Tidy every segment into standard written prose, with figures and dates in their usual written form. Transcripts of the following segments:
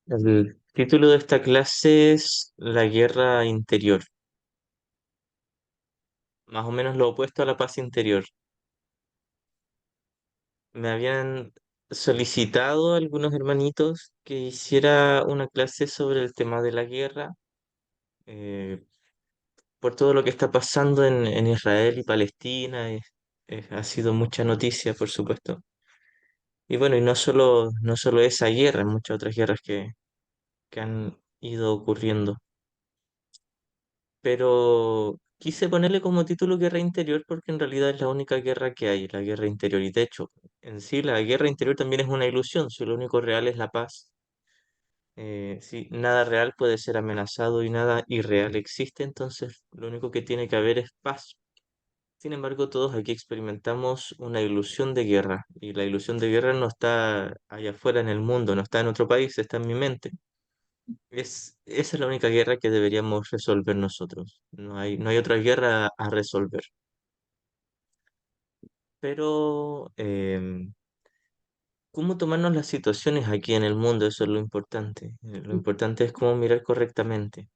El título de esta clase es La guerra interior, más o menos lo opuesto a la paz interior. Me habían solicitado algunos hermanitos que hiciera una clase sobre el tema de la guerra, eh, por todo lo que está pasando en Israel y Palestina. Ha sido mucha noticia, por supuesto. Y bueno, y no solo esa guerra, muchas otras guerras que han ido ocurriendo. Pero quise ponerle como título Guerra Interior porque en realidad es la única guerra que hay, la guerra interior. Y de hecho, en sí la guerra interior también es una ilusión, si lo único real es la paz. Si nada real puede ser amenazado y nada irreal existe, entonces lo único que tiene que haber es paz. Sin embargo, todos aquí experimentamos una ilusión de guerra y la ilusión de guerra no está allá afuera en el mundo, no está en otro país, está en mi mente. Esa es la única guerra que deberíamos resolver nosotros. No hay otra guerra a resolver. Pero, ¿cómo tomarnos las situaciones aquí en el mundo? Eso es lo importante. Lo importante es cómo mirar correctamente.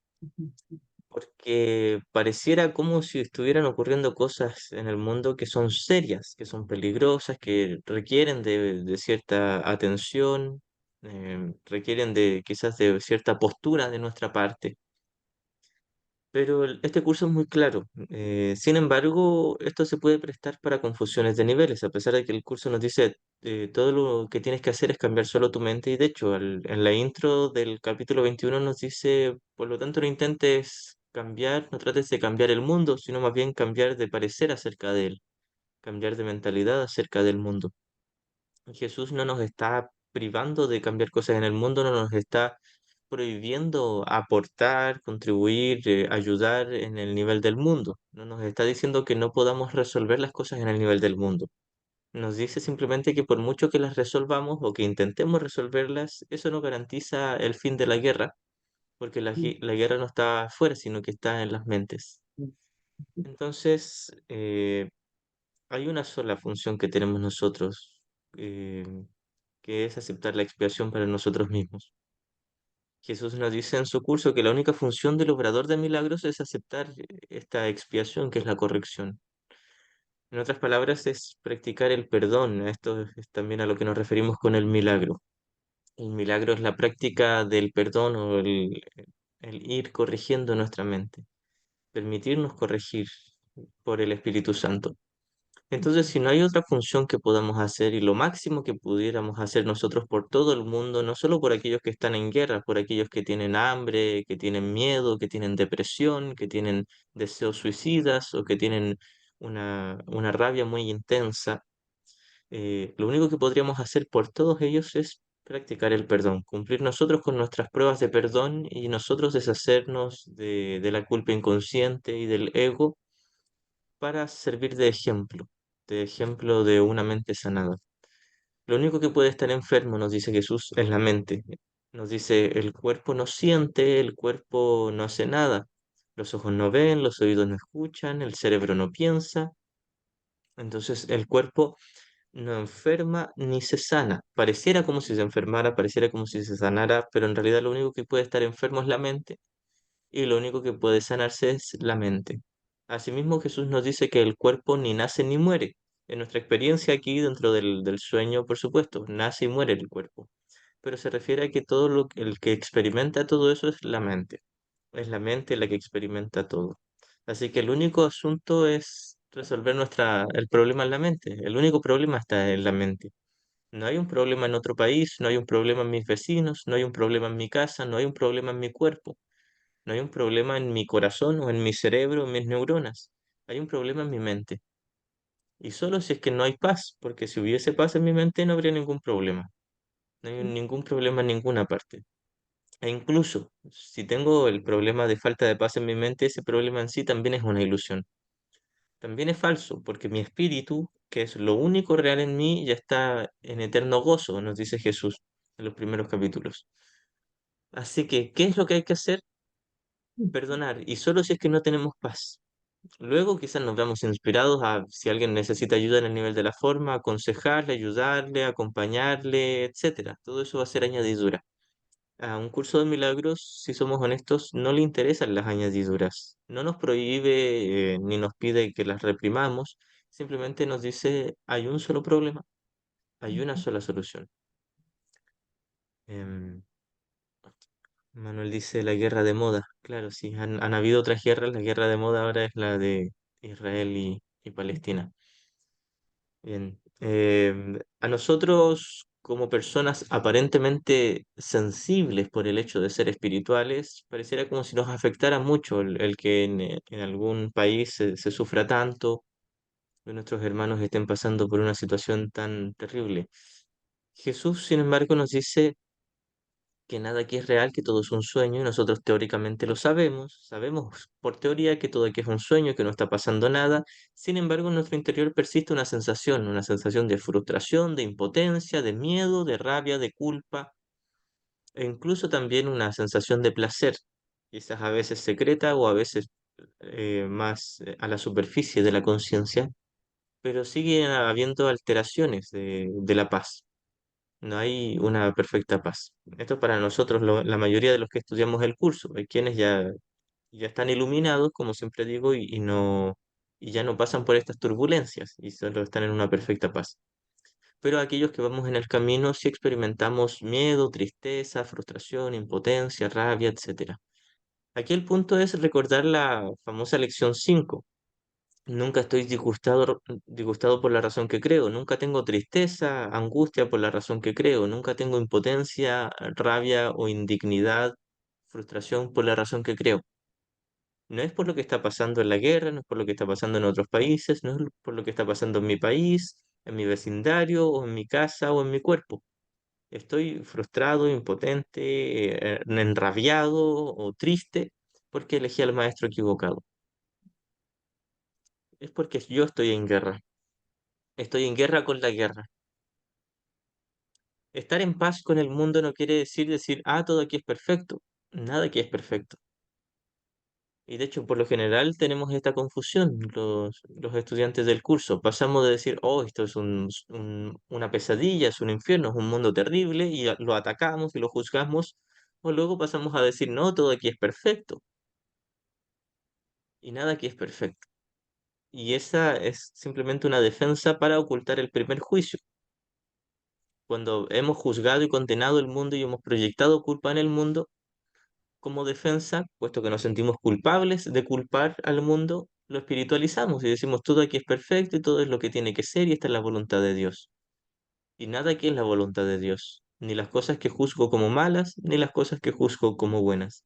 Porque pareciera como si estuvieran ocurriendo cosas en el mundo que son serias, que son peligrosas, que requieren de cierta atención, requieren de quizás de cierta postura de nuestra parte. Pero este curso es muy claro. Sin embargo, esto se puede prestar para confusiones de niveles, a pesar de que el curso nos dice todo lo que tienes que hacer es cambiar solo tu mente. Y de hecho, en la intro del capítulo 21 nos dice, por lo tanto, no intentes cambiar, no trates de cambiar el mundo, sino más bien cambiar de parecer acerca de él, cambiar de mentalidad acerca del mundo. Jesús no nos está privando de cambiar cosas en el mundo, no nos está prohibiendo aportar, contribuir, ayudar en el nivel del mundo. No nos está diciendo que no podamos resolver las cosas en el nivel del mundo. Nos dice simplemente que por mucho que las resolvamos o que intentemos resolverlas, eso no garantiza el fin de la guerra, porque la guerra no está afuera, sino que está en las mentes. Entonces, hay una sola función que tenemos nosotros, eh, que es aceptar la expiación para nosotros mismos. Jesús nos dice en su curso que la única función del obrador de milagros es aceptar esta expiación, que es la corrección. En otras palabras, es practicar el perdón. Esto es también a lo que nos referimos con el milagro. El milagro es la práctica del perdón o el ir corrigiendo nuestra mente, permitirnos corregir por el Espíritu Santo. Entonces, si no hay otra función que podamos hacer y lo máximo que pudiéramos hacer nosotros por todo el mundo, no solo por aquellos que están en guerra, por aquellos que tienen hambre, que tienen miedo, que tienen depresión, que tienen deseos suicidas o que tienen una rabia muy intensa, lo único que podríamos hacer por todos ellos es practicar el perdón, cumplir nosotros con nuestras pruebas de perdón y nosotros deshacernos de la culpa inconsciente y del ego para servir de ejemplo de una mente sanada. Lo único que puede estar enfermo, nos dice Jesús, es la mente. Nos dice, el cuerpo no siente, el cuerpo no hace nada. Los ojos no ven, los oídos no escuchan, el cerebro no piensa. Entonces el cuerpo no enferma ni se sana. Pareciera como si se enfermara, pareciera como si se sanara, pero en realidad lo único que puede estar enfermo es la mente y lo único que puede sanarse es la mente. Asimismo, Jesús nos dice que el cuerpo ni nace ni muere. En nuestra experiencia aquí, dentro del sueño, por supuesto, nace y muere el cuerpo, pero se refiere a que el que experimenta todo eso es la mente. Es la mente la que experimenta todo. Así que el único asunto es resolver el problema en la mente. El único problema está en la mente. No hay un problema en otro país, no hay un problema en mis vecinos, no hay un problema en mi casa, no hay un problema en mi cuerpo. No hay un problema en mi corazón o en mi cerebro o en mis neuronas. Hay un problema en mi mente. Y solo si es que no hay paz, porque si hubiese paz en mi mente no habría ningún problema. No hay ningún problema en ninguna parte. E incluso si tengo el problema de falta de paz en mi mente, ese problema en sí también es una ilusión. También es falso, porque mi espíritu, que es lo único real en mí, ya está en eterno gozo, nos dice Jesús en los primeros capítulos. Así que, ¿qué es lo que hay que hacer? Perdonar. Y solo si es que no tenemos paz. Luego quizás nos veamos inspirados a, si alguien necesita ayuda en el nivel de la forma, aconsejarle, ayudarle, acompañarle, etcétera. Todo eso va a ser añadidura. A un curso de milagros, si somos honestos, no le interesan las añadiduras. No nos prohíbe, ni nos pide que las reprimamos, simplemente nos dice, hay un solo problema, hay una sola solución. Em, Manuel dice la guerra de moda. Claro, sí, han habido otras guerras, la guerra de moda ahora es la de Israel y Palestina. Bien. A nosotros, como personas aparentemente sensibles por el hecho de ser espirituales, pareciera como si nos afectara mucho el que en algún país se sufra tanto, que nuestros hermanos estén pasando por una situación tan terrible. Jesús, sin embargo, nos dice que nada aquí es real, que todo es un sueño, y nosotros teóricamente lo sabemos, sabemos por teoría que todo aquí es un sueño, que no está pasando nada. Sin embargo, en nuestro interior persiste una sensación de frustración, de impotencia, de miedo, de rabia, de culpa, e incluso también una sensación de placer, quizás a veces secreta o a veces más a la superficie de la conciencia, pero sigue habiendo alteraciones de la paz. No hay una perfecta paz. Esto para nosotros, la mayoría de los que estudiamos el curso. Hay quienes ya están iluminados, como siempre digo, y ya no pasan por estas turbulencias y solo están en una perfecta paz. Pero aquellos que vamos en el camino sí experimentamos miedo, tristeza, frustración, impotencia, rabia, etcétera. Aquí el punto es recordar la famosa lección 5. Nunca estoy disgustado por la razón que creo, nunca tengo tristeza, angustia por la razón que creo, nunca tengo impotencia, rabia o indignidad, frustración por la razón que creo. No es por lo que está pasando en la guerra, no es por lo que está pasando en otros países, no es por lo que está pasando en mi país, en mi vecindario o en mi casa o en mi cuerpo. Estoy frustrado, impotente, enrabiado o triste porque elegí al maestro equivocado. Es porque yo estoy en guerra. Estoy en guerra con la guerra. Estar en paz con el mundo no quiere decir, todo aquí es perfecto. Nada aquí es perfecto. Y de hecho, por lo general tenemos esta confusión, los estudiantes del curso. Pasamos de decir, oh, esto es una pesadilla, es un infierno, es un mundo terrible, y lo atacamos y lo juzgamos. O luego pasamos a decir, no, todo aquí es perfecto. Y nada aquí es perfecto. Y esa es simplemente una defensa para ocultar el primer juicio. Cuando hemos juzgado y condenado el mundo y hemos proyectado culpa en el mundo, como defensa, puesto que nos sentimos culpables de culpar al mundo, lo espiritualizamos y decimos todo aquí es perfecto y todo es lo que tiene que ser y esta es la voluntad de Dios. Y nada aquí es la voluntad de Dios, ni las cosas que juzgo como malas, ni las cosas que juzgo como buenas.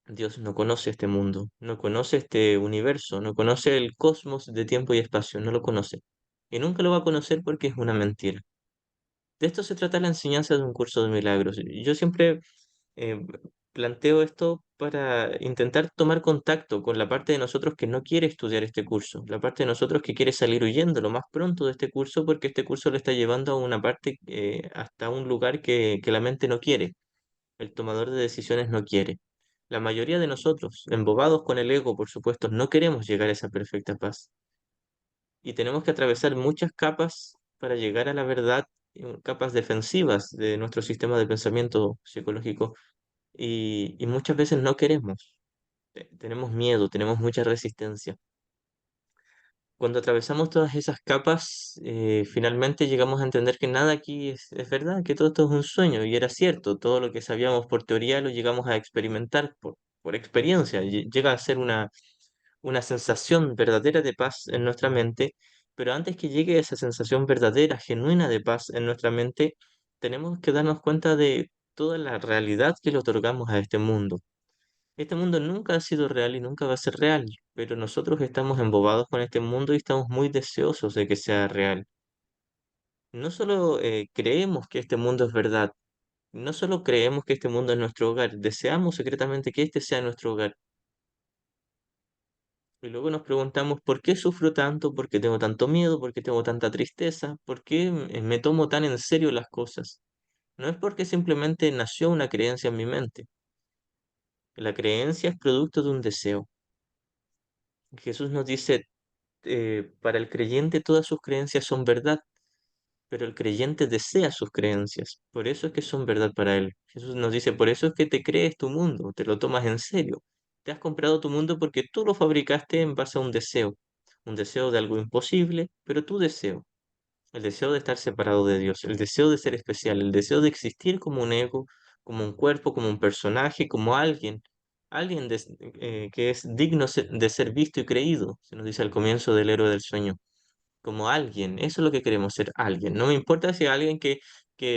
Dios no conoce este mundo, no conoce este universo, no conoce el cosmos de tiempo y espacio, no lo conoce. Y nunca lo va a conocer porque es una mentira. De esto se trata la enseñanza de un curso de milagros. Yo siempre eh, planteo esto para intentar tomar contacto con la parte de nosotros que no quiere estudiar este curso, la parte de nosotros que quiere salir huyendo lo más pronto de este curso porque este curso le está llevando a una parte, hasta un lugar que la mente no quiere, el tomador de decisiones no quiere. La mayoría de nosotros, embobados con el ego, por supuesto, no queremos llegar a esa perfecta paz y tenemos que atravesar muchas capas para llegar a la verdad, capas defensivas de nuestro sistema de pensamiento psicológico y muchas veces no queremos. Tenemos miedo, tenemos mucha resistencia. Cuando atravesamos todas esas capas, finalmente llegamos a entender que nada aquí es verdad, que todo esto es un sueño, y era cierto, todo lo que sabíamos por teoría lo llegamos a experimentar por experiencia, llega a ser una sensación verdadera de paz en nuestra mente, pero antes que llegue esa sensación verdadera, genuina de paz en nuestra mente, tenemos que darnos cuenta de toda la realidad que le otorgamos a este mundo. Este mundo nunca ha sido real y nunca va a ser real, pero nosotros estamos embobados con este mundo y estamos muy deseosos de que sea real. No solo creemos que este mundo es verdad, no solo creemos que este mundo es nuestro hogar, deseamos secretamente que este sea nuestro hogar. Y luego nos preguntamos, ¿por qué sufro tanto? ¿Por qué tengo tanto miedo? ¿Por qué tengo tanta tristeza? ¿Por qué me tomo tan en serio las cosas? No es porque simplemente nació una creencia en mi mente. La creencia es producto de un deseo. Jesús nos dice, para el creyente todas sus creencias son verdad. pero el creyente desea sus creencias, por eso es que son verdad para él. Jesús nos dice, por eso es que te crees tu mundo, te lo tomas en serio. Te has comprado tu mundo porque tú lo fabricaste en base a un deseo de algo imposible, pero tu deseo, el deseo de estar separado de Dios, el deseo de ser especial, el deseo de existir como un ego, como un cuerpo, como un personaje, como alguien, que es digno de ser visto y creído, se nos dice al comienzo del héroe del sueño como alguien. Eso es lo que queremos ser, alguien. No me importa si es alguien que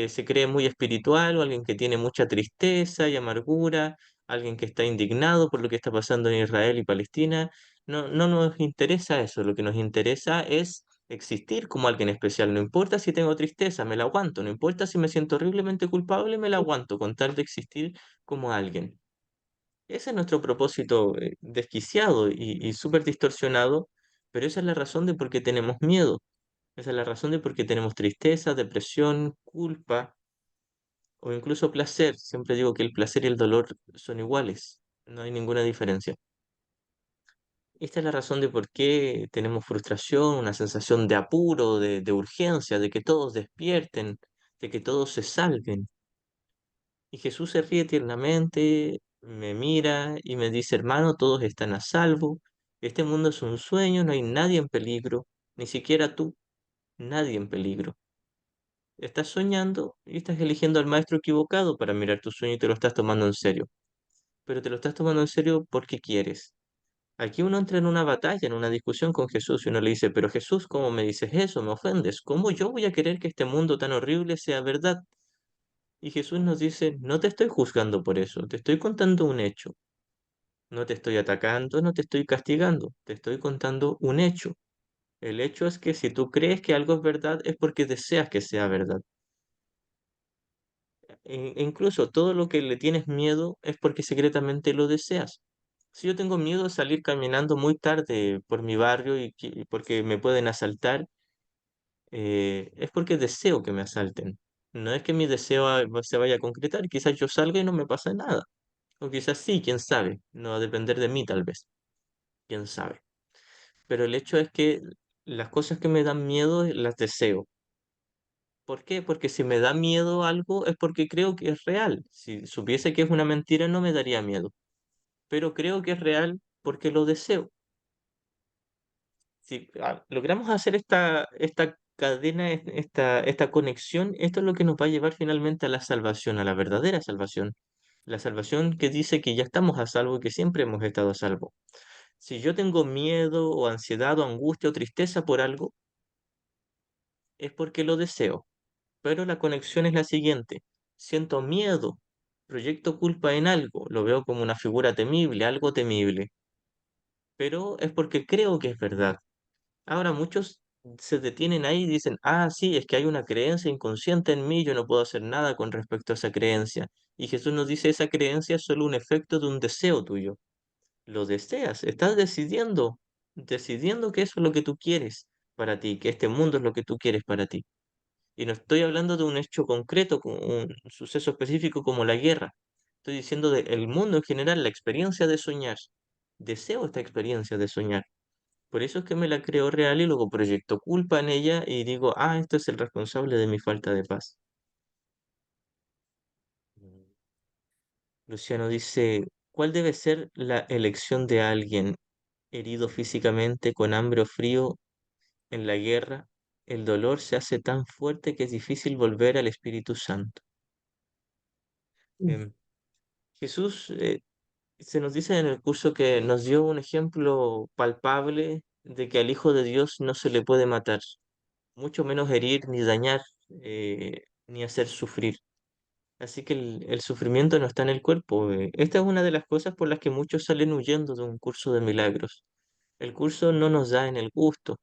se cree muy espiritual o alguien que tiene mucha tristeza y amargura, alguien que está indignado por lo que está pasando en Israel y Palestina. No, no nos interesa eso. Lo que nos interesa es existir como alguien especial. No importa si tengo tristeza, me la aguanto. No importa si me siento horriblemente culpable, me la aguanto con tal de existir como alguien. Ese es nuestro propósito desquiciado y súper distorsionado, pero esa es la razón de por qué tenemos miedo. Esa es la razón de por qué tenemos tristeza, depresión, culpa o incluso placer. Siempre digo que el placer y el dolor son iguales, no hay ninguna diferencia. Esta es la razón de por qué tenemos frustración, una sensación de apuro, de urgencia, de que todos despierten, de que todos se salven. Y Jesús se ríe tiernamente, me mira y me dice, hermano, todos están a salvo. Este mundo es un sueño, no hay nadie en peligro, ni siquiera tú, nadie en peligro. Estás soñando y estás eligiendo al maestro equivocado para mirar tu sueño y te lo estás tomando en serio. Pero te lo estás tomando en serio porque quieres. Aquí uno entra en una batalla, en una discusión con Jesús y uno le dice, pero Jesús, ¿cómo me dices eso? Me ofendes. ¿Cómo yo voy a querer que este mundo tan horrible sea verdad? Y Jesús nos dice, no te estoy juzgando por eso, te estoy contando un hecho. No te estoy atacando, no te estoy castigando, te estoy contando un hecho. El hecho es que si tú crees que algo es verdad es porque deseas que sea verdad. E incluso todo lo que le tienes miedo es porque secretamente lo deseas. Si yo tengo miedo de salir caminando muy tarde por mi barrio y porque me pueden asaltar, es porque deseo que me asalten. No es que mi deseo se vaya a concretar, quizás yo salga y no me pase nada. O quizás sí, quién sabe. No va a depender de mí tal vez, quién sabe. Pero el hecho es que las cosas que me dan miedo las deseo. ¿Por qué? Porque si me da miedo algo es porque creo que es real. Si supiese que es una mentira no me daría miedo, pero creo que es real porque lo deseo. Si logramos hacer esta cadena, esta conexión, esto es lo que nos va a llevar finalmente a la salvación, a la verdadera salvación. La salvación que dice que ya estamos a salvo y que siempre hemos estado a salvo. Si yo tengo miedo o ansiedad o angustia o tristeza por algo, es porque lo deseo. Pero la conexión es la siguiente. Siento miedo, proyecto culpa en algo, lo veo como una figura temible, algo temible, pero es porque creo que es verdad. Ahora muchos se detienen ahí y dicen, ah, sí, es que hay una creencia inconsciente en mí, yo no puedo hacer nada con respecto a esa creencia. Y Jesús nos dice, esa creencia es solo un efecto de un deseo tuyo. Lo deseas, estás decidiendo que eso es lo que tú quieres para ti, que este mundo es lo que tú quieres para ti. Y no estoy hablando de un hecho concreto, como un suceso específico como la guerra. Estoy diciendo del mundo en general, la experiencia de soñar. Deseo esta experiencia de soñar. Por eso es que me la creo real y luego proyecto culpa en ella y digo, ah, esto es el responsable de mi falta de paz. Luciano dice, ¿cuál debe ser la elección de alguien herido físicamente, con hambre o frío en la guerra? El dolor se hace tan fuerte que es difícil volver al Espíritu Santo. Em, Jesús se nos dice en el curso que nos dio un ejemplo palpable de que al Hijo de Dios no se le puede matar, mucho menos herir, ni dañar, ni hacer sufrir. Así que el sufrimiento no está en el cuerpo. Esta es una de las cosas por las que muchos salen huyendo de un curso de milagros. El curso no nos da en el gusto.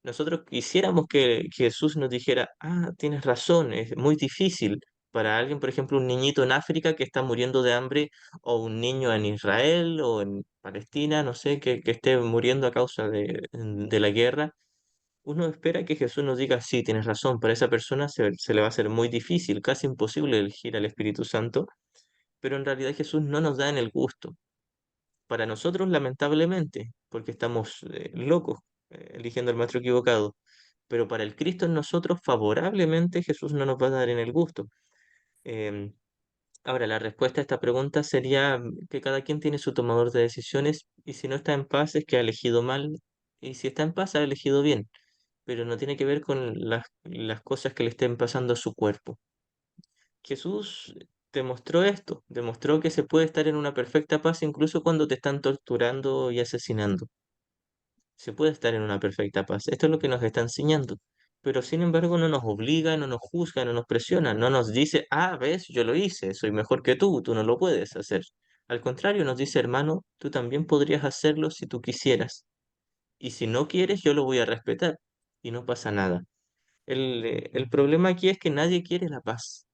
Nosotros quisiéramos que Jesús nos dijera, ah, tienes razón, es muy difícil para alguien, por ejemplo, un niñito en África que está muriendo de hambre, o un niño en Israel o en Palestina, no sé, que esté muriendo a causa de la guerra. Uno espera que Jesús nos diga, sí, tienes razón, para esa persona se le va a hacer muy difícil, casi imposible elegir al Espíritu Santo, pero en realidad Jesús no nos da en el gusto. Para nosotros, lamentablemente, porque estamos locos eligiendo al maestro equivocado. pero para el Cristo en nosotros favorablemente Jesús no nos va a dar en el gusto. Em, Ahora, la respuesta a esta pregunta sería que cada quien tiene su tomador de decisiones y si no está en paz es que ha elegido mal y si está en paz ha elegido bien, pero no tiene que ver con las cosas que le estén pasando a su cuerpo. Jesús demostró esto, demostró que se puede estar en una perfecta paz incluso cuando te están torturando y asesinando. Se puede estar en una perfecta paz. Esto es lo que nos está enseñando. Pero sin embargo no nos obliga, no nos juzga, no nos presiona, no nos dice, ah, ves, yo lo hice, soy mejor que tú no lo puedes hacer. Al contrario, nos dice, hermano, tú también podrías hacerlo si tú quisieras. Y si no quieres, yo lo voy a respetar. Y no pasa nada. El problema aquí es que nadie quiere la paz.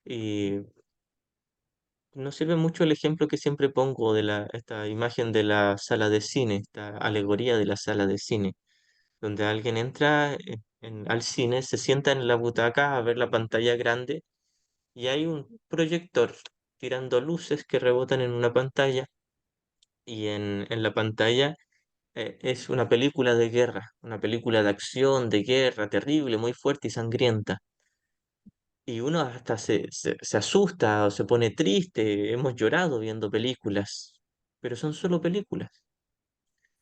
Y nos sirve mucho el ejemplo que siempre pongo de esta imagen de la sala de cine, esta alegoría de la sala de cine donde alguien entra al cine, se sienta en la butaca a ver la pantalla grande y hay un proyector tirando luces que rebotan en una pantalla y en la pantalla es una película de guerra, una película de acción, de guerra, terrible, muy fuerte y sangrienta. Y uno hasta se asusta o se pone triste, hemos llorado viendo películas, pero son solo películas.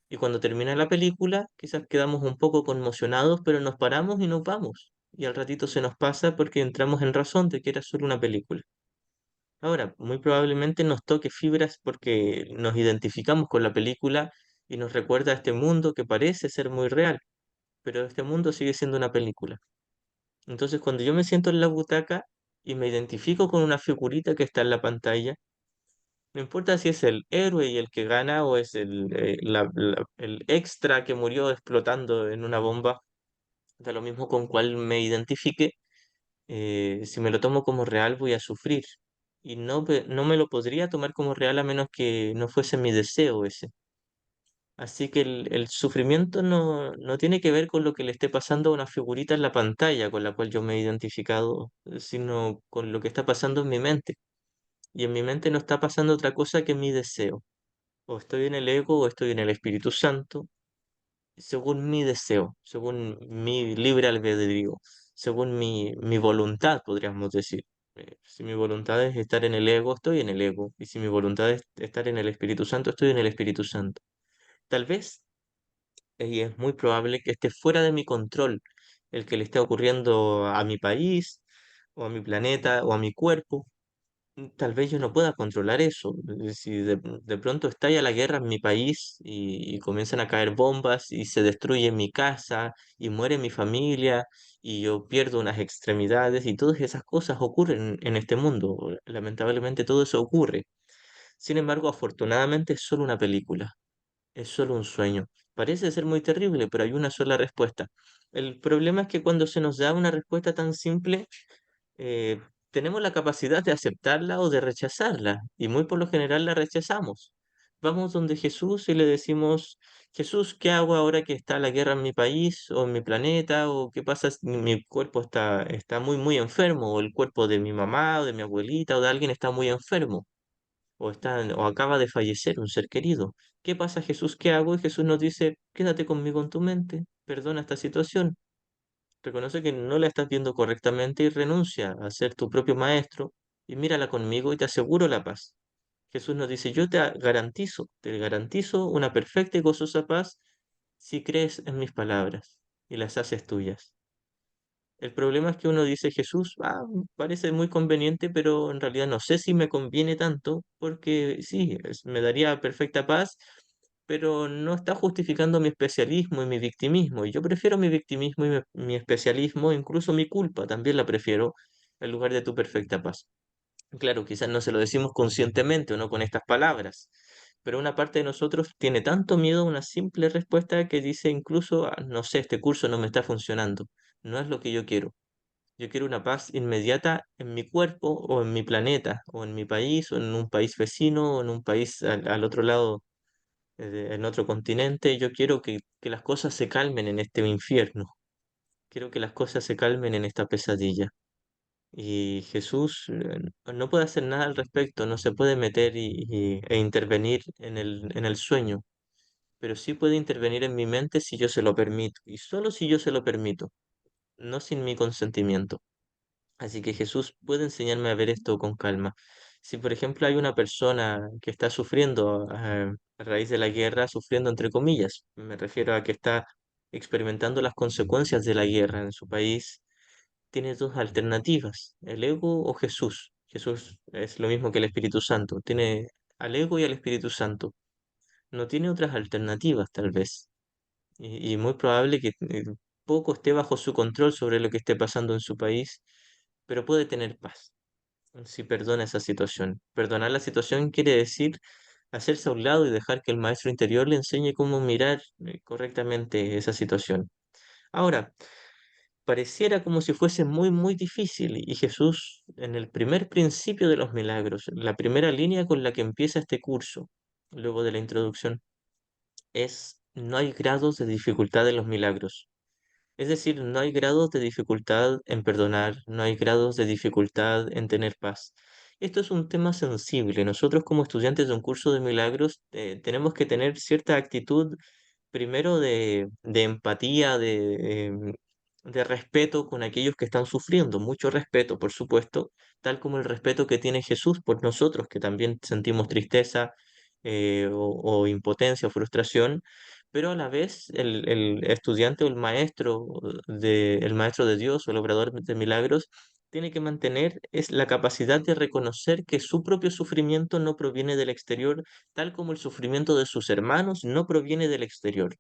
Y cuando termina la película, quizás quedamos un poco conmocionados, pero nos paramos y nos vamos. Y al ratito se nos pasa porque entramos en razón de que era solo una película. Ahora, muy probablemente nos toque fibras porque nos identificamos con la película y nos recuerda a este mundo que parece ser muy real, pero este mundo sigue siendo una película. Entonces, cuando yo me siento en la butaca y me identifico con una figurita que está en la pantalla, no importa si es el héroe y el que gana o es el extra que murió explotando en una bomba, da lo mismo con cuál me identifique, si me lo tomo como real voy a sufrir. Y no me lo podría tomar como real a menos que no fuese mi deseo ese. Así que el sufrimiento no tiene que ver con lo que le esté pasando a una figurita en la pantalla con la cual yo me he identificado, sino con lo que está pasando en mi mente. Y en mi mente no está pasando otra cosa que mi deseo. O estoy en el ego o estoy en el Espíritu Santo, según mi deseo, según mi libre albedrío, según mi voluntad, podríamos decir. Si mi voluntad es estar en el ego, estoy en el ego. Y si mi voluntad es estar en el Espíritu Santo, estoy en el Espíritu Santo. Tal vez, y es muy probable que esté fuera de mi control el que le esté ocurriendo a mi país, o a mi planeta, o a mi cuerpo, tal vez yo no pueda controlar eso. Si de pronto estalla la guerra en mi país y comienzan a caer bombas y se destruye mi casa y muere mi familia y yo pierdo unas extremidades y todas esas cosas ocurren en este mundo. Lamentablemente todo eso ocurre. Sin embargo, afortunadamente es solo una película, es solo un sueño. Parece ser muy terrible, pero hay una sola respuesta. El problema es que cuando se nos da una respuesta tan simple, eh, tenemos la capacidad de aceptarla o de rechazarla, y muy por lo general la rechazamos. Vamos donde Jesús y le decimos, Jesús, ¿qué hago ahora que está la guerra en mi país o en mi planeta? ¿O qué pasa si mi cuerpo está muy, muy enfermo? ¿O el cuerpo de mi mamá o de mi abuelita o de alguien está muy enfermo? O acaba de fallecer un ser querido. ¿Qué pasa, Jesús? ¿Qué hago? Y Jesús nos dice, quédate conmigo en tu mente, perdona esta situación. Reconoce que no la estás viendo correctamente y renuncia a ser tu propio maestro y mírala conmigo y te aseguro la paz. Jesús nos dice, yo te garantizo una perfecta y gozosa paz si crees en mis palabras y las haces tuyas. El problema es que uno dice, Jesús, parece muy conveniente, pero en realidad no sé si me conviene tanto, porque sí, me daría perfecta paz, pero no está justificando mi especialismo y mi victimismo. Y yo prefiero mi victimismo y mi especialismo, incluso mi culpa, también la prefiero, en lugar de tu perfecta paz. Claro, quizás no se lo decimos conscientemente o no con estas palabras, pero una parte de nosotros tiene tanto miedo a una simple respuesta que dice incluso, no sé, este curso no me está funcionando, no es lo que yo quiero. Yo quiero una paz inmediata en mi cuerpo o en mi planeta o en mi país o en un país vecino o en un país al otro lado, en otro continente. Yo quiero que las cosas se calmen en este infierno. Quiero que las cosas se calmen en esta pesadilla. Y Jesús no puede hacer nada al respecto, no se puede meter e intervenir en el sueño. pero sí puede intervenir en mi mente si yo se lo permito, y solo si yo se lo permito, no sin mi consentimiento. Así que Jesús puede enseñarme a ver esto con calma. Si, por ejemplo, hay una persona que está sufriendo a raíz de la guerra, sufriendo entre comillas, me refiero a que está experimentando las consecuencias de la guerra en su país, tiene dos alternativas, el ego o Jesús. Jesús es lo mismo que el Espíritu Santo, tiene al ego y al Espíritu Santo. No tiene otras alternativas, tal vez. Y muy probable que poco esté bajo su control sobre lo que esté pasando en su país, pero puede tener paz si perdona esa situación. Perdonar la situación quiere decir hacerse a un lado y dejar que el maestro interior le enseñe cómo mirar correctamente esa situación. Ahora, pareciera como si fuese muy, muy difícil y Jesús, en el primer principio de los milagros, la primera línea con la que empieza este curso, luego de la introducción, es no hay grados de dificultad en los milagros. Es decir, no hay grados de dificultad en perdonar, no hay grados de dificultad en tener paz. Esto es un tema sensible. Nosotros como estudiantes de un curso de milagros tenemos que tener cierta actitud, primero de empatía, de respeto con aquellos que están sufriendo, mucho respeto, por supuesto, tal como el respeto que tiene Jesús por nosotros, que también sentimos tristeza o impotencia o frustración, pero a la vez el estudiante o el maestro de Dios o el obrador de milagros tiene que mantener es la capacidad de reconocer que su propio sufrimiento no proviene del exterior, tal como el sufrimiento de sus hermanos no proviene del exterior.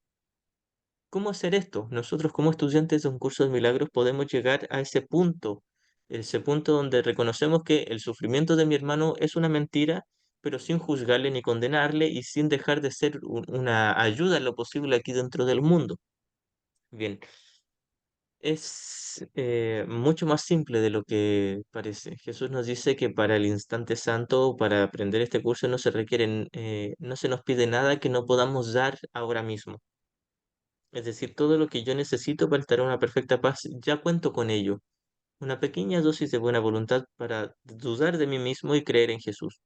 ¿Cómo hacer esto? Nosotros como estudiantes de un curso de milagros podemos llegar a ese punto donde reconocemos que el sufrimiento de mi hermano es una mentira, pero sin juzgarle ni condenarle y sin dejar de ser una ayuda en lo posible aquí dentro del mundo. Bien, es mucho más simple de lo que parece. Jesús nos dice que para el instante santo, para aprender este curso, no se nos pide nada que no podamos dar ahora mismo. Es decir, todo lo que yo necesito para estar en una perfecta paz, ya cuento con ello. Una pequeña dosis de buena voluntad para dudar de mí mismo y creer en Jesús.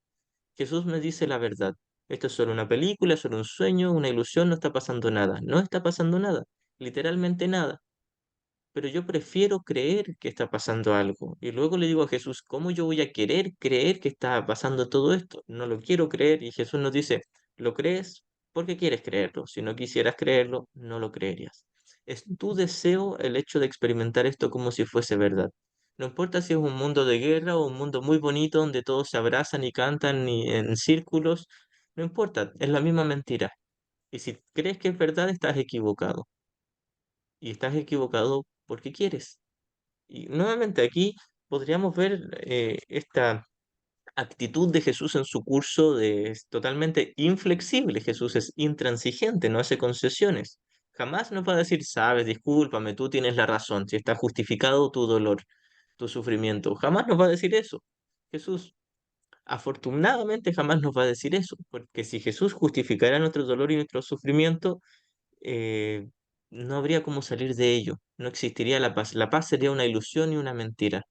Jesús me dice la verdad. Esto es solo una película, es solo un sueño, una ilusión, no está pasando nada. No está pasando nada. Literalmente nada, pero yo prefiero creer que está pasando algo. Y luego le digo a Jesús, ¿cómo yo voy a querer creer que está pasando todo esto? No lo quiero creer. Y Jesús nos dice, ¿lo crees? Porque quieres creerlo. Si no quisieras creerlo, no lo creerías. Es tu deseo el hecho de experimentar esto como si fuese verdad. No importa si es un mundo de guerra o un mundo muy bonito donde todos se abrazan y cantan y en círculos. No importa, es la misma mentira. Y si crees que es verdad, estás equivocado. Y estás equivocado porque quieres. Y nuevamente aquí podríamos ver esta actitud de Jesús en su curso de es totalmente inflexible. Jesús es intransigente, no hace concesiones. Jamás nos va a decir, sabes, discúlpame, tú tienes la razón, si está justificado tu dolor, tu sufrimiento. Jamás nos va a decir eso. Jesús, afortunadamente, jamás nos va a decir eso, porque si Jesús justificara nuestro dolor y nuestro sufrimiento, eh, no habría cómo salir de ello. No existiría la paz. La paz sería una ilusión y una mentira.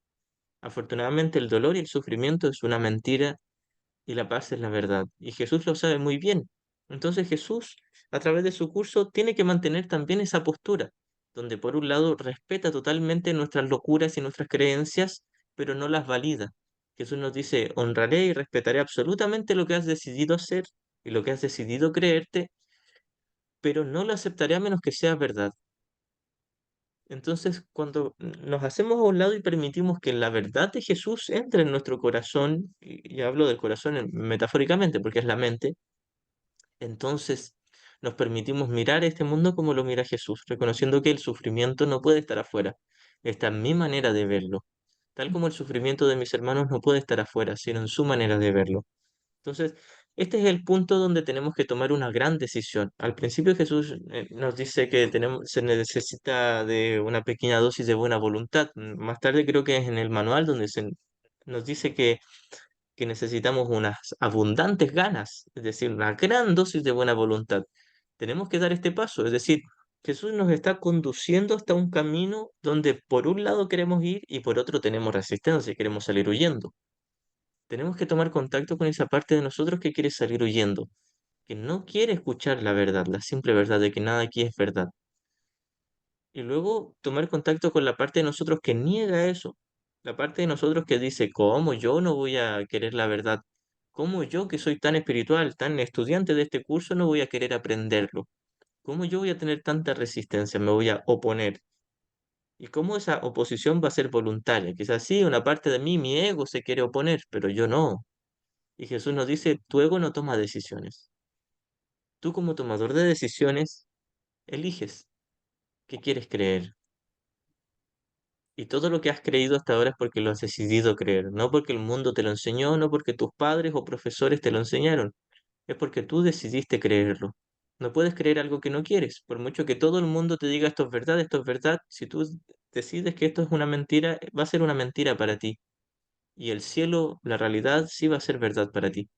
Afortunadamente el dolor y el sufrimiento es una mentira y la paz es la verdad. Y Jesús lo sabe muy bien. Entonces Jesús, a través de su curso, tiene que mantener también esa postura, donde por un lado respeta totalmente nuestras locuras y nuestras creencias, pero no las valida. Jesús nos dice, honraré y respetaré absolutamente lo que has decidido hacer y lo que has decidido creerte, pero no lo aceptaré a menos que sea verdad. Entonces, cuando nos hacemos a un lado y permitimos que la verdad de Jesús entre en nuestro corazón, y hablo del corazón metafóricamente porque es la mente, entonces nos permitimos mirar este mundo como lo mira Jesús, reconociendo que el sufrimiento no puede estar afuera. Esta es mi manera de verlo, tal como el sufrimiento de mis hermanos no puede estar afuera, sino en su manera de verlo. Entonces, este es el punto donde tenemos que tomar una gran decisión. Al principio Jesús nos dice que se necesita de una pequeña dosis de buena voluntad. Más tarde creo que es en el manual donde nos dice que necesitamos unas abundantes ganas, es decir, una gran dosis de buena voluntad. Tenemos que dar este paso, es decir, Jesús nos está conduciendo hasta un camino donde por un lado queremos ir y por otro tenemos resistencia, queremos salir huyendo. Tenemos que tomar contacto con esa parte de nosotros que quiere salir huyendo, que no quiere escuchar la verdad, la simple verdad de que nada aquí es verdad. Y luego tomar contacto con la parte de nosotros que niega eso, la parte de nosotros que dice, ¿cómo yo no voy a querer la verdad? ¿Cómo yo que soy tan espiritual, tan estudiante de este curso, no voy a querer aprenderlo? ¿Cómo yo voy a tener tanta resistencia? Me voy a oponer. ¿Y cómo esa oposición va a ser voluntaria? Quizás sí, una parte de mí, mi ego, se quiere oponer, pero yo no. Y Jesús nos dice, tu ego no toma decisiones. Tú como tomador de decisiones, eliges qué quieres creer. Y todo lo que has creído hasta ahora es porque lo has decidido creer, no porque el mundo te lo enseñó, no porque tus padres o profesores te lo enseñaron, es porque tú decidiste creerlo. No puedes creer algo que no quieres, por mucho que todo el mundo te diga esto es verdad, si tú decides que esto es una mentira, va a ser una mentira para ti. Y el cielo, la realidad, sí va a ser verdad para ti.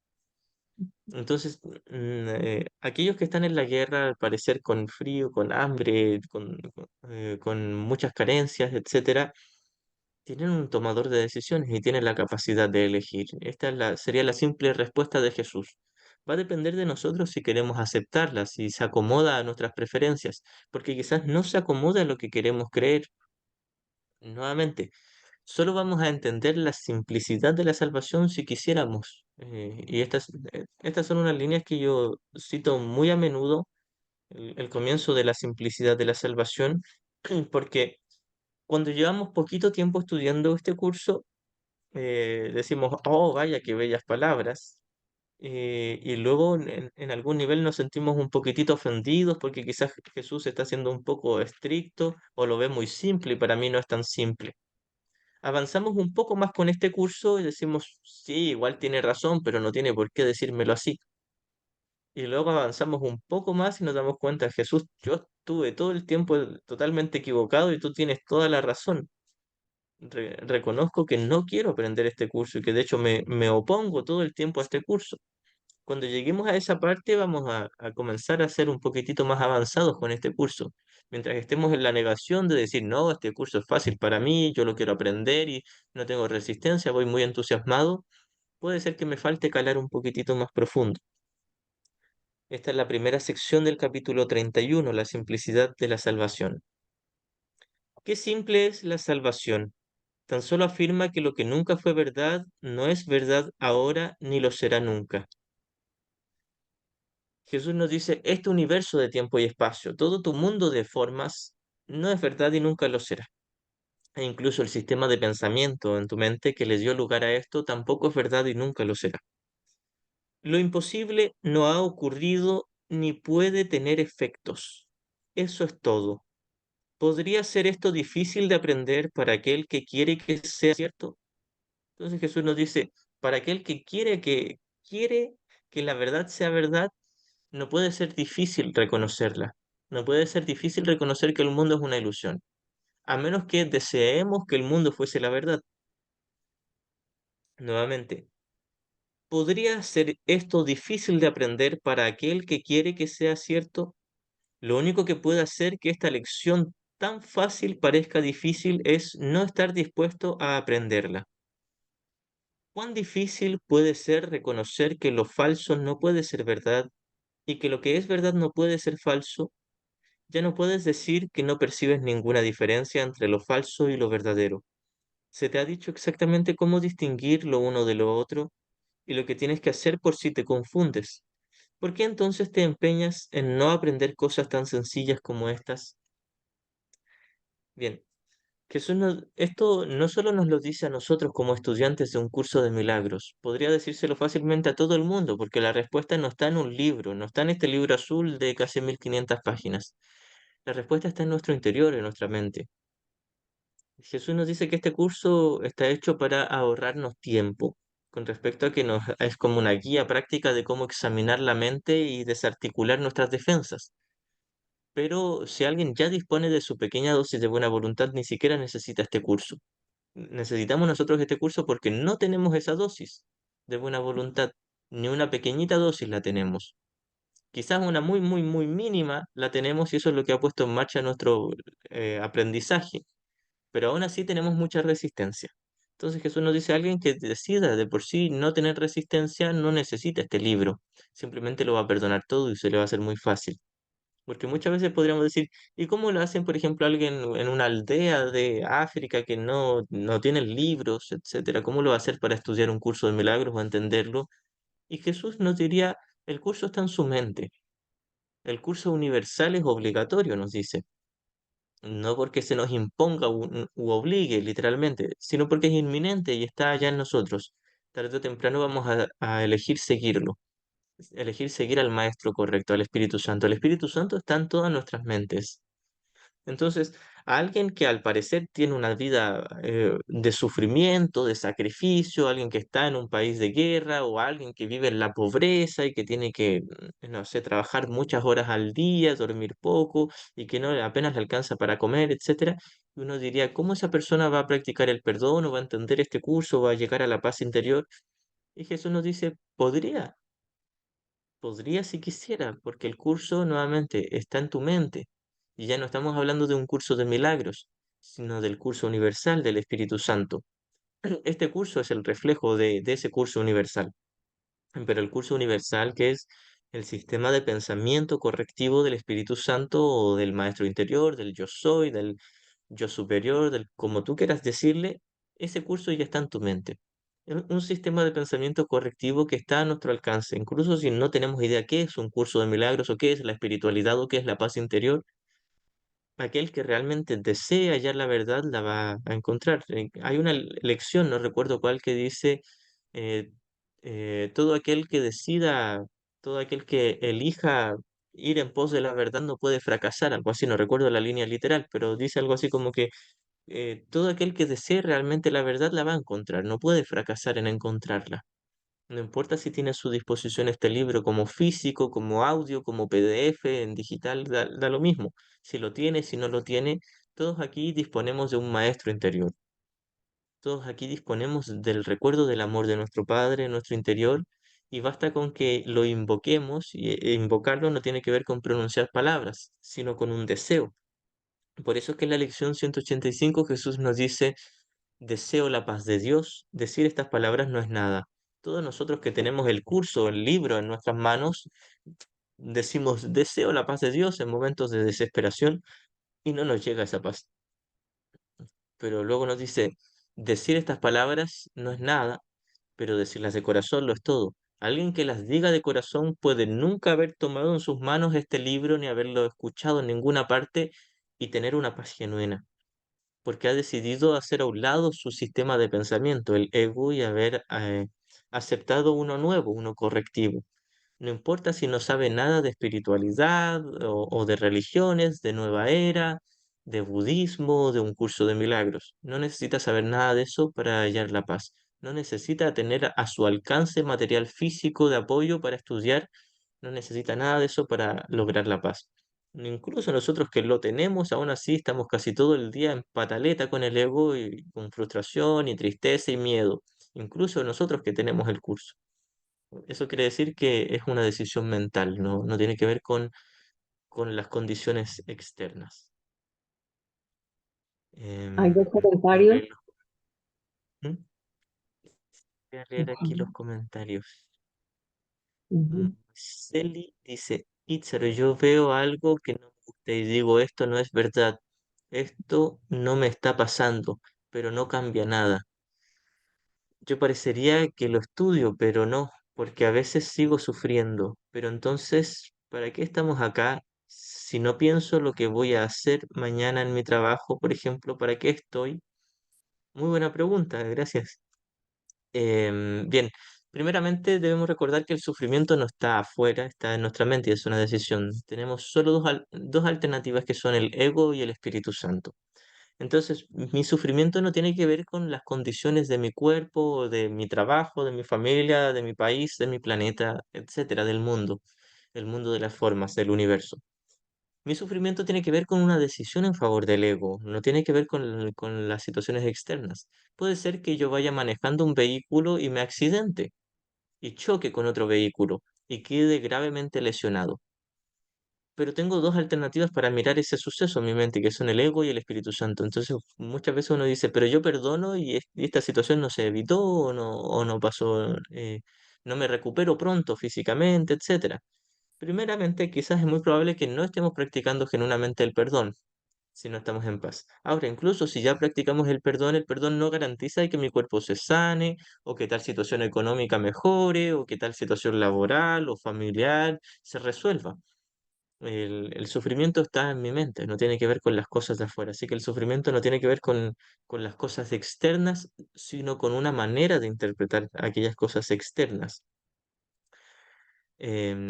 Entonces, aquellos que están en la guerra, al parecer con frío, con hambre, con muchas carencias, etcétera, tienen un tomador de decisiones y tienen la capacidad de elegir. Esta es sería la simple respuesta de Jesús. Va a depender de nosotros si queremos aceptarla, si se acomoda a nuestras preferencias, porque quizás no se acomoda a lo que queremos creer. Nuevamente, solo vamos a entender la simplicidad de la salvación si quisiéramos. Y estas son unas líneas que yo cito muy a menudo, el comienzo de la simplicidad de la salvación, porque cuando llevamos poquito tiempo estudiando este curso, decimos, oh, vaya, qué bellas palabras. Y luego en algún nivel nos sentimos un poquitito ofendidos porque quizás Jesús está siendo un poco estricto o lo ve muy simple y para mí no es tan simple. Avanzamos un poco más con este curso y decimos, sí, igual tiene razón, pero no tiene por qué decírmelo así. Y luego avanzamos un poco más y nos damos cuenta, Jesús, yo estuve todo el tiempo totalmente equivocado y tú tienes toda la razón. Reconozco que no quiero aprender este curso y que de hecho me opongo todo el tiempo a este curso. Cuando lleguemos a esa parte vamos a comenzar a ser un poquitito más avanzados con este curso. Mientras estemos en la negación de decir, no, este curso es fácil para mí, yo lo quiero aprender y no tengo resistencia, voy muy entusiasmado, puede ser que me falte calar un poquitito más profundo. Esta es la primera sección del capítulo 31, la simplicidad de la salvación. ¿Qué simple es la salvación? Tan solo afirma que lo que nunca fue verdad no es verdad ahora ni lo será nunca. Jesús nos dice, este universo de tiempo y espacio, todo tu mundo de formas, no es verdad y nunca lo será. E incluso el sistema de pensamiento en tu mente que le dio lugar a esto tampoco es verdad y nunca lo será. Lo imposible no ha ocurrido ni puede tener efectos. Eso es todo. ¿Podría ser esto difícil de aprender para aquel que quiere que sea cierto? Entonces Jesús nos dice, para aquel que quiere que la verdad sea verdad, no puede ser difícil reconocerla. No puede ser difícil reconocer que el mundo es una ilusión, a menos que deseemos que el mundo fuese la verdad. Nuevamente, ¿podría ser esto difícil de aprender para aquel que quiere que sea cierto? Lo único que puede hacer que esta lección tan fácil parezca difícil es no estar dispuesto a aprenderla. ¿Cuán difícil puede ser reconocer que lo falso no puede ser verdad y que lo que es verdad no puede ser falso? Ya no puedes decir que no percibes ninguna diferencia entre lo falso y lo verdadero. Se te ha dicho exactamente cómo distinguir lo uno de lo otro y lo que tienes que hacer por si te confundes. ¿Por qué entonces te empeñas en no aprender cosas tan sencillas como estas? Bien, esto no solo nos lo dice a nosotros como estudiantes de un curso de milagros, podría decírselo fácilmente a todo el mundo, porque la respuesta no está en un libro, no está en este libro azul de casi 1500 páginas. La respuesta está en nuestro interior, en nuestra mente. Jesús nos dice que este curso está hecho para ahorrarnos tiempo, con respecto a que es como una guía práctica de cómo examinar la mente y desarticular nuestras defensas. Pero si alguien ya dispone de su pequeña dosis de buena voluntad, ni siquiera necesita este curso. Necesitamos nosotros este curso porque no tenemos esa dosis de buena voluntad, ni una pequeñita dosis la tenemos. Quizás una muy, muy, muy mínima la tenemos y eso es lo que ha puesto en marcha nuestro aprendizaje, pero aún así tenemos mucha resistencia. Entonces Jesús nos dice, alguien que decida de por sí no tener resistencia no necesita este libro, simplemente lo va a perdonar todo y se le va a hacer muy fácil. Porque muchas veces podríamos decir, ¿y cómo lo hacen, por ejemplo, alguien en una aldea de África que no tiene libros, etcétera? ¿Cómo lo va a hacer para estudiar un curso de milagros o entenderlo? Y Jesús nos diría, el curso está en su mente. El curso universal es obligatorio, nos dice. No porque se nos imponga u obligue, literalmente, sino porque es inminente y está allá en nosotros. Tarde o temprano vamos a elegir seguir al Maestro correcto, al Espíritu Santo. El Espíritu Santo está en todas nuestras mentes. Entonces, a alguien que al parecer tiene una vida de sufrimiento, de sacrificio, alguien que está en un país de guerra o alguien que vive en la pobreza y que tiene que, no sé, trabajar muchas horas al día, dormir poco y que no apenas le alcanza para comer, etcétera, uno diría, ¿cómo esa persona va a practicar el perdón o va a entender este curso, va a llegar a la paz interior? Y Jesús nos dice, podría si quisiera, porque el curso nuevamente está en tu mente. Y ya no estamos hablando de un curso de milagros, sino del curso universal del Espíritu Santo. Este curso es el reflejo de ese curso universal, pero el curso universal que es el sistema de pensamiento correctivo del Espíritu Santo o del Maestro interior, del yo soy, del yo superior, del como tú quieras decirle, ese curso ya está en tu mente. Es un sistema de pensamiento correctivo que está a nuestro alcance, incluso si no tenemos idea qué es un curso de milagros o qué es la espiritualidad o qué es la paz interior, aquel que realmente desea hallar la verdad la va a encontrar. Hay una lección, no recuerdo cuál, que dice, eh, todo aquel que decida, todo aquel que elija ir en pos de la verdad no puede fracasar, algo así, no recuerdo la línea literal, pero dice algo así como que todo aquel que desee realmente la verdad la va a encontrar, no puede fracasar en encontrarla. No importa si tiene a su disposición este libro como físico, como audio, como PDF, en digital, da lo mismo. Si lo tiene, si no lo tiene, todos aquí disponemos de un maestro interior. Todos aquí disponemos del recuerdo del amor de nuestro Padre en nuestro interior y basta con que lo invoquemos y invocarlo no tiene que ver con pronunciar palabras, sino con un deseo. Por eso es que en la lección 185 Jesús nos dice, deseo la paz de Dios. Decir estas palabras no es nada. Todos nosotros que tenemos el curso, el libro en nuestras manos, decimos, deseo la paz de Dios en momentos de desesperación y no nos llega esa paz. Pero luego nos dice, decir estas palabras no es nada, pero decirlas de corazón lo es todo. Alguien que las diga de corazón puede nunca haber tomado en sus manos este libro ni haberlo escuchado en ninguna parte y tener una paz genuina, porque ha decidido hacer a un lado su sistema de pensamiento, el ego, y haber aceptado uno nuevo, uno correctivo. No importa si no sabe nada de espiritualidad o de religiones, de nueva era, de budismo, de un curso de milagros. No necesita saber nada de eso para hallar la paz. No necesita tener a su alcance material físico de apoyo para estudiar. No necesita nada de eso para lograr la paz. Incluso nosotros que lo tenemos, aún así estamos casi todo el día en pataleta con el ego y con frustración y tristeza y miedo. Incluso nosotros que tenemos el curso. Eso quiere decir que es una decisión mental, no tiene que ver con las condiciones externas. Hay dos Voy a comentarios. leer ¿Mm? Voy a leer aquí los comentarios. Ujú. Celi dice, Itzaro, yo veo algo que no me gusta y digo, esto no es verdad, esto no me está pasando, pero no cambia nada. Yo parecería que lo estudio, pero no, porque a veces sigo sufriendo. Pero entonces, ¿para qué estamos acá? Si no pienso lo que voy a hacer mañana en mi trabajo, por ejemplo, ¿para qué estoy? Muy buena pregunta, gracias. Bien, primeramente debemos recordar que el sufrimiento no está afuera, está en nuestra mente y es una decisión. Tenemos solo dos alternativas que son el ego y el Espíritu Santo. Entonces, mi sufrimiento no tiene que ver con las condiciones de mi cuerpo, o de mi trabajo, de mi familia, de mi país, de mi planeta, etcétera, del mundo, el mundo de las formas, del universo. Mi sufrimiento tiene que ver con una decisión en favor del ego, no tiene que ver con las situaciones externas. Puede ser que yo vaya manejando un vehículo y me accidente y choque con otro vehículo y quede gravemente lesionado, pero tengo dos alternativas para mirar ese suceso en mi mente, que son el ego y el Espíritu Santo. Entonces, muchas veces uno dice, pero yo perdono y esta situación no se evitó o no pasó, no me recupero pronto físicamente, etcétera. Primeramente, quizás es muy probable que no estemos practicando genuinamente el perdón si no estamos en paz. Ahora, incluso si ya practicamos el perdón no garantiza que mi cuerpo se sane, o que tal situación económica mejore, o que tal situación laboral o familiar se resuelva. El sufrimiento está en mi mente, no tiene que ver con las cosas de afuera. Así que el sufrimiento no tiene que ver con las cosas externas, sino con una manera de interpretar aquellas cosas externas.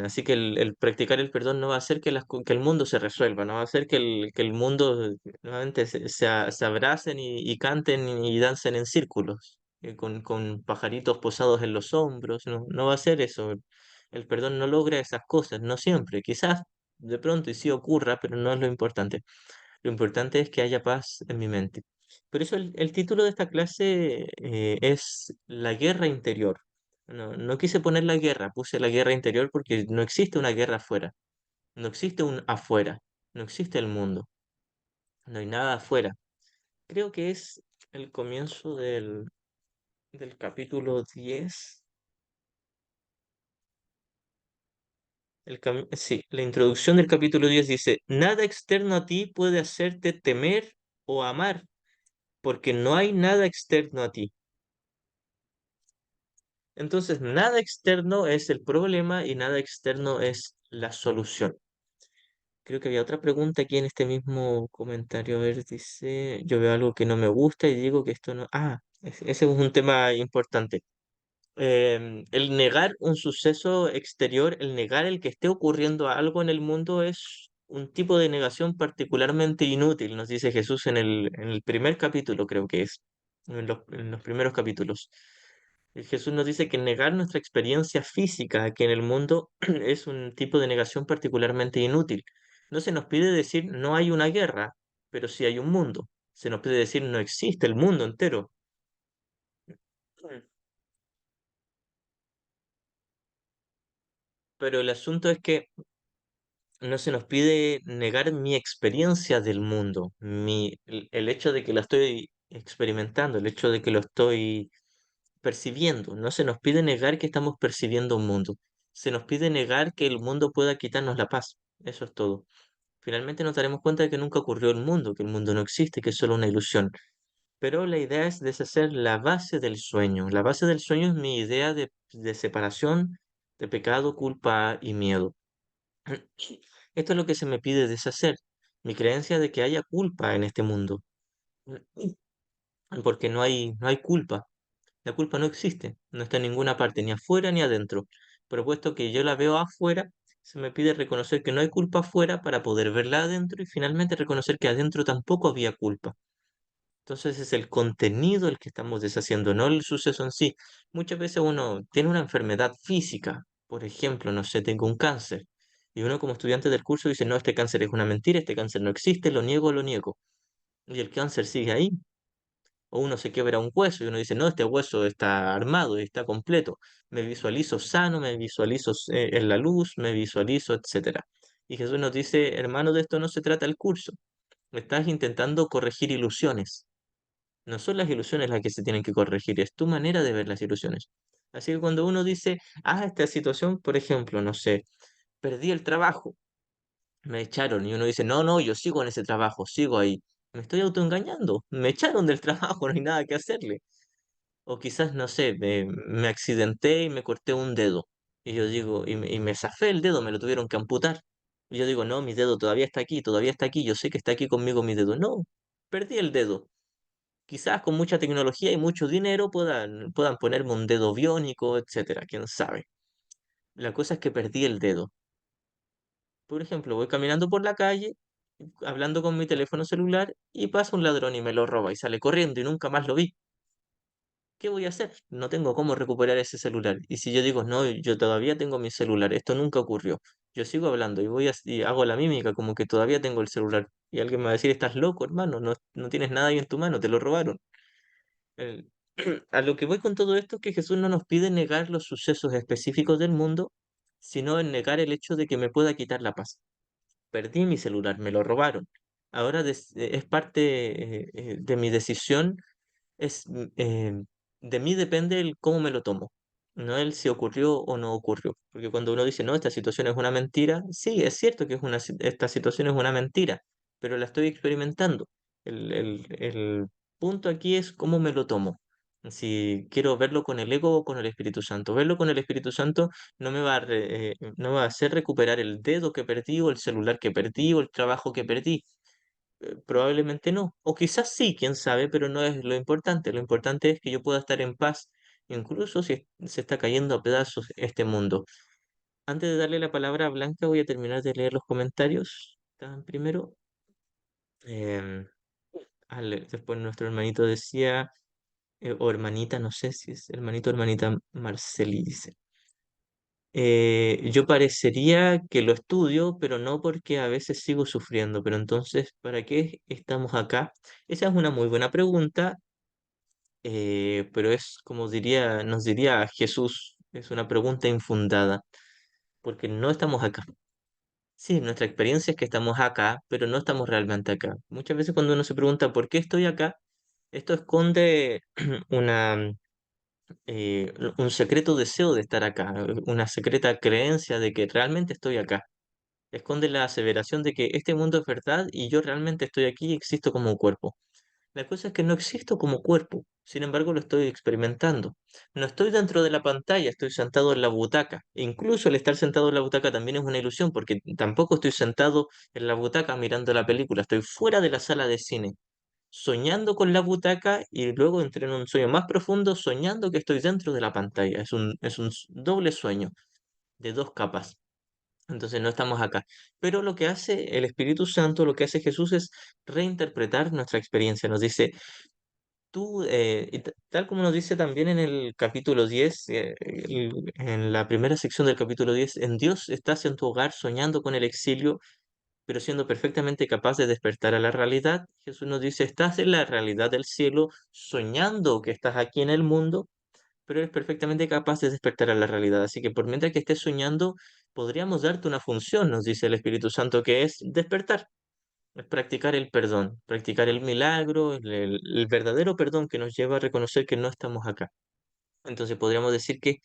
Así que el practicar el perdón no va a hacer que el mundo se resuelva, no va a hacer que el mundo nuevamente se abracen y canten y dancen en círculos, con pajaritos posados en los hombros, no, no va a ser eso. El perdón no logra esas cosas, no siempre, quizás de pronto y sí ocurra, pero no es lo importante. Lo importante es que haya paz en mi mente. Por eso el título de esta clase es La guerra interior. No, no quise poner la guerra, puse la guerra interior porque no existe una guerra afuera, no existe un afuera, no existe el mundo, no hay nada afuera. Creo que es el comienzo del capítulo 10. Sí, la introducción del capítulo 10 dice, nada externo a ti puede hacerte temer o amar, porque no hay nada externo a ti. Entonces, nada externo es el problema y nada externo es la solución. Creo que había otra pregunta aquí en este mismo comentario. A ver, dice, yo veo algo que no me gusta y digo que esto no... Ah, ese es un tema importante. El negar un suceso exterior, el negar el que esté ocurriendo algo en el mundo es un tipo de negación particularmente inútil, nos dice Jesús en el primer capítulo, creo que es, en los primeros capítulos. Jesús nos dice que negar nuestra experiencia física aquí en el mundo es un tipo de negación particularmente inútil. No se nos pide decir no hay una guerra, pero sí hay un mundo. Se nos pide decir no existe el mundo entero. Pero el asunto es que no se nos pide negar mi experiencia del mundo, el hecho de que lo estoy experimentando, el hecho de que lo estoy percibiendo. No se nos pide negar que estamos percibiendo un mundo. Se nos pide negar que el mundo pueda quitarnos la paz. Eso es todo. Finalmente nos daremos cuenta de que nunca ocurrió el mundo, que el mundo no existe, que es solo una ilusión. Pero la idea es deshacer la base del sueño. La base del sueño es mi idea de separación, de pecado, culpa y miedo. Esto es lo que se me pide deshacer, mi creencia de que haya culpa en este mundo, porque no hay culpa. La culpa no existe, no está en ninguna parte, ni afuera ni adentro. Pero puesto que yo la veo afuera, se me pide reconocer que no hay culpa afuera para poder verla adentro y finalmente reconocer que adentro tampoco había culpa. Entonces es el contenido el que estamos deshaciendo, no el suceso en sí. Muchas veces uno tiene una enfermedad física, por ejemplo, no sé, tengo un cáncer, y uno como estudiante del curso dice, no, este cáncer es una mentira, este cáncer no existe, lo niego, lo niego. Y el cáncer sigue ahí. O uno se quiebra un hueso y uno dice, no, este hueso está armado y está completo. Me visualizo sano, me visualizo en la luz, me visualizo, etcétera. Y Jesús nos dice, hermano, de esto no se trata el curso. Estás intentando corregir ilusiones. No son las ilusiones las que se tienen que corregir, es tu manera de ver las ilusiones. Así que cuando uno dice, esta situación, por ejemplo, no sé, perdí el trabajo, me echaron, y uno dice, no, no, yo sigo en ese trabajo, sigo ahí. Me estoy autoengañando, me echaron del trabajo, no hay nada que hacerle. O quizás, no sé, me accidenté y me corté un dedo. Y yo digo, y me zafé el dedo, me lo tuvieron que amputar. Y yo digo, no, mi dedo todavía está aquí, yo sé que está aquí conmigo mi dedo. No, perdí el dedo. Quizás con mucha tecnología y mucho dinero puedan ponerme un dedo biónico, etcétera, quién sabe. La cosa es que perdí el dedo. Por ejemplo, voy caminando por la calle, hablando con mi teléfono celular, y pasa un ladrón y me lo roba y sale corriendo y nunca más lo vi. ¿Qué voy a hacer? No tengo cómo recuperar ese celular. Y si yo digo, no, yo todavía tengo mi celular, esto nunca ocurrió. Yo sigo hablando y hago la mímica como que todavía tengo el celular. Y alguien me va a decir, estás loco, hermano, no, no tienes nada ahí en tu mano, te lo robaron. El- A lo que voy con todo esto es que Jesús no nos pide negar los sucesos específicos del mundo, sino en negar el hecho de que me pueda quitar la paz. perdí mi celular, me lo robaron. Ahora es parte de mi decisión, es, de mí depende el cómo me lo tomo, no el si ocurrió o no ocurrió. Porque cuando uno dice, no, esta situación es una mentira, sí, es cierto que esta situación es una mentira, pero la estoy experimentando. El punto aquí es cómo me lo tomo. Si quiero verlo con el ego o con el Espíritu Santo. Verlo con el Espíritu Santo no me va a hacer recuperar el dedo que perdí o el celular que perdí o el trabajo que perdí. Probablemente no. O quizás sí, quién sabe, pero no es lo importante. Lo importante es que yo pueda estar en paz, incluso si se está cayendo a pedazos este mundo. Antes de darle la palabra a Blanca, voy a terminar de leer los comentarios. Estaban primero. em, Después nuestro hermanito decía, o hermanita, no sé si es hermanito o hermanita Marceli dice. Yo parecería que lo estudio, pero no porque a veces sigo sufriendo. Pero entonces, ¿para qué estamos acá? Esa es una muy buena pregunta, pero es como nos diría Jesús, es una pregunta infundada, porque no estamos acá. Sí, nuestra experiencia es que estamos acá, pero no estamos realmente acá. Muchas veces cuando uno se pregunta por qué estoy acá, esto esconde una, un secreto deseo de estar acá, una secreta creencia de que realmente estoy acá. Esconde la aseveración de que este mundo es verdad y yo realmente estoy aquí y existo como cuerpo. La cosa es que no existo como cuerpo, sin embargo lo estoy experimentando. No estoy dentro de la pantalla, estoy sentado en la butaca. E incluso el estar sentado en la butaca también es una ilusión, porque tampoco estoy sentado en la butaca mirando la película, estoy fuera de la sala de cine, soñando con la butaca y luego entré en un sueño más profundo, soñando que estoy dentro de la pantalla. Es un doble sueño de dos capas. Entonces no estamos acá. Pero lo que hace el Espíritu Santo, lo que hace Jesús es reinterpretar nuestra experiencia. Nos dice, tú, tal como nos dice también en el capítulo 10 en la primera sección del capítulo 10 en Dios estás en tu hogar soñando con el exilio, pero siendo perfectamente capaz de despertar a la realidad. Jesús nos dice, estás en la realidad del cielo, soñando que estás aquí en el mundo, pero eres perfectamente capaz de despertar a la realidad. Así que por mientras que estés soñando, podríamos darte una función, nos dice el Espíritu Santo, que es despertar, es practicar el perdón, practicar el milagro, el verdadero perdón que nos lleva a reconocer que no estamos acá. Entonces podríamos decir que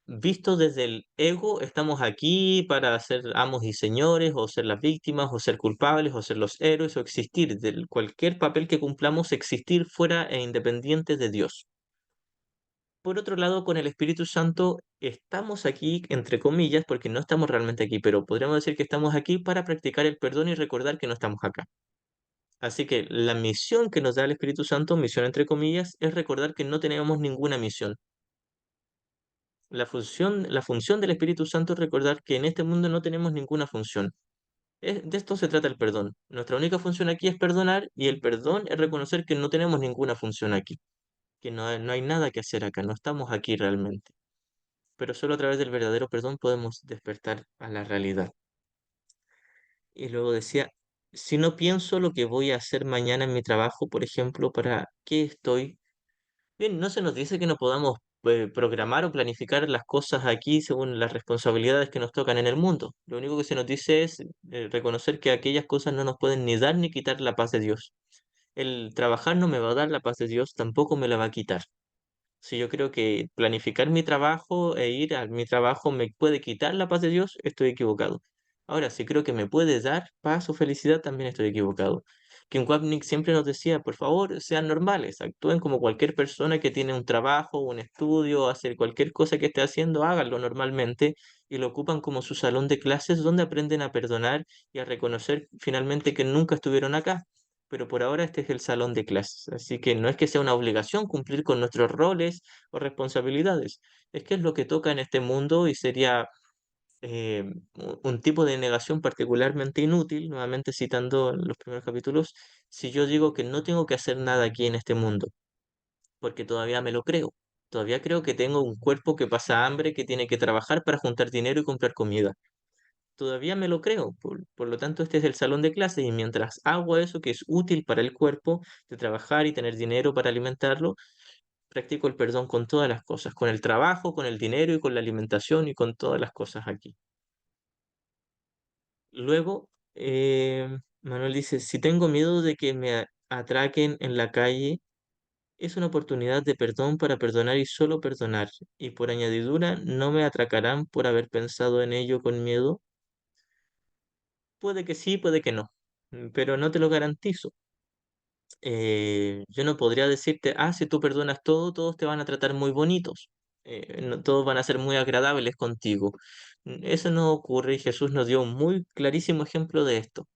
visto desde el ego, estamos aquí para ser amos y señores, o ser las víctimas, o ser culpables, o ser los héroes, o existir, del cualquier papel que cumplamos, existir fuera e independiente de Dios. Por otro lado, con el Espíritu Santo estamos aquí, entre comillas, porque no estamos realmente aquí, pero podríamos decir que estamos aquí para practicar el perdón y recordar que no estamos acá. Así que la misión que nos da el Espíritu Santo, misión entre comillas, es recordar que no tenemos ninguna misión. La función del Espíritu Santo es recordar que en este mundo no tenemos ninguna función. De esto se trata el perdón. Nuestra única función aquí es perdonar y el perdón es reconocer que no tenemos ninguna función aquí, que no hay nada que hacer acá, no estamos aquí realmente. Pero solo a través del verdadero perdón podemos despertar a la realidad. Y luego decía, si no pienso lo que voy a hacer mañana en mi trabajo, por ejemplo, ¿para qué estoy? Bien, no se nos dice que no podamos programar o planificar las cosas aquí según las responsabilidades que nos tocan en el mundo. Lo único que se nos dice es reconocer que aquellas cosas no nos pueden ni dar ni quitar la paz de Dios. El trabajar no me va a dar la paz de Dios, tampoco me la va a quitar. Si yo creo que planificar mi trabajo e ir a mi trabajo me puede quitar la paz de Dios, estoy equivocado. Ahora, si creo que me puede dar paz o felicidad, también estoy equivocado. Kim Wapnick siempre nos decía, por favor, sean normales, actúen como cualquier persona que tiene un trabajo, un estudio, hacer cualquier cosa que esté haciendo, háganlo normalmente y lo ocupan como su salón de clases donde aprenden a perdonar y a reconocer finalmente que nunca estuvieron acá, pero por ahora este es el salón de clases. Así que no es que sea una obligación cumplir con nuestros roles o responsabilidades, es que es lo que toca en este mundo y sería un tipo de negación particularmente inútil, nuevamente citando los primeros capítulos, si yo digo que no tengo que hacer nada aquí en este mundo, porque todavía me lo creo. Todavía creo que tengo un cuerpo que pasa hambre, que tiene que trabajar para juntar dinero y comprar comida. Todavía me lo creo, por lo tanto este es el salón de clases y mientras hago eso que es útil para el cuerpo, de trabajar y tener dinero para alimentarlo, practico el perdón con todas las cosas, con el trabajo, con el dinero y con la alimentación y con todas las cosas aquí. Luego, Manuel dice, si tengo miedo de que me atraquen en la calle, es una oportunidad de perdón para perdonar y solo perdonar. Y por añadidura, no me atracarán por haber pensado en ello con miedo. Puede que sí, puede que no, pero no te lo garantizo. Yo no podría decirte, ah, si tú perdonas todo, todos te van a tratar muy bonitos. Todos van a ser muy agradables contigo. Eso no ocurre y Jesús nos dio un muy clarísimo ejemplo de esto.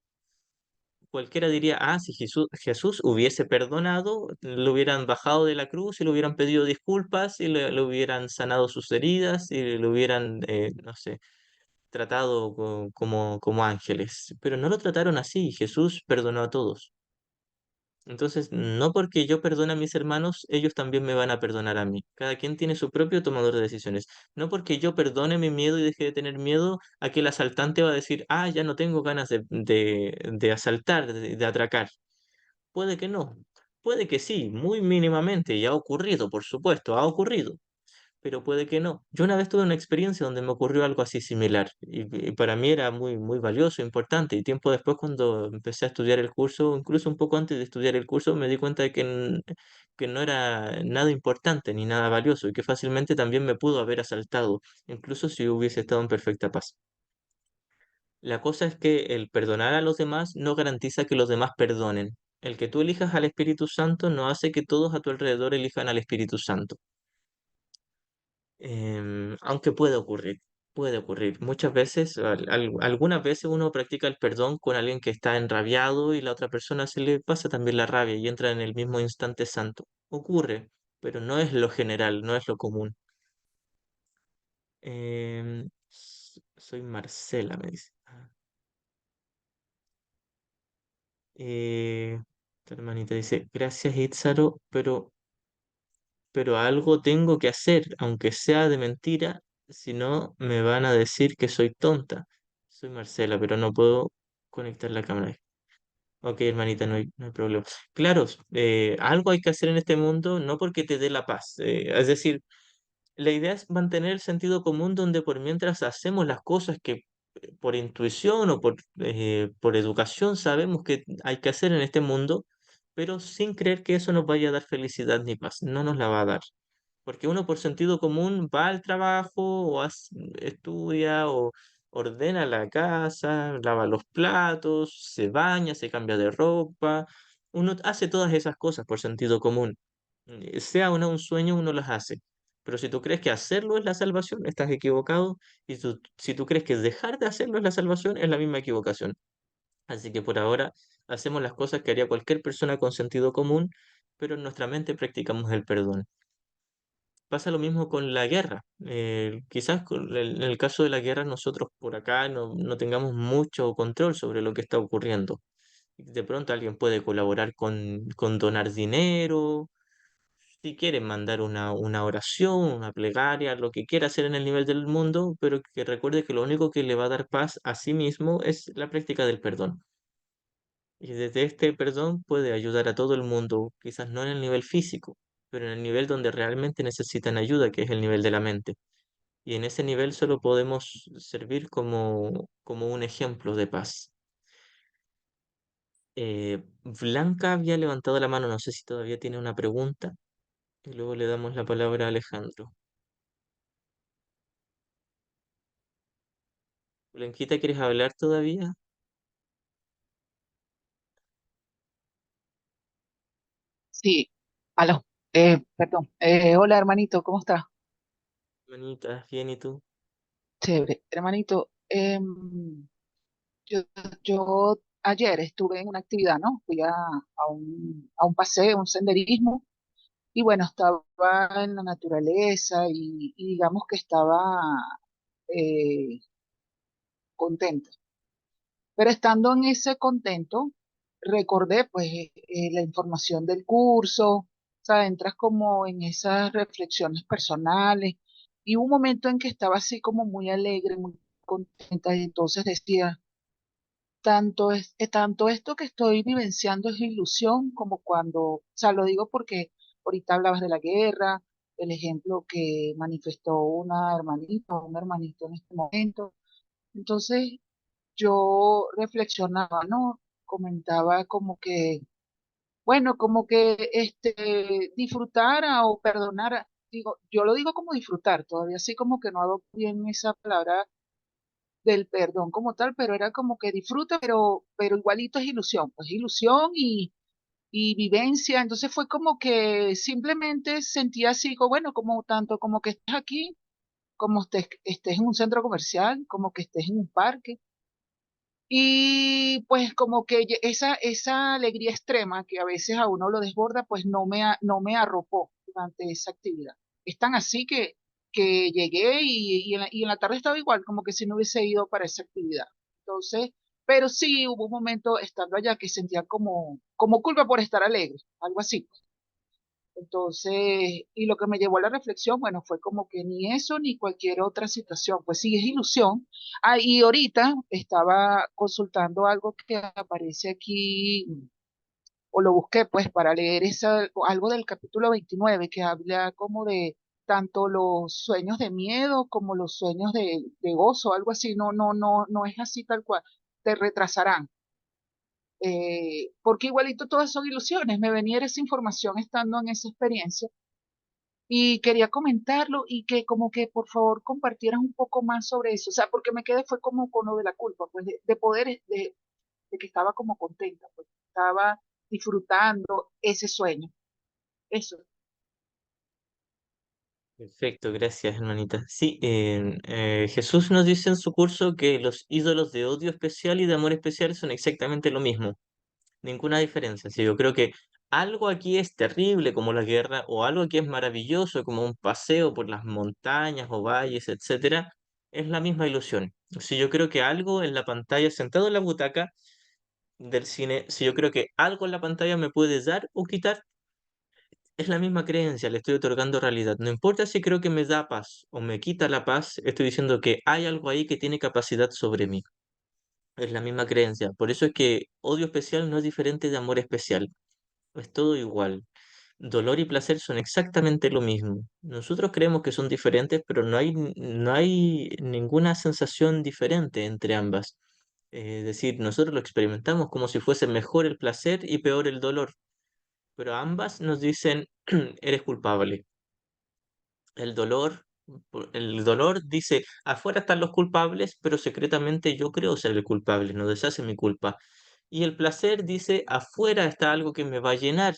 Cualquiera diría, ah, si Jesús hubiese perdonado, lo hubieran bajado de la cruz y le hubieran pedido disculpas y le hubieran sanado sus heridas y le hubieran, no sé, tratado como ángeles. Pero no lo trataron así, Jesús perdonó a todos. Entonces, no porque yo perdone a mis hermanos, ellos también me van a perdonar a mí. Cada quien tiene su propio tomador de decisiones. No porque yo perdone mi miedo y deje de tener miedo, aquel asaltante va a decir, ah, ya no tengo ganas de asaltar, de atracar. Puede que no, puede que sí, muy mínimamente, y ha ocurrido, por supuesto, ha ocurrido, pero puede que no. Yo una vez tuve una experiencia donde me ocurrió algo así similar y para mí era muy, muy valioso, importante. Y tiempo después, cuando empecé a estudiar el curso, incluso un poco antes de estudiar el curso, me di cuenta de que no era nada importante ni nada valioso y que fácilmente también me pudo haber asaltado, incluso si hubiese estado en perfecta paz. La cosa es que el perdonar a los demás no garantiza que los demás perdonen. El que tú elijas al Espíritu Santo no hace que todos a tu alrededor elijan al Espíritu Santo. Aunque puede ocurrir, puede ocurrir. Muchas veces, algunas veces uno practica el perdón con alguien que está enrabiado y la otra persona se le pasa también la rabia y entra en el mismo instante santo. Ocurre, pero no es lo general, no es lo común. Soy Marcela, me dice. Tu hermanita dice, gracias Itzaro, pero algo tengo que hacer, aunque sea de mentira, si no me van a decir que soy tonta. Soy Marcela, pero no puedo conectar la cámara. Ok, hermanita, no hay problema. Claro, algo hay que hacer en este mundo, no porque te dé la paz. Es decir, la idea es mantener el sentido común donde por mientras hacemos las cosas que por intuición o por educación sabemos que hay que hacer en este mundo, pero sin creer que eso nos vaya a dar felicidad ni paz. No nos la va a dar. Porque uno por sentido común va al trabajo o estudia o ordena la casa, lava los platos, se baña, se cambia de ropa. Uno hace todas esas cosas por sentido común. Sea o no un sueño, uno las hace. Pero si tú crees que hacerlo es la salvación, estás equivocado. Y si tú crees que dejar de hacerlo es la salvación, es la misma equivocación. Así que por ahora hacemos las cosas que haría cualquier persona con sentido común, pero en nuestra mente practicamos el perdón. Pasa lo mismo con la guerra. Quizás en el caso de la guerra nosotros por acá no tengamos mucho control sobre lo que está ocurriendo. De pronto alguien puede colaborar con donar dinero, si quiere mandar una oración, una plegaria, lo que quiera hacer en el nivel del mundo, pero que recuerde que lo único que le va a dar paz a sí mismo es la práctica del perdón. Y desde este perdón puede ayudar a todo el mundo, quizás no en el nivel físico, pero en el nivel donde realmente necesitan ayuda, que es el nivel de la mente. Y en ese nivel solo podemos servir como un ejemplo de paz. Blanca había levantado la mano, no sé si todavía tiene una pregunta, y luego le damos la palabra a Alejandro. Blanquita, ¿quieres hablar todavía? Sí, aló, perdón. Hola, hermanito, ¿cómo estás? Manita, bien, ¿y tú? Chévere. Hermanito, yo, yo ayer estuve en una actividad, ¿no? Fui a un paseo, un senderismo, y bueno, estaba en la naturaleza y digamos que estaba eh, contenta. Pero estando en ese contento, recordé pues la información del curso, o sea, entras como en esas reflexiones personales y hubo un momento en que estaba así como muy alegre, muy contenta y entonces decía, tanto esto que estoy vivenciando es ilusión como cuando, o sea, lo digo porque ahorita hablabas de la guerra, el ejemplo que manifestó una hermanita o un hermanito en este momento. Entonces, yo reflexionaba, ¿no? Comentaba como que, bueno, como que disfrutara o perdonara, digo, yo lo digo como disfrutar, todavía así como que no hago bien esa palabra del perdón como tal, pero era como que disfruta, pero igualito es ilusión, pues ilusión y vivencia, entonces fue como que simplemente sentía así, bueno, como tanto como que estés aquí, como estés en un centro comercial, como que estés en un parque. Y pues como que esa alegría extrema que a veces a uno lo desborda, pues no me arropó durante esa actividad. Es tan así que llegué y en la tarde estaba igual, como que si no hubiese ido para esa actividad. Entonces, pero sí hubo un momento estando allá que sentía como culpa por estar alegre, algo así. Entonces, y lo que me llevó a la reflexión, bueno, fue como que ni eso ni cualquier otra situación, pues sí es ilusión. Ah, y ahorita estaba consultando algo que aparece aquí, o lo busqué pues para leer algo del capítulo 29 que habla como de tanto los sueños de miedo como los sueños de gozo, algo así, no es así tal cual, te retrasarán. Porque igualito todas son ilusiones, me venía esa información estando en esa experiencia y quería comentarlo y que como que por favor compartieras un poco más sobre eso, o sea, porque me quedé fue como con lo de la culpa, pues de poder, de que estaba como contenta, pues estaba disfrutando ese sueño, eso. Perfecto, gracias, hermanita. Sí, Jesús nos dice en su curso que los ídolos de odio especial y de amor especial son exactamente lo mismo, ninguna diferencia. Sí, yo creo que algo aquí es terrible como la guerra o algo aquí es maravilloso como un paseo por las montañas o valles, etcétera, es la misma ilusión. Si yo creo que algo en la pantalla, sentado en la butaca del cine, si yo creo que algo en la pantalla me puede dar o quitar, es la misma creencia, le estoy otorgando realidad. No importa si creo que me da paz o me quita la paz, estoy diciendo que hay algo ahí que tiene capacidad sobre mí. Es la misma creencia. Por eso es que odio especial no es diferente de amor especial. Es todo igual. Dolor y placer son exactamente lo mismo. Nosotros creemos que son diferentes, pero no hay ninguna sensación diferente entre ambas. Es decir, nosotros lo experimentamos como si fuese mejor el placer y peor el dolor, pero ambas nos dicen, eres culpable. El dolor dice, afuera están los culpables, pero secretamente yo creo ser el culpable, no deshace mi culpa. Y el placer dice, afuera está algo que me va a llenar,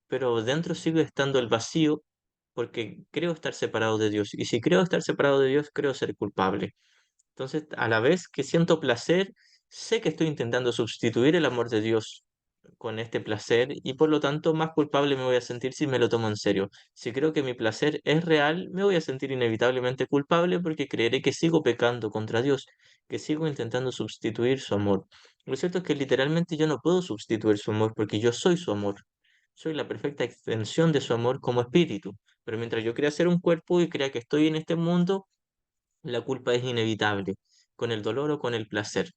pero dentro sigue estando el vacío porque creo estar separado de Dios. Y si creo estar separado de Dios, creo ser culpable. Entonces, a la vez que siento placer, sé que estoy intentando sustituir el amor de Dios con este placer y por lo tanto más culpable me voy a sentir si me lo tomo en serio. Si creo que mi placer es real, me voy a sentir inevitablemente culpable porque creeré que sigo pecando contra Dios, que sigo intentando sustituir su amor. Lo cierto es que literalmente yo no puedo sustituir su amor porque yo soy su amor. Soy la perfecta extensión de su amor como espíritu. Pero mientras yo crea ser un cuerpo y crea que estoy en este mundo, la culpa es inevitable, con el dolor o con el placer,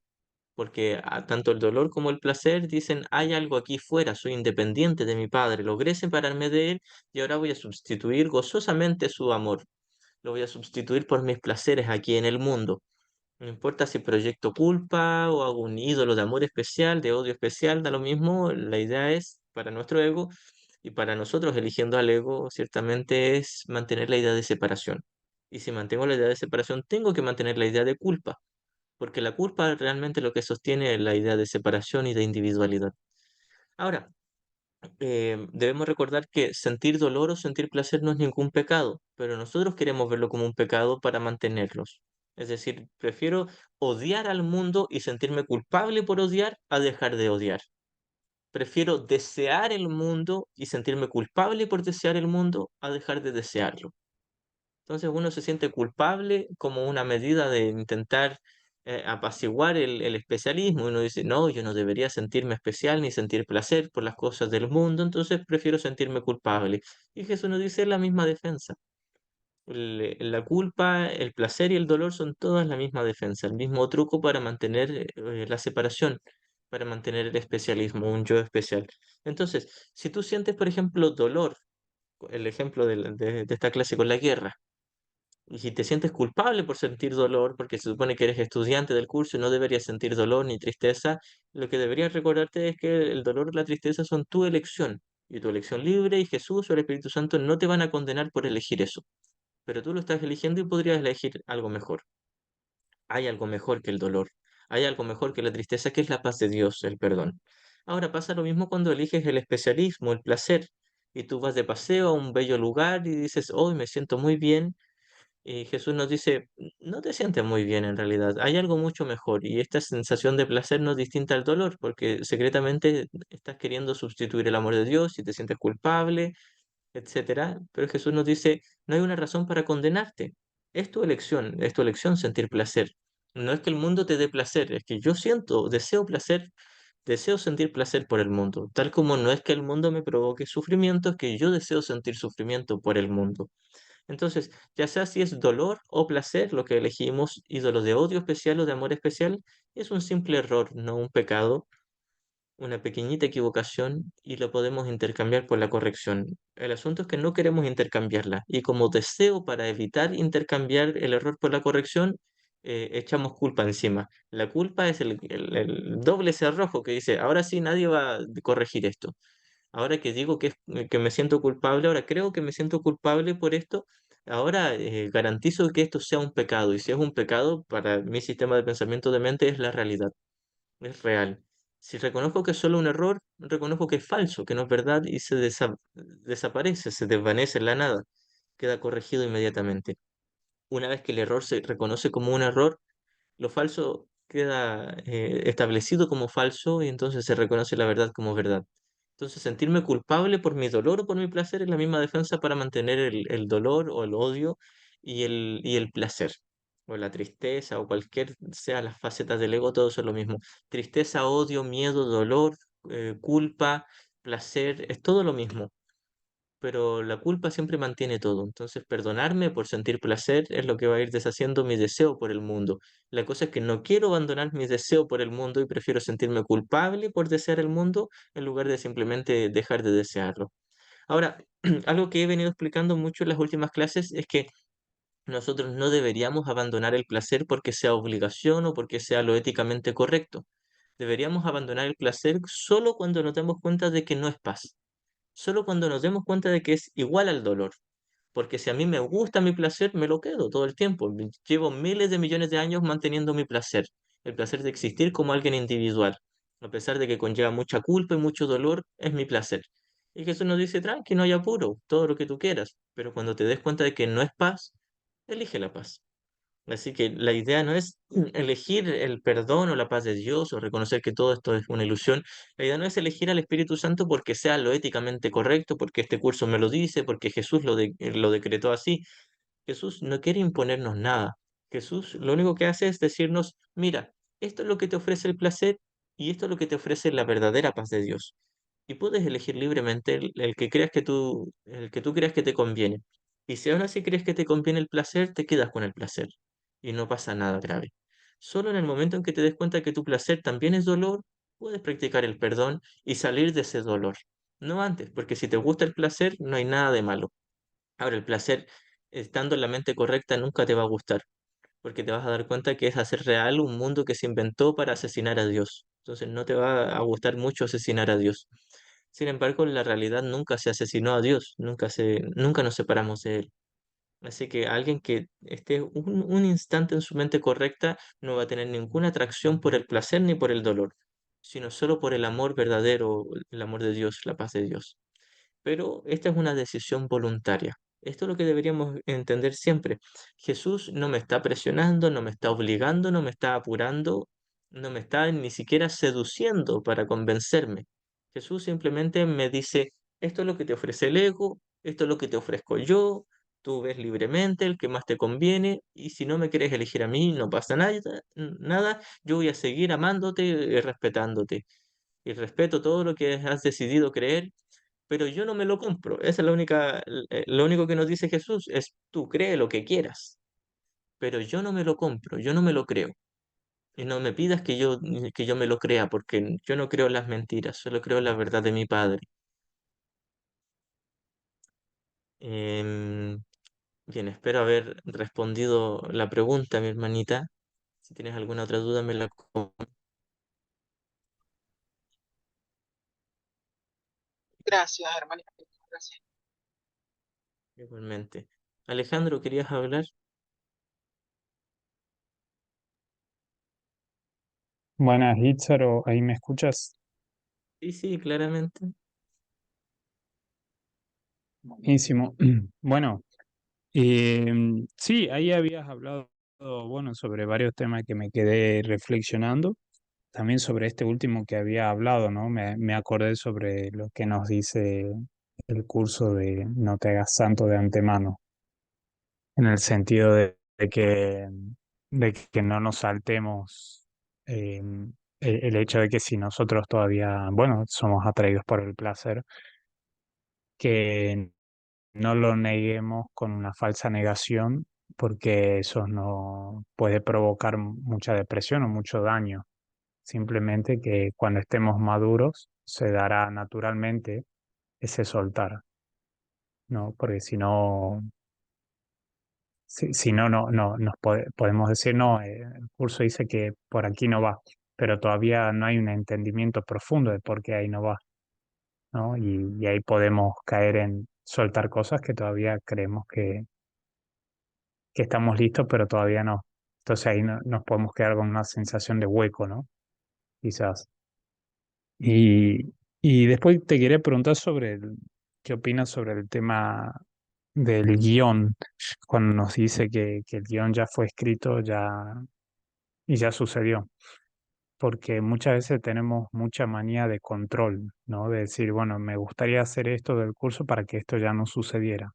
porque tanto el dolor como el placer dicen, hay algo aquí fuera, soy independiente de mi padre, logré separarme de él y ahora voy a sustituir gozosamente su amor, lo voy a sustituir por mis placeres aquí en el mundo. No importa si proyecto culpa o hago un ídolo de amor especial, de odio especial, da lo mismo, la idea es para nuestro ego y para nosotros eligiendo al ego, ciertamente es mantener la idea de separación. Y si mantengo la idea de separación, tengo que mantener la idea de culpa, porque la culpa realmente lo que sostiene es la idea de separación y de individualidad. Ahora, debemos recordar que sentir dolor o sentir placer no es ningún pecado, pero nosotros queremos verlo como un pecado para mantenerlos. Es decir, prefiero odiar al mundo y sentirme culpable por odiar a dejar de odiar. Prefiero desear el mundo y sentirme culpable por desear el mundo a dejar de desearlo. Entonces uno se siente culpable como una medida de intentar apaciguar el especialismo. Uno dice, no, yo no debería sentirme especial ni sentir placer por las cosas del mundo, entonces prefiero sentirme culpable. Y Jesús nos dice la misma defensa. La culpa, el placer y el dolor son todas la misma defensa, el mismo truco para mantener la separación, para mantener el especialismo, un yo especial. Entonces, si tú sientes, por ejemplo, dolor, el ejemplo de esta clase con la guerra, y te sientes culpable por sentir dolor, porque se supone que eres estudiante del curso y no deberías sentir dolor ni tristeza, lo que deberías recordarte es que el dolor y la tristeza son tu elección, y tu elección libre, y Jesús o el Espíritu Santo no te van a condenar por elegir eso, pero tú lo estás eligiendo y podrías elegir algo mejor. Hay algo mejor que el dolor, hay algo mejor que la tristeza, que es la paz de Dios, el perdón. Ahora pasa lo mismo cuando eliges el especialismo, el placer, y tú vas de paseo a un bello lugar y dices, hoy me siento muy bien, y Jesús nos dice, no te sientes muy bien en realidad, hay algo mucho mejor, y esta sensación de placer no es distinta al dolor, porque secretamente estás queriendo sustituir el amor de Dios y te sientes culpable, etcétera, pero Jesús nos dice, no hay una razón para condenarte. Es tu elección sentir placer. No es que el mundo te dé placer, es que yo siento, deseo placer, deseo sentir placer por el mundo, tal como no es que el mundo me provoque sufrimiento, es que yo deseo sentir sufrimiento por el mundo. Entonces, ya sea si es dolor o placer lo que elegimos, ídolo de odio especial o de amor especial, es un simple error, no un pecado, una pequeñita equivocación y lo podemos intercambiar por la corrección. El asunto es que no queremos intercambiarla y como deseo para evitar intercambiar el error por la corrección, echamos culpa encima. La culpa es el doble cerrojo que dice, ahora sí nadie va a corregir esto. Ahora que digo que me siento culpable, ahora creo que me siento culpable por esto, ahora garantizo que esto sea un pecado y si es un pecado, para mi sistema de pensamiento de mente es la realidad, es real. Si reconozco que es solo un error, reconozco que es falso, que no es verdad y desaparece, se desvanece en la nada, queda corregido inmediatamente. Una vez que el error se reconoce como un error, lo falso queda establecido como falso y entonces se reconoce la verdad como verdad. Entonces sentirme culpable por mi dolor o por mi placer es la misma defensa para mantener el dolor o el odio y el placer, o la tristeza o cualquier sea las facetas del ego, todo eso es lo mismo. Tristeza, odio, miedo, dolor, culpa, placer, es todo lo mismo, pero la culpa siempre mantiene todo. Entonces, perdonarme por sentir placer es lo que va a ir deshaciendo mi deseo por el mundo. La cosa es que no quiero abandonar mi deseo por el mundo y prefiero sentirme culpable por desear el mundo en lugar de simplemente dejar de desearlo. Ahora, algo que he venido explicando mucho en las últimas clases es que nosotros no deberíamos abandonar el placer porque sea obligación o porque sea lo éticamente correcto. Deberíamos abandonar el placer solo cuando nos damos cuenta de que no es paz, solo cuando nos demos cuenta de que es igual al dolor. Porque si a mí me gusta mi placer, me lo quedo todo el tiempo. Llevo miles de millones de años manteniendo mi placer, el placer de existir como alguien individual. A pesar de que conlleva mucha culpa y mucho dolor, es mi placer. Y Jesús nos dice, tranqui, no hay apuro, todo lo que tú quieras. Pero cuando te des cuenta de que no es paz, elige la paz. Así que la idea no es elegir el perdón o la paz de Dios o reconocer que todo esto es una ilusión. La idea no es elegir al Espíritu Santo porque sea lo éticamente correcto, porque este curso me lo dice, porque Jesús lo decretó así. Jesús no quiere imponernos nada. Jesús lo único que hace es decirnos, mira, esto es lo que te ofrece el placer y esto es lo que te ofrece la verdadera paz de Dios. Y puedes elegir libremente el que creas el que tú creas que te conviene. Y si aún así crees que te conviene el placer, te quedas con el placer. Y no pasa nada grave. Solo en el momento en que te des cuenta que tu placer también es dolor, puedes practicar el perdón y salir de ese dolor. No antes, porque si te gusta el placer, no hay nada de malo. Ahora, el placer, estando en la mente correcta, nunca te va a gustar, porque te vas a dar cuenta que es hacer real un mundo que se inventó para asesinar a Dios. Entonces no te va a gustar mucho asesinar a Dios. Sin embargo, en la realidad nunca se asesinó a Dios, nunca nos separamos de Él. Así que alguien que esté un instante en su mente correcta no va a tener ninguna atracción por el placer ni por el dolor, sino solo por el amor verdadero, el amor de Dios, la paz de Dios. Pero esta es una decisión voluntaria. Esto es lo que deberíamos entender siempre. Jesús no me está presionando, no me está obligando, no me está apurando, no me está ni siquiera seduciendo para convencerme. Jesús simplemente me dice, esto es lo que te ofrece el ego, esto es lo que te ofrezco yo, tú ves libremente el que más te conviene y si no me quieres elegir a mí, no pasa nada, nada, yo voy a seguir amándote y respetándote. Y respeto todo lo que has decidido creer, pero yo no me lo compro. Esa es lo único que nos dice Jesús, es tú cree lo que quieras, pero yo no me lo compro, yo no me lo creo. Y no me pidas que yo me lo crea, porque yo no creo en las mentiras, solo creo en la verdad de mi Padre. Em, Bien, espero haber respondido la pregunta, mi hermanita. Si tienes alguna otra duda, me la Gracias, hermanita. Gracias. igualmente. Alejandro, ¿querías hablar? Buenas, Itzaro, ¿ahí me escuchas? Sí, sí, claramente. Buenísimo. Bueno, sí, ahí habías hablado, bueno, sobre varios temas que me quedé reflexionando. También sobre este último que había hablado, ¿no? Me acordé sobre lo que nos dice el curso de No te hagas santo de antemano, en el sentido de que no nos saltemos el hecho de que si nosotros todavía, bueno, somos atraídos por el placer, que no lo neguemos con una falsa negación, porque eso no puede provocar mucha depresión o mucho daño. Simplemente que cuando estemos maduros se dará naturalmente ese soltar, ¿no? Porque si no, no nos podemos decir, no, el curso dice que por aquí no va, pero todavía no hay un entendimiento profundo de por qué ahí no va, ¿no? Y ahí podemos caer en soltar cosas que todavía creemos que estamos listos, pero todavía no. Entonces ahí nos podemos quedar con una sensación de hueco, ¿no? Quizás. Y después te quería preguntar sobre qué opinas sobre el tema del guión, cuando nos dice que el guión ya fue escrito y ya sucedió. Porque muchas veces tenemos mucha manía de control, ¿no? De decir, bueno, me gustaría hacer esto del curso para que esto ya no sucediera.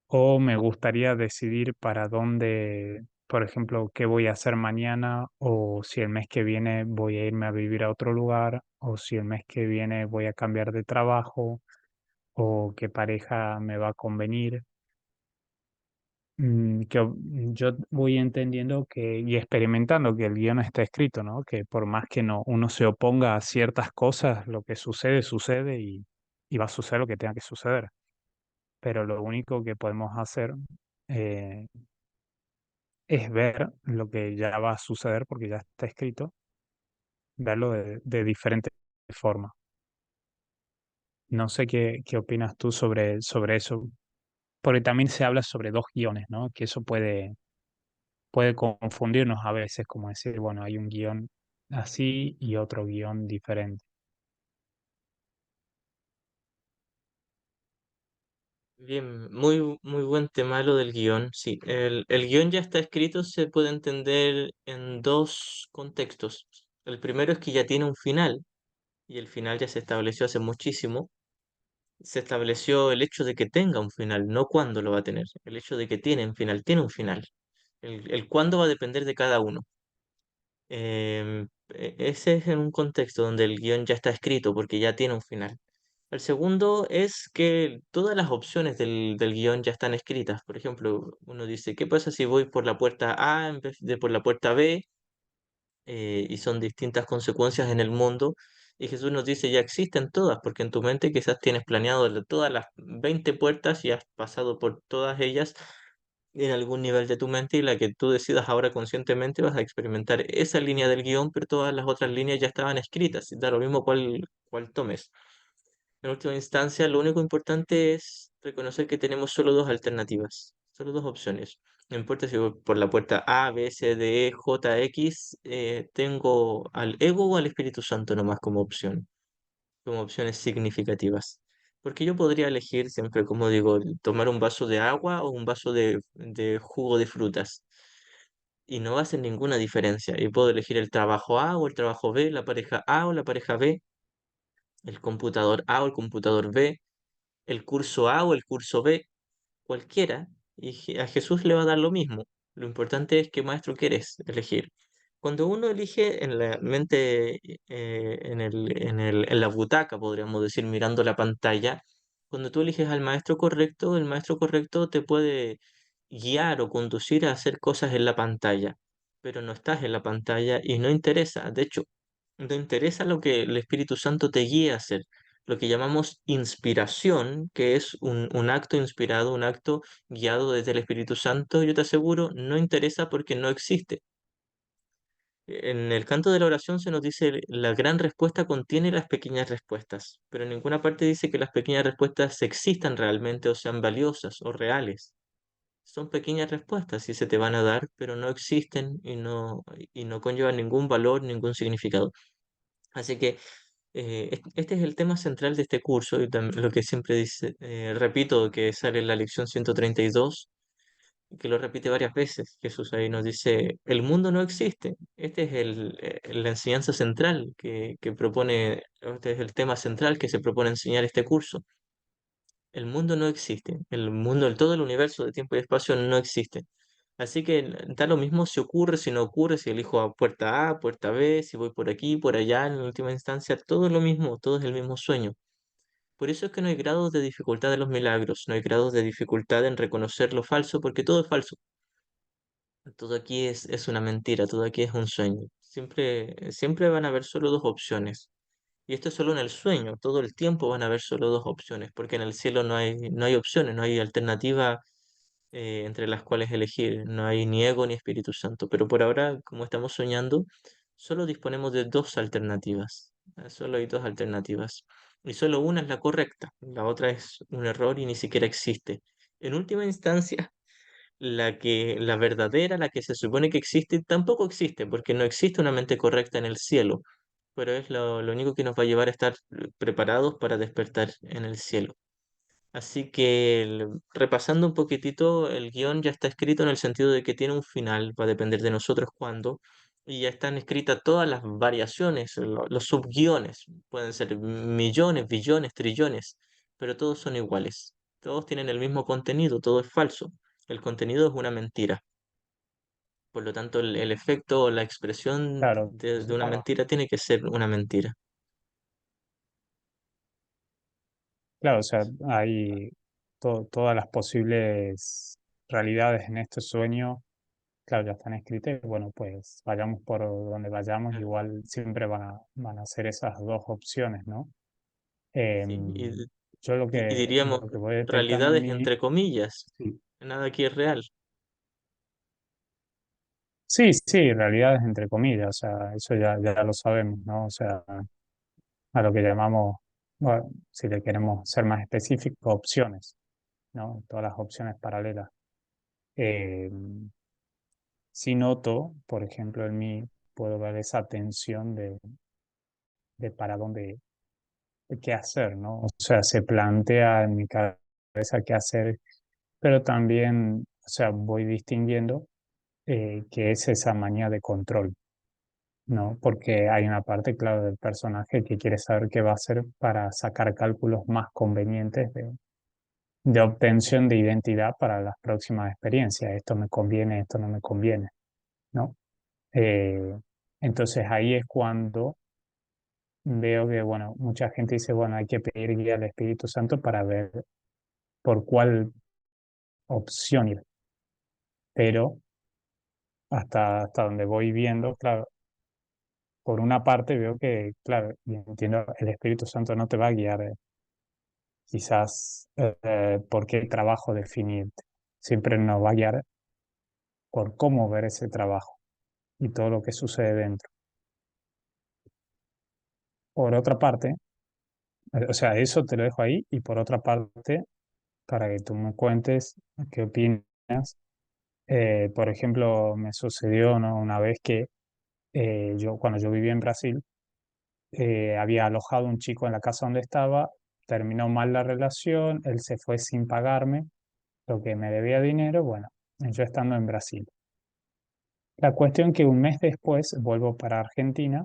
O me gustaría decidir para dónde, por ejemplo, qué voy a hacer mañana, o si el mes que viene voy a irme a vivir a otro lugar, o si el mes que viene voy a cambiar de trabajo, o qué pareja me va a convenir. Yo voy entendiendo que y experimentando que el guión está escrito, ¿no? Que por más que no uno se oponga a ciertas cosas, lo que sucede, sucede y va a suceder lo que tenga que suceder. Pero lo único que podemos hacer eh, es ver lo que ya va a suceder porque ya está escrito, verlo de diferentes formas. No sé qué opinas tú sobre eso, porque también se habla sobre dos guiones, ¿no? Que eso puede confundirnos a veces, como decir, bueno, hay un guión así y otro guión diferente. Bien, muy buen tema lo del guión. Sí, el guión ya está escrito, se puede entender en dos contextos. El primero es que ya tiene un final, y el final ya se estableció hace muchísimo. Se estableció el hecho de que tenga un final, no cuándo lo va a tener. El hecho de que tiene un final, tiene un final. El cuándo va a depender de cada uno. Ese es en un contexto donde el guión ya está escrito porque ya tiene un final. El segundo es que todas las opciones del guión ya están escritas. Por ejemplo, uno dice, ¿qué pasa si voy por la puerta A en vez de por la puerta B? Y son distintas consecuencias en el mundo. Y Jesús nos dice, ya existen todas, porque en tu mente quizás tienes planeado todas las 20 puertas y has pasado por todas ellas en algún nivel de tu mente, y la que tú decidas ahora conscientemente vas a experimentar esa línea del guión, pero todas las otras líneas ya estaban escritas, y da lo mismo cuál tomes. En última instancia, lo único importante es reconocer que tenemos solo dos alternativas, solo dos opciones. No importa si voy por la puerta A, B, C, D, E, J, X, tengo al ego o al Espíritu Santo nomás como opciones significativas. Porque yo podría elegir siempre, como digo, tomar un vaso de agua o un vaso de jugo de frutas. Y no va a hacer ninguna diferencia. Y puedo elegir el trabajo A o el trabajo B, la pareja A o la pareja B, el computador A o el computador B, el curso A o el curso B, cualquiera, y a Jesús le va a dar lo mismo. Lo importante es qué maestro quieres elegir. Cuando uno elige en la mente, en la butaca, podríamos decir, mirando la pantalla, cuando tú eliges al maestro correcto, el maestro correcto te puede guiar o conducir a hacer cosas en la pantalla, pero no estás en la pantalla y no interesa. De hecho, no interesa lo que el Espíritu Santo te guíe a hacer. lo que llamamos inspiración, que es un acto inspirado, un acto guiado desde el Espíritu Santo, yo te aseguro, no interesa porque no existe. En el canto de la oración se nos dice, la gran respuesta contiene las pequeñas respuestas, pero en ninguna parte dice que las pequeñas respuestas existan realmente o sean valiosas o reales. Son pequeñas respuestas y se te van a dar, pero no existen y no conllevan ningún valor, ningún significado. Así que este es el tema central de este curso y lo que siempre dice, repito, que sale en la lección 132 que lo repite varias veces. Jesús ahí nos dice, el mundo no existe. Este es la enseñanza central que propone, este es el tema central que se propone enseñar este curso. El mundo no existe. El mundo, todo el universo de tiempo y espacio no existe. Así que da lo mismo si ocurre, si no ocurre, si elijo a puerta A, puerta B, si voy por aquí, por allá, en última instancia, todo es lo mismo, todo es el mismo sueño. Por eso es que no hay grados de dificultad de los milagros, no hay grados de dificultad en reconocer lo falso, porque todo es falso. Todo aquí es una mentira, todo aquí es un sueño. Siempre van a haber solo dos opciones. Y esto es solo en el sueño, todo el tiempo van a haber solo dos opciones, porque en el cielo no hay opciones, no hay alternativa entre las cuales elegir, no hay ni ego ni Espíritu Santo. Pero por ahora, como estamos soñando, solo disponemos de dos alternativas. Solo hay dos alternativas. Y solo una es la correcta, la otra es un error y ni siquiera existe. En última instancia, la verdadera, la que se supone que existe, tampoco existe, porque no existe una mente correcta en el cielo, pero es lo único que nos va a llevar a estar preparados para despertar en el cielo. Así que repasando un poquitito, el guión ya está escrito en el sentido de que tiene un final, va a depender de nosotros cuándo, y ya están escritas todas las variaciones, los subguiones, pueden ser millones, billones, trillones, pero todos son iguales, todos tienen el mismo contenido, todo es falso, el contenido es una mentira, por lo tanto el efecto o la expresión Claro, de una mentira tiene que ser una mentira. claro, o sea, hay todas las posibles realidades en este sueño, claro, ya están escritas. Y bueno, pues vayamos por donde vayamos, Claro. igual siempre van a ser esas dos opciones, ¿no? Sí, Em, yo y diríamos lo que voy detectando en realidades mí, entre comillas, sí, nada aquí es real. sí, sí, realidades entre comillas, o sea, eso ya lo sabemos, ¿no? O sea, a lo que llamamos, bueno, si le queremos ser más específicos, opciones, ¿no? Todas las opciones paralelas. Em, Si noto, por ejemplo, en mí, puedo ver esa tensión de para dónde, de qué hacer, ¿no? O sea, se plantea en mi cabeza qué hacer, pero también, o sea, voy distinguiendo que es esa manía de control, ¿no? Porque hay una parte, claro, del personaje que quiere saber qué va a hacer para sacar cálculos más convenientes de obtención de identidad para las próximas experiencias. Esto me conviene, esto no me conviene, ¿no? Eh, entonces ahí es cuando veo que, bueno, mucha gente dice, bueno, hay que pedir guía al Espíritu Santo para ver por cuál opción ir. Pero hasta donde voy viendo, claro, por una parte veo que, claro, y entiendo, el Espíritu Santo no te va a guiar quizás por qué trabajo definirte. Siempre nos va a guiar por cómo ver ese trabajo y todo lo que sucede dentro. Por otra parte, o sea, eso te lo dejo ahí y por otra parte, para que tú me cuentes qué opinas. Por ejemplo, me sucedió, ¿no? Una vez que cuando yo vivía en Brasil, había alojado un chico en la casa donde estaba, terminó mal la relación, él se fue sin pagarme lo que me debía dinero, bueno, yo estando en Brasil. La cuestión que un mes después vuelvo para Argentina,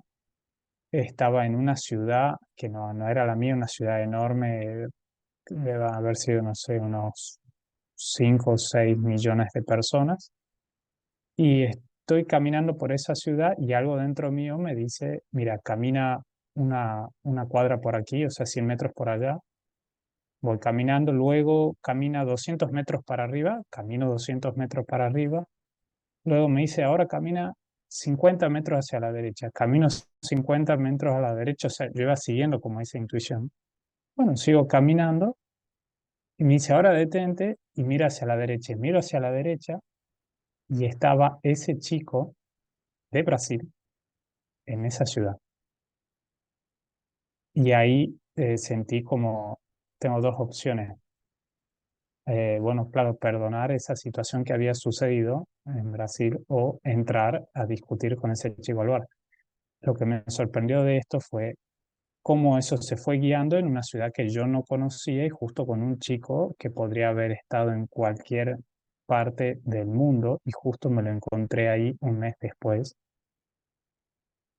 estaba en una ciudad que no era la mía, una ciudad enorme, debe haber sido, no sé, unos 5 o 6 millones de personas. Y estoy caminando por esa ciudad y algo dentro mío me dice, mira, camina una cuadra por aquí, o sea, 100 metros por allá. Voy caminando, luego camina 200 metros para arriba, camino 200 metros para arriba. Luego me dice, ahora camina 50 metros hacia la derecha. Camino 50 metros a la derecha, o sea, yo iba siguiendo como esa intuición. Bueno, sigo caminando y me dice, ahora detente y mira hacia la derecha. Y miro hacia la derecha y estaba ese chico de Brasil en esa ciudad. Y ahí sentí como, tengo dos opciones. Bueno, claro, perdonar esa situación que había sucedido en Brasil o entrar a discutir con ese chico al bar. Lo que me sorprendió de esto fue cómo eso se fue guiando en una ciudad que yo no conocía y justo con un chico que podría haber estado en cualquier parte del mundo y justo me lo encontré ahí un mes después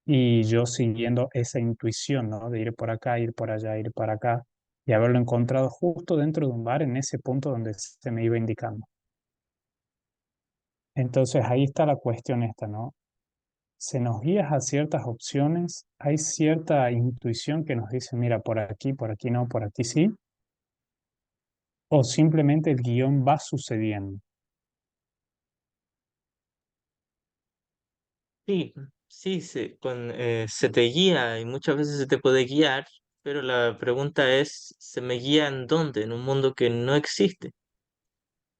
y yo siguiendo esa intuición, ¿no? De ir por acá, ir por allá, ir para acá y haberlo encontrado justo dentro de un bar en ese punto donde se me iba indicando. Entonces ahí está la cuestión esta, ¿no? Se nos guía a ciertas opciones, hay cierta intuición que nos dice, mira, por aquí no, por aquí sí, o simplemente el guión va sucediendo. Sí, sí, se te guía y muchas veces se te puede guiar, pero la pregunta es, ¿se me guía en dónde? En un mundo que no existe.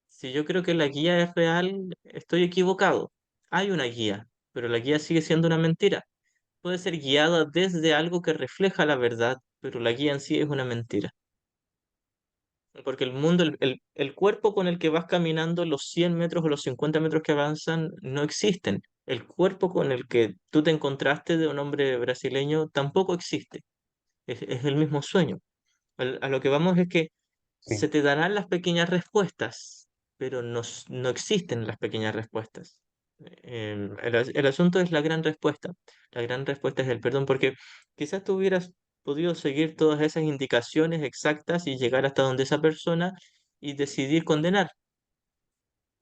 Si yo creo que la guía es real, estoy equivocado. Hay una guía, pero la guía sigue siendo una mentira. Puede ser guiada desde algo que refleja la verdad, pero la guía en sí es una mentira. Porque el mundo, el cuerpo con el que vas caminando, los 100 metros o los 50 metros que avanzan, no existen. El cuerpo con el que tú te encontraste de un hombre brasileño tampoco existe. Es el mismo sueño. A lo que vamos es que Sí, se te darán las pequeñas respuestas, pero no existen las pequeñas respuestas. El asunto es la gran respuesta. La gran respuesta es el perdón, porque quizás tú hubieras podido seguir todas esas indicaciones exactas y llegar hasta donde esa persona y decidir condenar.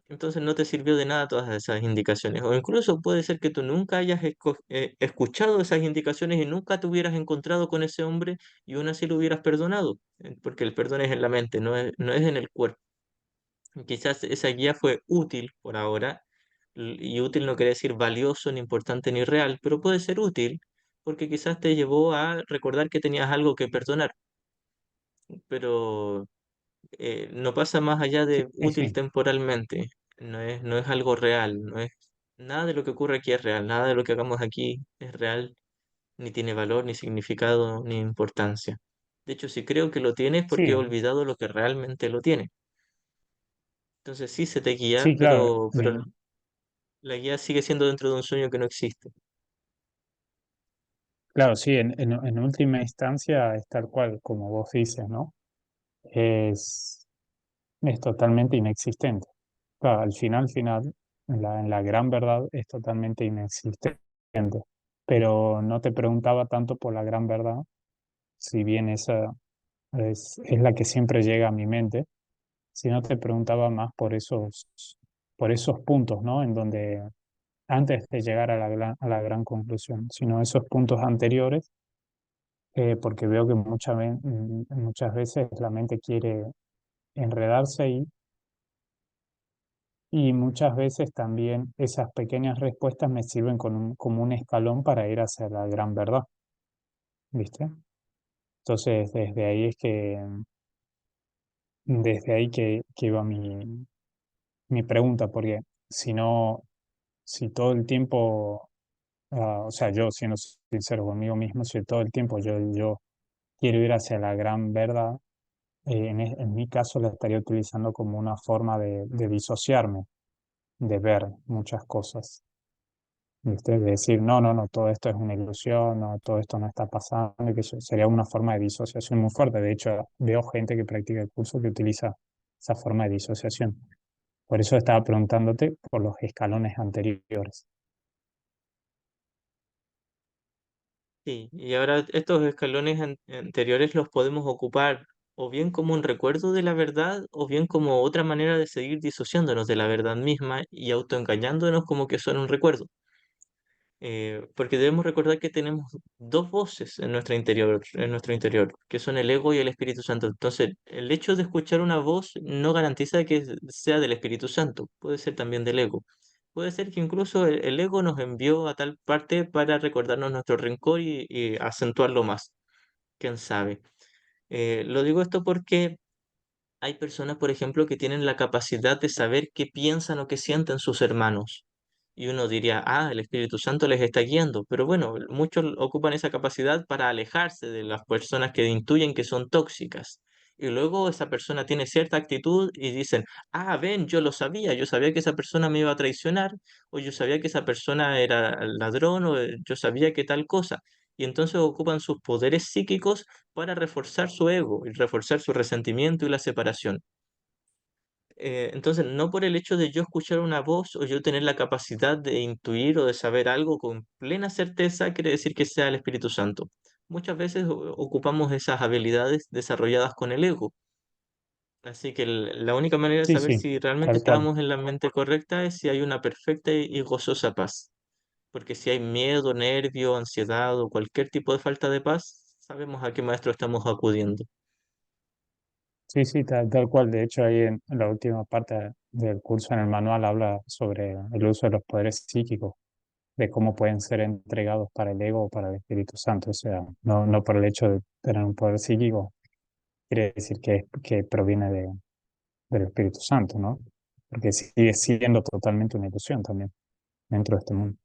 Entonces no te sirvió de nada todas esas indicaciones. O incluso puede ser que tú nunca hayas escuchado esas indicaciones y nunca te hubieras encontrado con ese hombre y aún así lo hubieras perdonado, porque el perdón es en la mente, no es en el cuerpo. Quizás esa guía fue útil por ahora, y útil no quiere decir valioso, ni importante, ni real, pero puede ser útil porque quizás te llevó a recordar que tenías algo que perdonar, pero no pasa más allá sí, de sí, útil sí, temporalmente, no es algo real, no es nada de lo que ocurre aquí es real, nada de lo que hagamos aquí es real, ni tiene valor, ni significado, ni importancia. De hecho, si creo que lo tiene es porque he sí, olvidado lo que realmente lo tiene. Entonces sí se te guía, sí, claro, pero la guía sigue siendo dentro de un sueño que no existe. claro, sí, en última instancia es tal cual, como vos dices, ¿no? Es, es totalmente inexistente. Claro, final, en la gran verdad es totalmente inexistente. Pero no te preguntaba tanto por la gran verdad, si bien esa es la que siempre llega a mi mente, sino te preguntaba más por esos puntos, ¿no? En donde antes de llegar a la gran conclusión, sino esos puntos anteriores, porque veo que muchas veces la mente quiere enredarse ahí y muchas veces también esas pequeñas respuestas me sirven como un escalón para ir hacia la gran verdad, ¿viste? Entonces, desde ahí que va mi pregunta, porque si no, si todo el tiempo, o sea, yo siendo sincero conmigo mismo, si todo el tiempo yo quiero ir hacia la gran verdad, en mi caso la estaría utilizando como una forma de disociarme, de ver muchas cosas, ¿viste? De decir, no, todo esto es una ilusión, no, todo esto no está pasando, y que eso sería una forma de disociación muy fuerte. De hecho, veo gente que practica el curso que utiliza esa forma de disociación. Por eso estaba preguntándote por los escalones anteriores. Sí, y ahora estos escalones anteriores los podemos ocupar o bien como un recuerdo de la verdad o bien como otra manera de seguir disociándonos de la verdad misma y autoengañándonos como que son un recuerdo. Porque debemos recordar que tenemos dos voces en nuestro interior, que son el ego y el Espíritu Santo. Entonces, el hecho de escuchar una voz no garantiza que sea del Espíritu Santo, puede ser también del ego. Puede ser que incluso el ego nos envió a tal parte para recordarnos nuestro rencor y acentuarlo más, quién sabe. Lo digo esto porque hay personas, por ejemplo, que tienen la capacidad de saber qué piensan o qué sienten sus hermanos. Y uno diría, ah, el Espíritu Santo les está guiando. Pero bueno, muchos ocupan esa capacidad para alejarse de las personas que intuyen que son tóxicas. Y luego esa persona tiene cierta actitud y dicen, ah, ven, yo sabía que esa persona me iba a traicionar, o yo sabía que esa persona era ladrón, o yo sabía que tal cosa. Y entonces ocupan sus poderes psíquicos para reforzar su ego y reforzar su resentimiento y la separación. Entonces, no por el hecho de yo escuchar una voz o yo tener la capacidad de intuir o de saber algo con plena certeza, quiere decir que sea el Espíritu Santo. Muchas veces ocupamos esas habilidades desarrolladas con el ego. Así que la única manera de Sí, saber sí, si realmente tal cual. estábamos en la mente correcta es si hay una perfecta y gozosa paz. Porque si hay miedo, nervio, ansiedad o cualquier tipo de falta de paz, sabemos a qué maestro estamos acudiendo. Sí, sí, tal cual. De hecho, ahí en la última parte del curso en el manual habla sobre el uso de los poderes psíquicos, de cómo pueden ser entregados para el ego o para el Espíritu Santo. O sea, no por el hecho de tener un poder psíquico, quiere decir que proviene del Espíritu Santo, ¿no? Porque sigue siendo totalmente una ilusión también dentro de este mundo.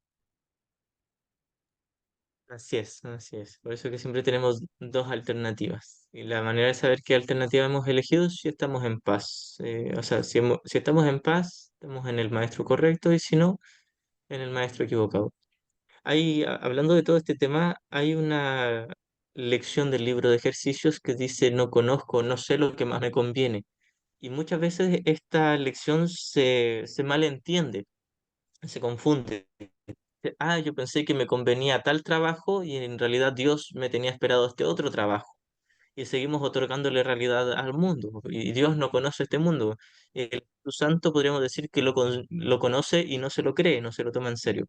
Así es, así es. Por eso que siempre tenemos dos alternativas. Y la manera de saber qué alternativa hemos elegido es si estamos en paz. O sea, si estamos en paz, estamos en el maestro correcto y si no, en el maestro equivocado. Hablando de todo este tema, hay una lección del libro de ejercicios que dice, no conozco, no sé lo que más me conviene. Y muchas veces esta lección se malentiende, se confunde. Ah, yo pensé que me convenía tal trabajo y en realidad Dios me tenía esperado este otro trabajo. Y seguimos otorgándole realidad al mundo. Y Dios no conoce este mundo. El Espíritu Santo podríamos decir que lo conoce y no se lo cree, no se lo toma en serio.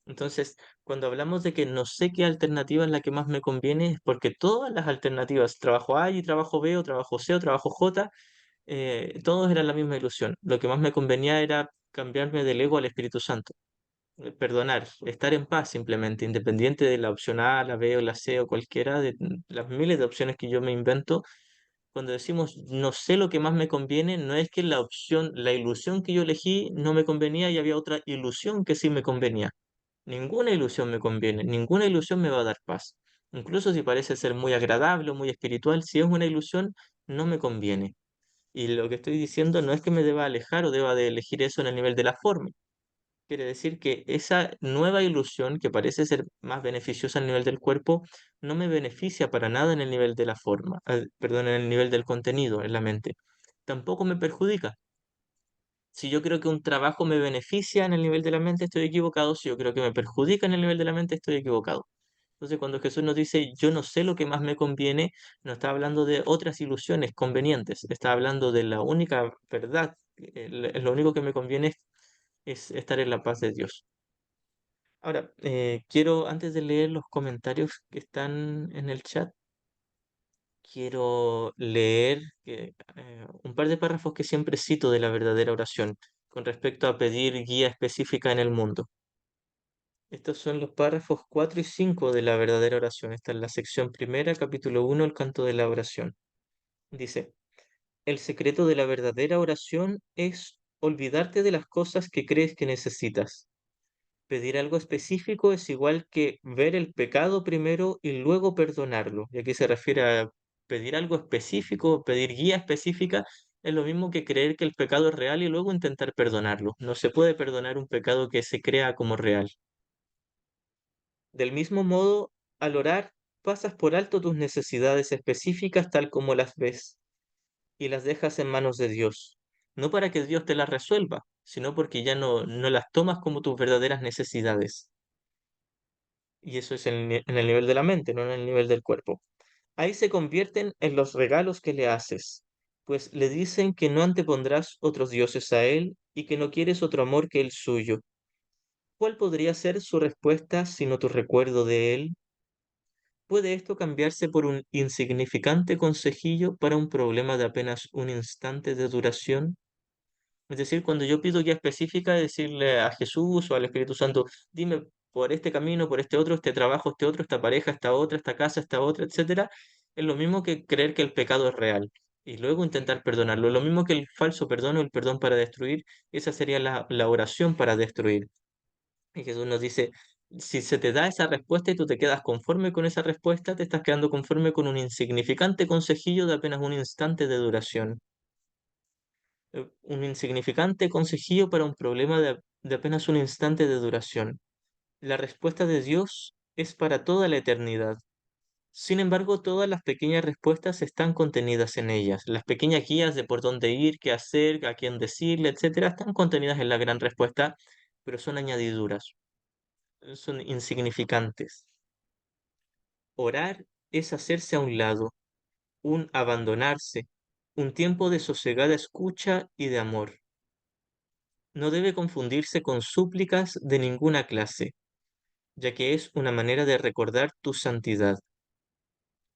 Entonces, cuando hablamos de que no sé qué alternativa es la que más me conviene, es porque todas las alternativas, trabajo A y trabajo B o trabajo C o trabajo J, todos eran la misma ilusión. Lo que más me convenía era cambiarme del ego al Espíritu Santo, perdonar, estar en paz simplemente, independiente de la opción A, la B o la C o cualquiera de las miles de opciones que yo me invento. Cuando decimos no sé lo que más me conviene, no es que la opción, la ilusión que yo elegí no me convenía y había otra ilusión que sí me convenía. Ninguna ilusión me conviene, ninguna ilusión me va a dar paz. Incluso si parece ser muy agradable o muy espiritual, si es una ilusión, no me conviene. Y lo que estoy diciendo no es que me deba alejar o deba de elegir eso en el nivel de la forma. Quiere decir que esa nueva ilusión, que parece ser más beneficiosa a nivel del cuerpo, no me beneficia para nada en el nivel de la forma, perdón, en el nivel del contenido, en la mente. Tampoco me perjudica. Si yo creo que un trabajo me beneficia en el nivel de la mente, estoy equivocado. Si yo creo que me perjudica en el nivel de la mente, estoy equivocado. Entonces, cuando Jesús nos dice, yo no sé lo que más me conviene, no está hablando de otras ilusiones convenientes, está hablando de la única verdad. Lo único que me conviene es estar en la paz de Dios. Ahora, quiero, antes de leer los comentarios que están en el chat, quiero leer un par de párrafos que siempre cito de la verdadera oración con respecto a pedir guía específica en el mundo. Estos son los párrafos 4 y 5 de la verdadera oración. Esta es la sección primera, capítulo 1, el canto de la oración. Dice, el secreto de la verdadera oración es olvidarte de las cosas que crees que necesitas. Pedir algo específico es igual que ver el pecado primero y luego perdonarlo. Y aquí se refiere a pedir algo específico, pedir guía específica, es lo mismo que creer que el pecado es real y luego intentar perdonarlo. No se puede perdonar un pecado que se crea como real. Del mismo modo, al orar, pasas por alto tus necesidades específicas tal como las ves y las dejas en manos de Dios. No para que Dios te las resuelva, sino porque ya no las tomas como tus verdaderas necesidades. Y eso es en el nivel de la mente, no en el nivel del cuerpo. Ahí se convierten en los regalos que le haces, pues le dicen que no antepondrás otros dioses a él y que no quieres otro amor que el suyo. ¿Cuál podría ser su respuesta sino tu recuerdo de él? ¿Puede esto cambiarse por un insignificante consejillo para un problema de apenas un instante de duración? Es decir, cuando yo pido guía específica, decirle a Jesús o al Espíritu Santo, dime por este camino, por este otro, este trabajo, este otro, esta pareja, esta otra, esta casa, esta otra, etcétera. Es lo mismo que creer que el pecado es real y luego intentar perdonarlo. Lo mismo que el falso perdón o el perdón para destruir, esa sería la oración para destruir. Y Jesús nos dice, si se te da esa respuesta y tú te quedas conforme con esa respuesta, te estás quedando conforme con un insignificante consejillo de apenas un instante de duración. Un insignificante consejillo para un problema de apenas un instante de duración. La respuesta de Dios es para toda la eternidad. Sin embargo, todas las pequeñas respuestas están contenidas en ellas. Las pequeñas guías de por dónde ir, qué hacer, a quién decirle, etcétera, están contenidas en la gran respuesta, pero son añadiduras, son insignificantes. Orar es hacerse a un lado, un abandonarse, un tiempo de sosegada escucha y de amor. No debe confundirse con súplicas de ninguna clase, ya que es una manera de recordar tu santidad.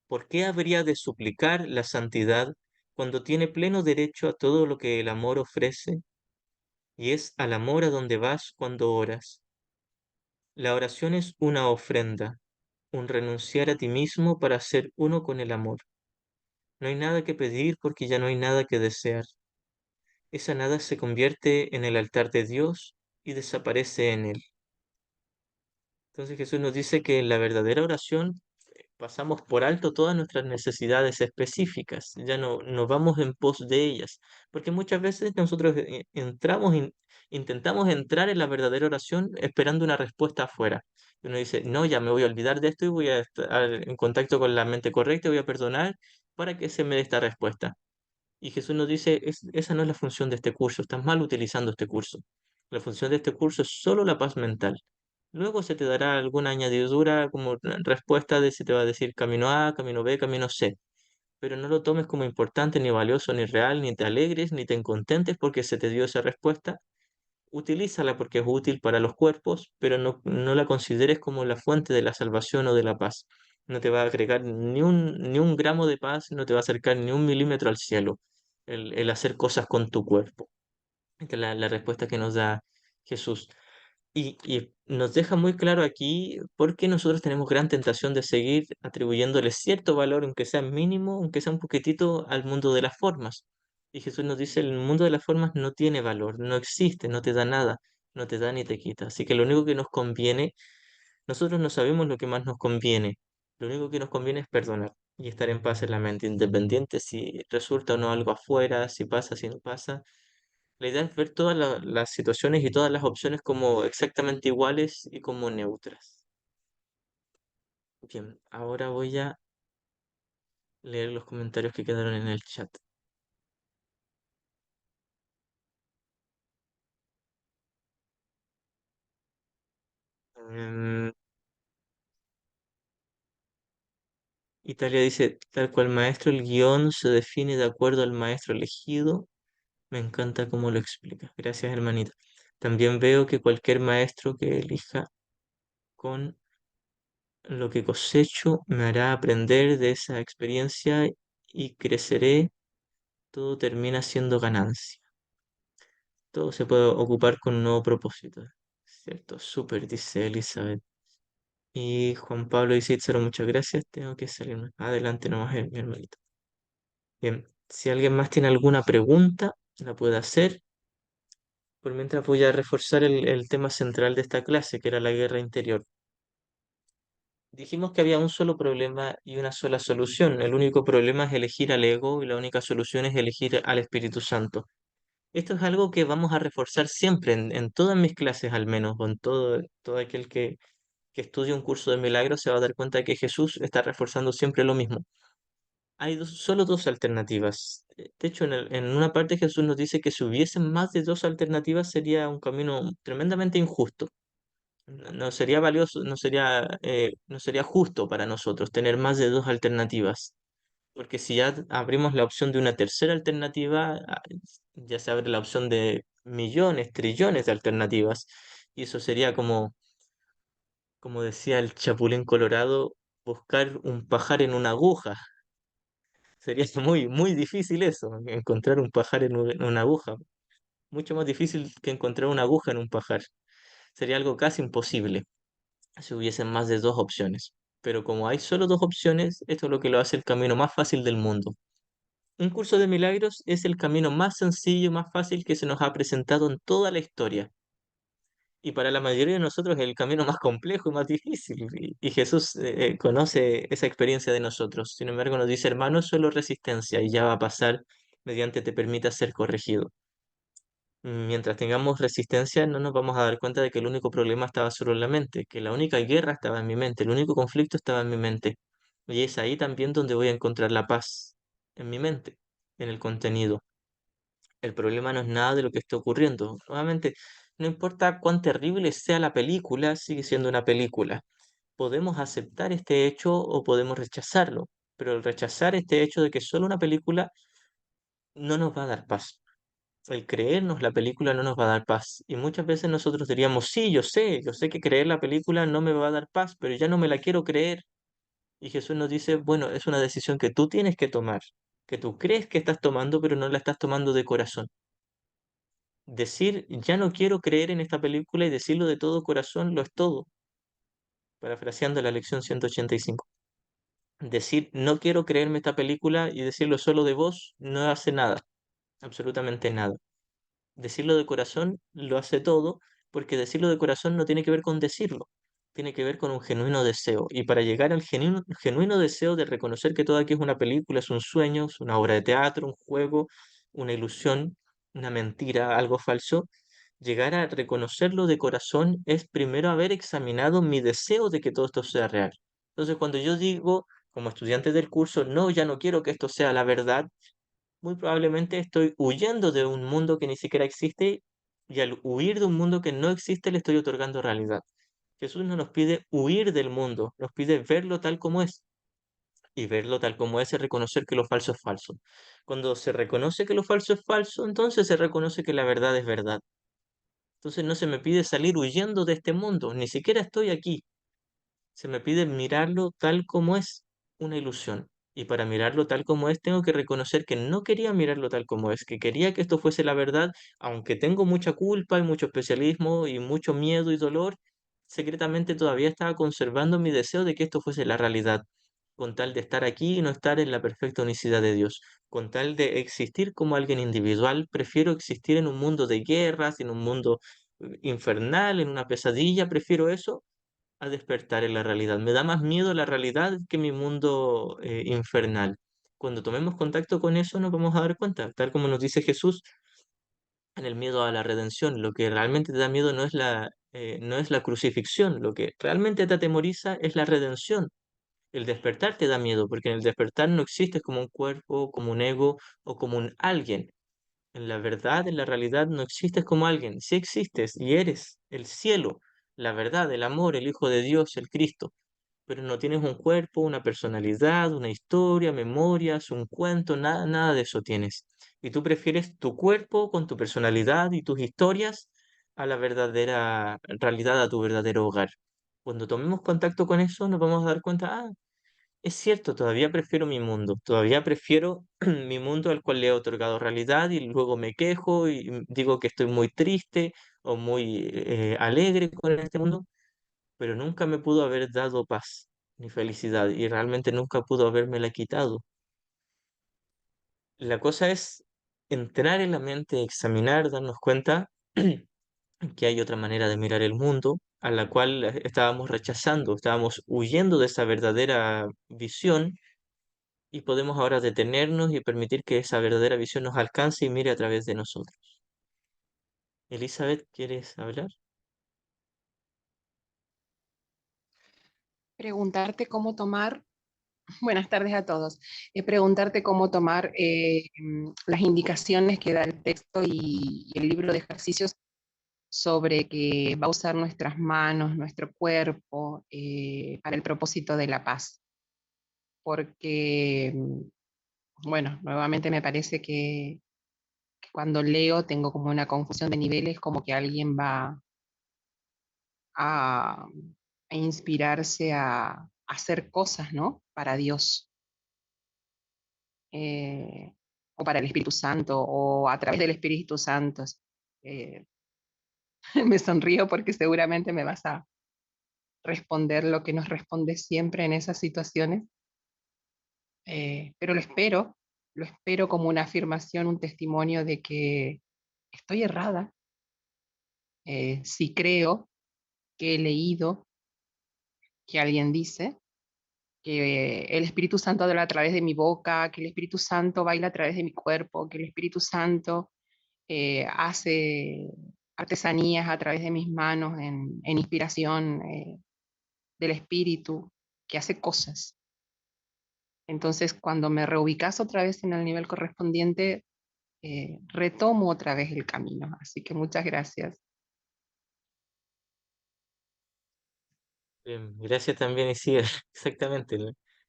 ¿Por qué habría de suplicar la santidad cuando tiene pleno derecho a todo lo que el amor ofrece? Y es al amor a donde vas cuando oras. La oración es una ofrenda, un renunciar a ti mismo para ser uno con el amor. No hay nada que pedir porque ya no hay nada que desear. Esa nada se convierte en el altar de Dios y desaparece en él. Entonces Jesús nos dice que en la verdadera oración pasamos por alto todas nuestras necesidades específicas, ya no vamos en pos de ellas, porque muchas veces nosotros intentamos entrar en la verdadera oración esperando una respuesta afuera. Y uno dice, no, ya me voy a olvidar de esto y voy a estar en contacto con la mente correcta, y voy a perdonar para que se me dé esta respuesta. Y Jesús nos dice, esa no es la función de este curso, estás mal utilizando este curso. La función de este curso es solo la paz mental. Luego se te dará alguna añadidura como respuesta de si te va a decir camino A, camino B, camino C. Pero no lo tomes como importante, ni valioso, ni real, ni te alegres, ni te contentes porque se te dio esa respuesta. Utilízala porque es útil para los cuerpos, pero no la consideres como la fuente de la salvación o de la paz. No te va a agregar ni un gramo de paz, no te va a acercar ni un milímetro al cielo el hacer cosas con tu cuerpo. Esta es la respuesta que nos da Jesús. Y nos deja muy claro aquí por qué nosotros tenemos gran tentación de seguir atribuyéndole cierto valor, aunque sea mínimo, aunque sea un poquitito, al mundo de las formas. Y Jesús nos dice, el mundo de las formas no tiene valor, no existe, no te da nada, no te da ni te quita. Así que lo único que nos conviene, nosotros no sabemos lo que más nos conviene. Lo único que nos conviene es perdonar y estar en paz en la mente, independiente si resulta o no algo afuera, si pasa, si no pasa. La idea es ver todas las situaciones y todas las opciones como exactamente iguales y como neutras. Bien, ahora voy a leer los comentarios que quedaron en el chat. Em, Italia dice, tal cual maestro, el guión se define de acuerdo al maestro elegido. Me encanta cómo lo explica. Gracias, hermanita. También veo que cualquier maestro que elija con lo que cosecho me hará aprender de esa experiencia y creceré. Todo termina siendo ganancia. Todo se puede ocupar con un nuevo propósito. ¿Cierto? Súper, dice Elizabeth. Y Juan Pablo dice, Itzaro, muchas gracias, tengo que salirme. Adelante nomás, mi hermanito. Bien, si alguien más tiene alguna pregunta, la puede hacer. Por mientras voy a reforzar el tema central de esta clase, que era la guerra interior. Dijimos que había un solo problema y una sola solución. El único problema es elegir al ego y la única solución es elegir al Espíritu Santo. Esto es algo que vamos a reforzar siempre, en todas mis clases al menos, con todo aquel que estudie un curso de milagros se va a dar cuenta de que Jesús está reforzando siempre lo mismo. Hay solo dos alternativas. De hecho, en una parte Jesús nos dice que si hubiesen más de dos alternativas sería un camino tremendamente injusto. No sería valioso, no sería justo para nosotros tener más de dos alternativas. Porque si ya abrimos la opción de una tercera alternativa, ya se abre la opción de millones, trillones de alternativas. Y eso sería como decía el Chapulín Colorado, buscar un pajar en una aguja. Sería muy, muy difícil eso, encontrar un pajar en una aguja. Mucho más difícil que encontrar una aguja en un pajar. Sería algo casi imposible si hubiesen más de dos opciones. Pero como hay solo dos opciones, esto es lo que lo hace el camino más fácil del mundo. Un curso de milagros es el camino más sencillo y más fácil que se nos ha presentado en toda la historia. Y para la mayoría de nosotros es el camino más complejo y más difícil. Y Jesús conoce esa experiencia de nosotros. Sin embargo, nos dice, hermano, es solo resistencia y ya va a pasar mediante te permita ser corregido. Mientras tengamos resistencia, no nos vamos a dar cuenta de que el único problema estaba solo en la mente, que la única guerra estaba en mi mente, el único conflicto estaba en mi mente. Y es ahí también donde voy a encontrar la paz, en mi mente, en el contenido. El problema no es nada de lo que está ocurriendo. Nuevamente, no importa cuán terrible sea la película, sigue siendo una película. Podemos aceptar este hecho o podemos rechazarlo, pero el rechazar este hecho de que es solo una película no nos va a dar paz. El creernos la película no nos va a dar paz. Y muchas veces nosotros diríamos, sí, yo sé que creer la película no me va a dar paz, pero ya no me la quiero creer. Y Jesús nos dice, bueno, es una decisión que tú tienes que tomar, que tú crees que estás tomando, pero no la estás tomando de corazón. Decir, ya no quiero creer en esta película y decirlo de todo corazón lo es todo, parafraseando la lección 185. Decir, no quiero creerme esta película y decirlo solo de voz no hace nada, absolutamente nada. Decirlo de corazón lo hace todo, porque decirlo de corazón no tiene que ver con decirlo, tiene que ver con un genuino deseo. Y para llegar al genuino deseo de reconocer que todo aquí es una película, es un sueño, es una obra de teatro, un juego, una ilusión, una mentira, algo falso, llegar a reconocerlo de corazón es primero haber examinado mi deseo de que todo esto sea real. Entonces, cuando yo digo, como estudiante del curso, no, ya no quiero que esto sea la verdad, muy probablemente estoy huyendo de un mundo que ni siquiera existe y al huir de un mundo que no existe le estoy otorgando realidad. Jesús no nos pide huir del mundo, nos pide verlo tal como es. Y verlo tal como es reconocer que lo falso es falso. Cuando se reconoce que lo falso es falso, entonces se reconoce que la verdad es verdad. Entonces no se me pide salir huyendo de este mundo, ni siquiera estoy aquí. Se me pide mirarlo tal como es, una ilusión. Y para mirarlo tal como es, tengo que reconocer que no quería mirarlo tal como es, que quería que esto fuese la verdad, aunque tengo mucha culpa y mucho especialismo y mucho miedo y dolor, secretamente todavía estaba conservando mi deseo de que esto fuese la realidad, con tal de estar aquí y no estar en la perfecta unicidad de Dios. Con tal de existir como alguien individual, prefiero existir en un mundo de guerras, en un mundo infernal, en una pesadilla, prefiero eso a despertar en la realidad. Me da más miedo la realidad que mi mundo infernal. Cuando tomemos contacto con eso nos vamos a dar cuenta, tal como nos dice Jesús en el miedo a la redención, lo que realmente te da miedo no es la crucifixión, lo que realmente te atemoriza es la redención. El despertar te da miedo, porque en el despertar no existes como un cuerpo, como un ego o como un alguien. En la verdad, en la realidad, no existes como alguien. Sí existes y eres el cielo, la verdad, el amor, el Hijo de Dios, el Cristo. Pero no tienes un cuerpo, una personalidad, una historia, memorias, un cuento, nada, nada de eso tienes. Y tú prefieres tu cuerpo con tu personalidad y tus historias a la verdadera realidad, a tu verdadero hogar. Cuando tomemos contacto con eso, nos vamos a dar cuenta, ah, es cierto, todavía prefiero mi mundo, todavía prefiero mi mundo al cual le he otorgado realidad y luego me quejo y digo que estoy muy triste o muy alegre con este mundo, pero nunca me pudo haber dado paz ni felicidad y realmente nunca pudo habérmela quitado. La cosa es entrar en la mente, examinar, darnos cuenta que hay otra manera de mirar el mundo a la cual estábamos rechazando, estábamos huyendo de esa verdadera visión y podemos ahora detenernos y permitir que esa verdadera visión nos alcance y mire a través de nosotros. Elizabeth, ¿quieres hablar? Preguntarte cómo tomar, buenas tardes a todos, preguntarte cómo tomar las indicaciones que da el texto y el libro de ejercicios sobre que va a usar nuestras manos, nuestro cuerpo, para el propósito de la paz. Porque, bueno, nuevamente me parece que cuando leo tengo como una confusión de niveles, como que alguien va a, a inspirarse a hacer cosas, ¿no? Para Dios, eh, o para el Espíritu Santo, o a través del Espíritu Santo. Eh, Me sonrío porque seguramente me vas a responder lo que nos responde siempre en esas situaciones, pero lo espero como una afirmación, un testimonio de que estoy errada, si creo que he leído que alguien dice que el Espíritu Santo habla a través de mi boca, que el Espíritu Santo baila a través de mi cuerpo, que el Espíritu Santo hace artesanías a través de mis manos en inspiración del Espíritu, que hace cosas. Entonces, cuando me reubicas otra vez en el nivel correspondiente, retomo otra vez el camino. Así que muchas gracias. Gracias también, y sí, exactamente.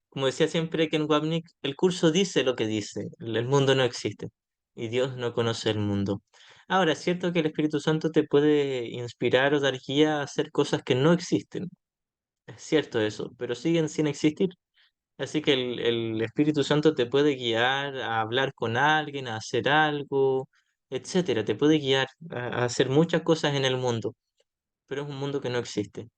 Como decía siempre Ken Wapnick, el curso dice lo que dice, el mundo no existe y Dios no conoce el mundo. Ahora, es cierto que el Espíritu Santo te puede inspirar o dar guía a hacer cosas que no existen, es cierto eso, pero siguen sin existir. Así que el Espíritu Santo te puede guiar a hablar con alguien, a hacer algo, etcétera. Te puede guiar a hacer muchas cosas en el mundo, pero es un mundo que no existe.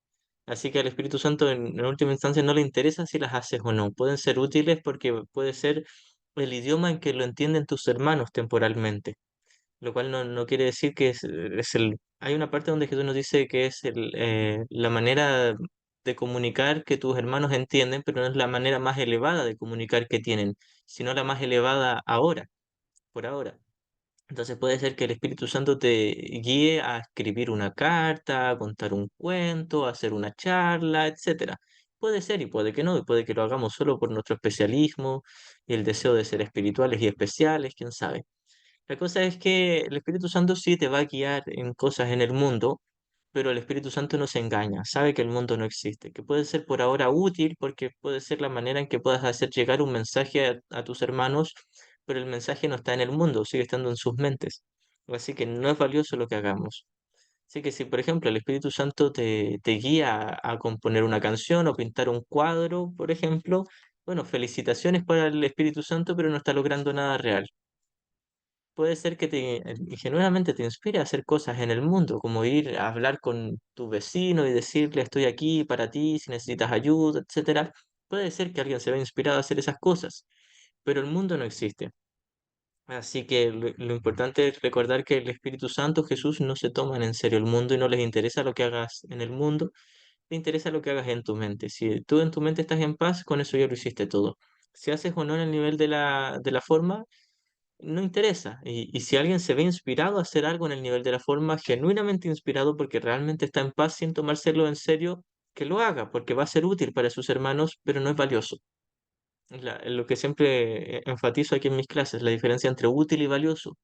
Así que al Espíritu Santo en última instancia no le interesa si las haces o no. Pueden ser útiles porque puede ser el idioma en que lo entienden tus hermanos temporalmente, lo cual no quiere decir que es el... Hay una parte donde Jesús nos dice que es la manera de comunicar que tus hermanos entienden, pero no es la manera más elevada de comunicar que tienen, sino la más elevada ahora, por ahora. Entonces puede ser que el Espíritu Santo te guíe a escribir una carta, a contar un cuento, a hacer una charla, etcétera. Puede ser y puede que no, y puede que lo hagamos solo por nuestro especialismo y el deseo de ser espirituales y especiales, quién sabe. La cosa es que el Espíritu Santo sí te va a guiar en cosas en el mundo, pero el Espíritu Santo no se engaña, sabe que el mundo no existe, que puede ser por ahora útil porque puede ser la manera en que puedas hacer llegar un mensaje a tus hermanos, pero el mensaje no está en el mundo, sigue estando en sus mentes. Así que no es valioso lo que hagamos. Así que si, por ejemplo, el Espíritu Santo te guía a componer una canción o pintar un cuadro, por ejemplo, bueno, felicitaciones para el Espíritu Santo, pero no está logrando nada real. Puede ser que genuinamente te inspire a hacer cosas en el mundo, como ir a hablar con tu vecino y decirle estoy aquí para ti si necesitas ayuda, etcétera. Puede ser que alguien se vea inspirado a hacer esas cosas, pero el mundo no existe. Así que lo importante es recordar que el Espíritu Santo, Jesús, no se toman en serio el mundo y no les interesa lo que hagas en el mundo, le interesa lo que hagas en tu mente. Si tú en tu mente estás en paz, con eso ya lo hiciste todo. Si haces o no en el nivel de la forma, no interesa. Y si alguien se ve inspirado a hacer algo en el nivel de la forma, genuinamente inspirado porque realmente está en paz sin tomárselo en serio, que lo haga, porque va a ser útil para sus hermanos, pero no es valioso. Lo que siempre enfatizo aquí en mis clases, la diferencia entre útil y valioso.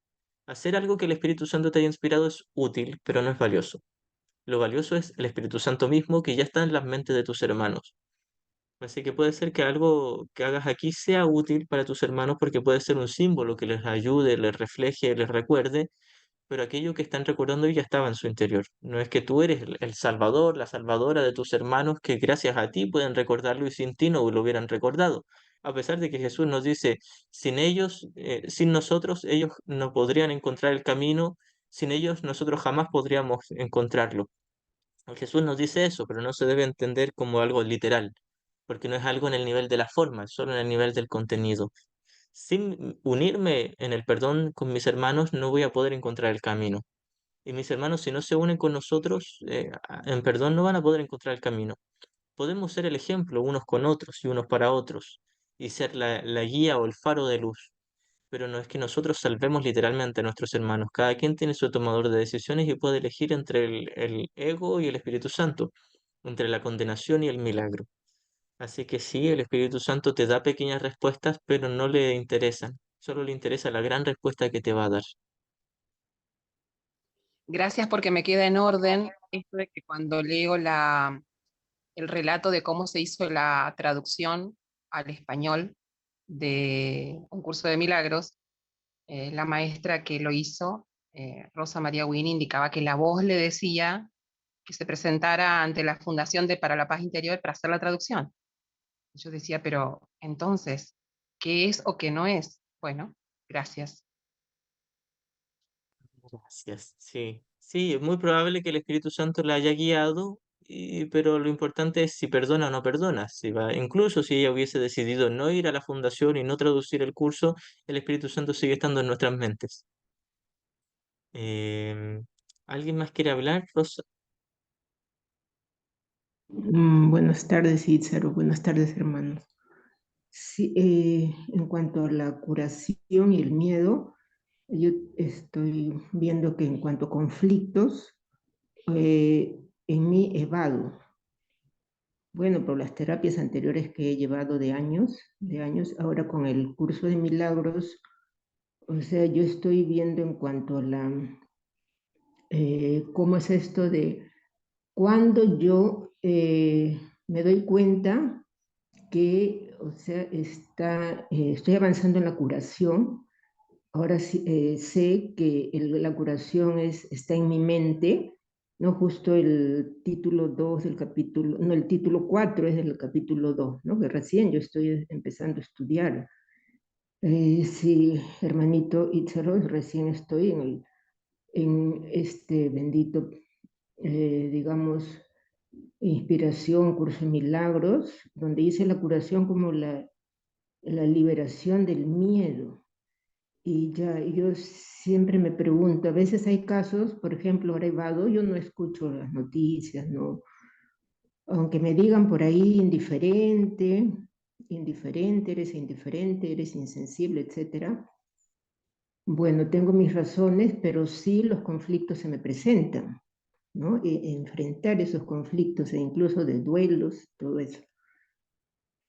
Hacer algo que el Espíritu Santo te haya inspirado es útil, pero no es valioso. Lo valioso es el Espíritu Santo mismo que ya está en las mentes de tus hermanos. Así que puede ser que algo que hagas aquí sea útil para tus hermanos porque puede ser un símbolo que les ayude, les refleje, les recuerde, pero aquello que están recordando ya estaba en su interior. No es que tú eres el salvador, la salvadora de tus hermanos que gracias a ti pueden recordarlo y sin ti no lo hubieran recordado. A pesar de que Jesús nos dice, sin ellos, sin nosotros, ellos no podrían encontrar el camino, sin ellos nosotros jamás podríamos encontrarlo. Jesús nos dice eso, pero no se debe entender como algo literal, porque no es algo en el nivel de la forma, es solo en el nivel del contenido. Sin unirme en el perdón con mis hermanos, no voy a poder encontrar el camino. Y mis hermanos, si no se unen con nosotros, en perdón no van a poder encontrar el camino. Podemos ser el ejemplo unos con otros y unos para otros, y ser la guía o el faro de luz, pero no es que nosotros salvemos literalmente a nuestros hermanos. Cada quien tiene su tomador de decisiones y puede elegir entre el ego y el Espíritu Santo, entre la condenación y el milagro. Así que sí, el Espíritu Santo te da pequeñas respuestas, pero no le interesan. Solo le interesa la gran respuesta que te va a dar. Gracias porque me queda en orden esto de que cuando leo el relato de cómo se hizo la traducción al español de un curso de milagros, la maestra que lo hizo, Rosa María Wynne, indicaba que la voz le decía que se presentara ante la Fundación para la Paz Interior para hacer la traducción. Yo decía, pero entonces, ¿qué es o qué no es? Bueno, gracias. Gracias. Sí, sí, es muy probable que el Espíritu Santo la haya guiado pero lo importante es si perdona o no perdona. Si va, incluso si ella hubiese decidido no ir a la fundación y no traducir el curso, el Espíritu Santo sigue estando en nuestras mentes. Em, ¿Alguien más quiere hablar, Rosa? Buenas tardes, Itzaro. Buenas tardes, hermanos. Sí, en cuanto a la curación y el miedo, yo estoy viendo que en cuanto a conflictos, en mí evado. Bueno, por las terapias anteriores que he llevado de años, ahora con el curso de milagros, o sea, yo estoy viendo en cuanto a cómo es esto de cuando yo me doy cuenta que, o sea, estoy avanzando en la curación. Ahora sí, sé que la curación está en mi mente, ¿no? Justo el título 2 del capítulo, no, el título 4 es del capítulo 2, ¿no? Que recién yo estoy empezando a estudiar. Sí, hermanito Itzaros, recién estoy en este bendito, digamos, inspiración, curso de milagros, donde hice la curación como la liberación del miedo. Y ya, yo siempre me pregunto, a veces hay casos, por ejemplo, ahora Vado, yo no escucho las noticias, no, aunque me digan por ahí indiferente, eres insensible, etcétera. Bueno, tengo mis razones, pero sí los conflictos se me presentan, ¿no? Enfrentar esos conflictos e incluso de duelos, todo eso.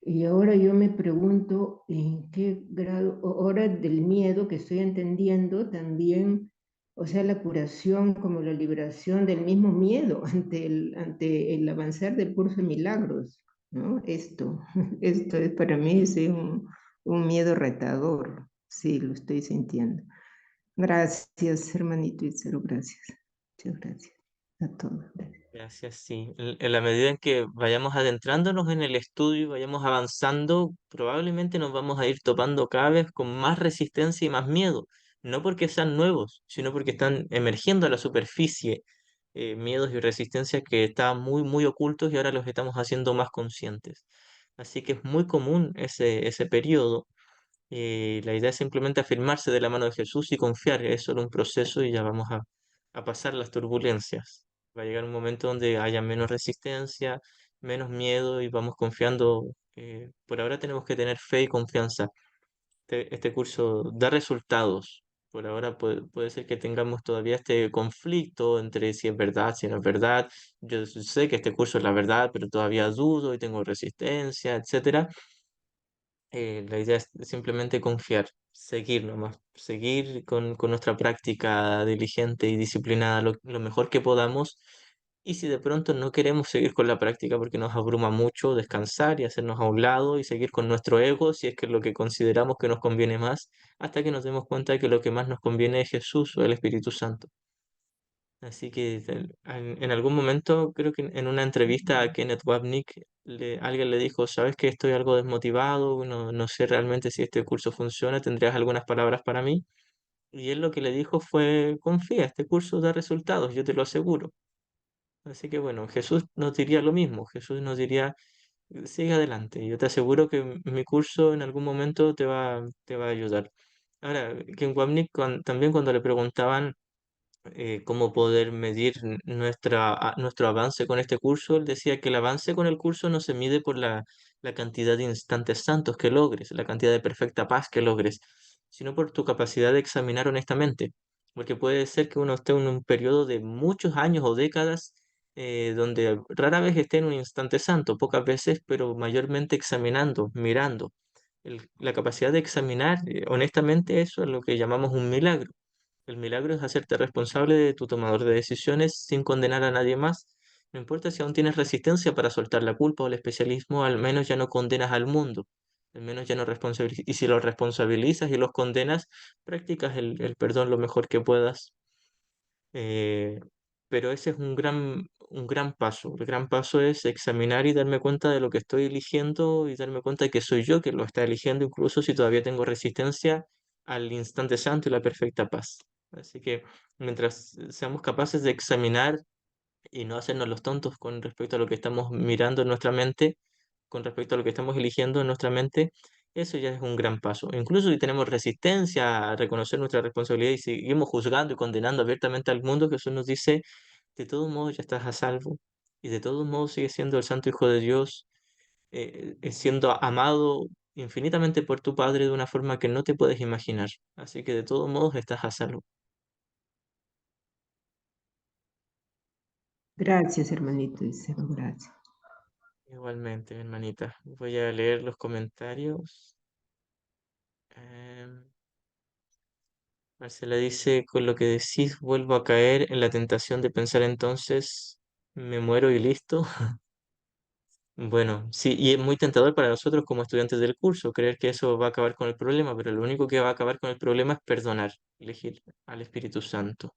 Y ahora yo me pregunto en qué grado, ahora del miedo que estoy entendiendo también, o sea, la curación como la liberación del mismo miedo ante el avanzar del curso de milagros, ¿no? Esto es para mí sí, un miedo retador, sí, lo estoy sintiendo. Gracias, hermanito Isero, gracias. Muchas gracias a todos. Gracias. Gracias, sí. En la medida en que vayamos adentrándonos en el estudio y vayamos avanzando, probablemente nos vamos a ir topando cada vez con más resistencia y más miedo. No porque sean nuevos, sino porque están emergiendo a la superficie miedos y resistencias que estaban muy, muy ocultos y ahora los estamos haciendo más conscientes. Así que es muy común ese periodo. La idea es simplemente afirmarse de la mano de Jesús y confiar. Es solo un proceso y ya vamos a pasar las turbulencias. Va a llegar un momento donde haya menos resistencia, menos miedo y vamos confiando. Por ahora tenemos que tener fe y confianza. Este curso da resultados. Por ahora puede ser que tengamos todavía este conflicto entre si es verdad, si no es verdad. Yo sé que este curso es la verdad, pero todavía dudo y tengo resistencia, etcétera. La idea es simplemente confiar, seguir nomás, seguir con nuestra práctica diligente y disciplinada lo mejor que podamos. Y si de pronto no queremos seguir con la práctica porque nos abruma mucho, descansar y hacernos a un lado y seguir con nuestro ego, si es que es lo que consideramos que nos conviene más, hasta que nos demos cuenta de que lo que más nos conviene es Jesús o el Espíritu Santo. Así que en algún momento, creo que en una entrevista a Kenneth Wapnick, alguien le dijo, sabes que estoy algo desmotivado, no sé realmente si este curso funciona, ¿tendrías algunas palabras para mí? Y él lo que le dijo fue, confía, este curso da resultados, yo te lo aseguro. Así que bueno, Jesús nos diría lo mismo, Jesús nos diría, sigue adelante, yo te aseguro que mi curso en algún momento te va a ayudar. Ahora, Ken Wapnick también cuando le preguntaban cómo poder medir nuestro avance con este curso, él decía que el avance con el curso no se mide por la cantidad de instantes santos que logres, la cantidad de perfecta paz que logres, sino por tu capacidad de examinar honestamente. Porque puede ser que uno esté en un periodo de muchos años o décadas donde rara vez esté en un instante santo, pocas veces, pero mayormente examinando, mirando. La capacidad de examinar honestamente eso es lo que llamamos un milagro. El milagro es hacerte responsable de tu tomador de decisiones sin condenar a nadie más. No importa si aún tienes resistencia para soltar la culpa o el especialismo, al menos ya no condenas al mundo. Al menos ya no responsabilizas. Y si los responsabilizas y los condenas, practicas el perdón lo mejor que puedas. Eh, pero ese es un gran paso. El gran paso es examinar y darme cuenta de lo que estoy eligiendo y darme cuenta de que soy yo que lo está eligiendo, incluso si todavía tengo resistencia al instante santo y la perfecta paz. Así que mientras seamos capaces de examinar y no hacernos los tontos con respecto a lo que estamos mirando en nuestra mente, con respecto a lo que estamos eligiendo en nuestra mente, eso ya es un gran paso. Incluso si tenemos resistencia a reconocer nuestra responsabilidad y seguimos juzgando y condenando abiertamente al mundo, Jesús nos dice, de todos modos ya estás a salvo y de todos modos sigues siendo el Santo Hijo de Dios, siendo amado infinitamente por tu Padre de una forma que no te puedes imaginar. Así que de todos modos estás a salvo. Gracias, hermanito, dice, gracias. Igualmente, hermanita. Voy a leer los comentarios. Em, Marcela dice, con lo que decís, vuelvo a caer en la tentación de pensar entonces, me muero y listo. Bueno, sí, y es muy tentador para nosotros como estudiantes del curso creer que eso va a acabar con el problema, pero lo único que va a acabar con el problema es perdonar, elegir al Espíritu Santo.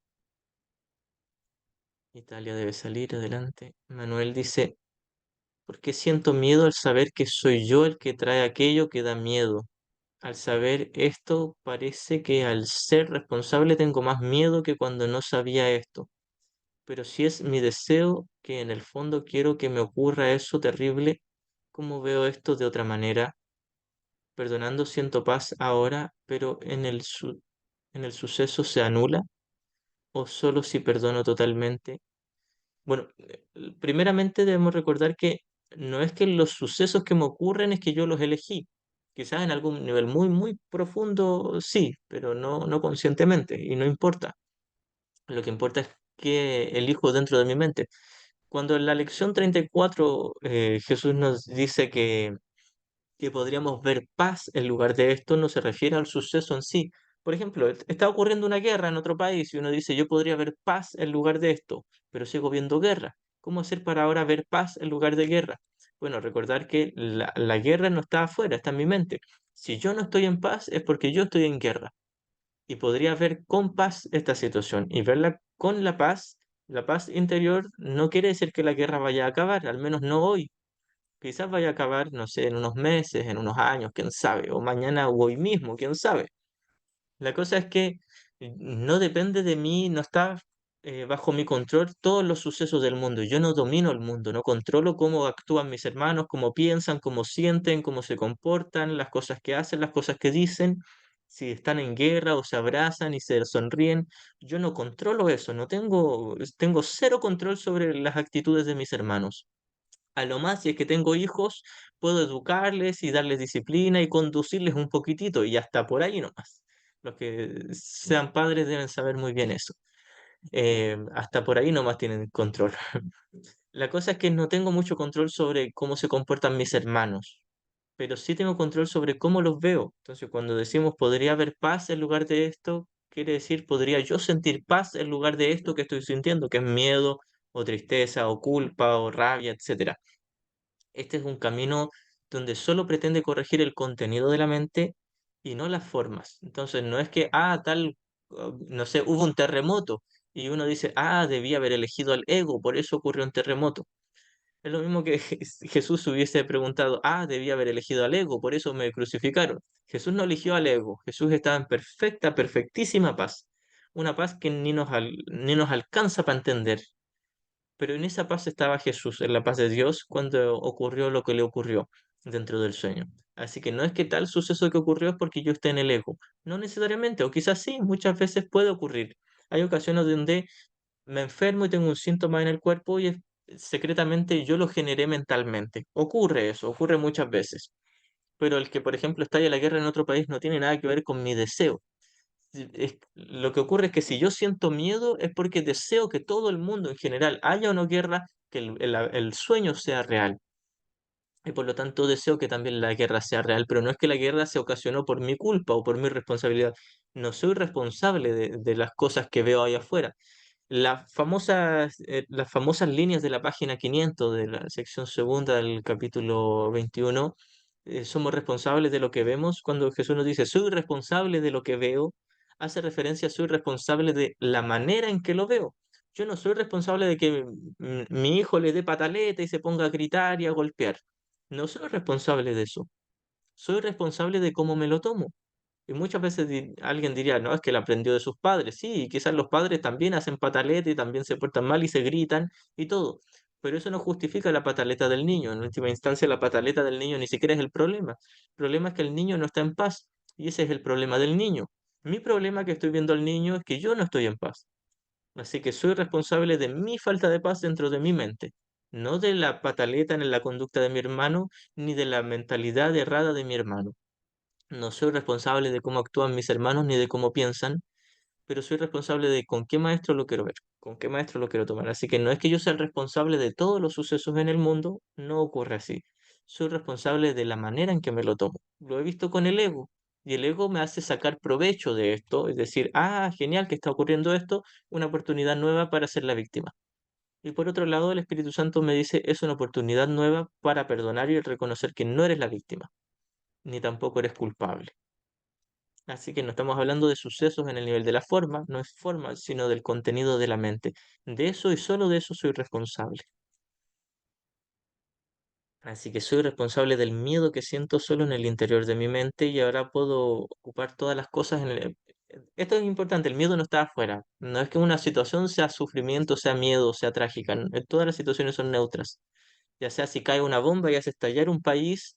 Italia debe salir adelante. Manuel dice, ¿por qué siento miedo al saber que soy yo el que trae aquello que da miedo? Al saber esto, parece que al ser responsable tengo más miedo que cuando no sabía esto. Pero si es mi deseo que en el fondo quiero que me ocurra eso terrible, ¿cómo veo esto de otra manera? Perdonando siento paz ahora, pero en el suceso se anula, o solo si perdono totalmente. Bueno, primeramente debemos recordar que no es que los sucesos que me ocurren es que yo los elegí. Quizás en algún nivel muy, muy profundo sí, pero no conscientemente, y no importa. Lo que importa es que elijo dentro de mi mente. Cuando en la lección 34 Jesús nos dice que podríamos ver paz en lugar de esto, no se refiere al suceso en sí. Por ejemplo, está ocurriendo una guerra en otro país y uno dice, yo podría ver paz en lugar de esto, pero sigo viendo guerra. ¿Cómo hacer para ahora ver paz en lugar de guerra? Bueno, recordar que la guerra no está afuera, está en mi mente. Si yo no estoy en paz es porque yo estoy en guerra y podría ver con paz esta situación y verla con la paz interior no quiere decir que la guerra vaya a acabar, al menos no hoy. Quizás vaya a acabar, no sé, en unos meses, en unos años, quién sabe, o mañana o hoy mismo, quién sabe. La cosa es que no depende de mí, no está bajo mi control todos los sucesos del mundo. Yo no domino el mundo, no controlo cómo actúan mis hermanos, cómo piensan, cómo sienten, cómo se comportan, las cosas que hacen, las cosas que dicen, si están en guerra o se abrazan y se sonríen. Yo no controlo eso, no tengo, tengo cero control sobre las actitudes de mis hermanos. A lo más, si es que tengo hijos, puedo educarles y darles disciplina y conducirles un poquitito, y hasta por ahí nomás. Los que sean padres deben saber muy bien eso. Hasta por ahí nomás tienen control. La cosa es que no tengo mucho control sobre cómo se comportan mis hermanos, pero sí tengo control sobre cómo los veo. Entonces, cuando decimos podría haber paz en lugar de esto, quiere decir podría yo sentir paz en lugar de esto que estoy sintiendo, que es miedo o tristeza o culpa o rabia, etcétera. Este es un camino donde solo pretende corregir el contenido de la mente y no las formas. Entonces, no es que, no sé, hubo un terremoto y uno dice, debía haber elegido al ego, por eso ocurrió un terremoto. Es lo mismo que Jesús hubiese preguntado, debía haber elegido al ego, por eso me crucificaron. Jesús no eligió al ego, Jesús estaba en perfecta, perfectísima paz. Una paz que ni nos alcanza para entender. Pero en esa paz estaba Jesús, en la paz de Dios, cuando ocurrió lo que le ocurrió dentro del sueño. Así que no es que tal suceso que ocurrió es porque yo esté en el ego. No necesariamente, o quizás sí, muchas veces puede ocurrir. Hay ocasiones donde me enfermo y tengo un síntoma en el cuerpo y secretamente yo lo generé mentalmente. Ocurre eso, ocurre muchas veces. Pero el que, por ejemplo, estalle la guerra en otro país no tiene nada que ver con mi deseo. Lo que ocurre es que si yo siento miedo es porque deseo que todo el mundo en general, haya o no guerra, que el sueño sea real. Y por lo tanto deseo que también la guerra sea real, pero no es que la guerra se ocasionó por mi culpa o por mi responsabilidad. No soy responsable de las cosas que veo ahí afuera. Las famosas líneas de la página 500 de la sección segunda del capítulo 21, somos responsables de lo que vemos. Cuando Jesús nos dice, soy responsable de lo que veo, hace referencia a soy responsable de la manera en que lo veo. Yo no soy responsable de que mi hijo le dé pataleta y se ponga a gritar y a golpear. No soy responsable de eso. Soy responsable de cómo me lo tomo. Y muchas veces alguien diría, no, es que él aprendió de sus padres. Sí, quizás los padres también hacen pataleta y también se portan mal y se gritan y todo. Pero eso no justifica la pataleta del niño. En última instancia, la pataleta del niño ni siquiera es el problema. El problema es que el niño no está en paz. Y ese es el problema del niño. Mi problema que estoy viendo al niño es que yo no estoy en paz. Así que soy responsable de mi falta de paz dentro de mi mente. No de la pataleta en la conducta de mi hermano, ni de la mentalidad errada de mi hermano. No soy responsable de cómo actúan mis hermanos ni de cómo piensan, pero soy responsable de con qué maestro lo quiero ver, con qué maestro lo quiero tomar. Así que no es que yo sea el responsable de todos los sucesos en el mundo, no ocurre así. Soy responsable de la manera en que me lo tomo. Lo he visto con el ego. Y el ego me hace sacar provecho de esto, es decir, ah, genial que está ocurriendo esto, una oportunidad nueva para ser la víctima. Y por otro lado, el Espíritu Santo me dice, es una oportunidad nueva para perdonar y reconocer que no eres la víctima, ni tampoco eres culpable. Así que no estamos hablando de sucesos en el nivel de la forma, no es forma, sino del contenido de la mente. De eso y solo de eso soy responsable. Así que soy responsable del miedo que siento solo en el interior de mi mente y ahora puedo ocupar todas las cosas en el... Esto es importante, el miedo no está afuera. No es que una situación sea sufrimiento, sea miedo, sea trágica. Todas las situaciones son neutras. Ya sea si cae una bomba y hace estallar un país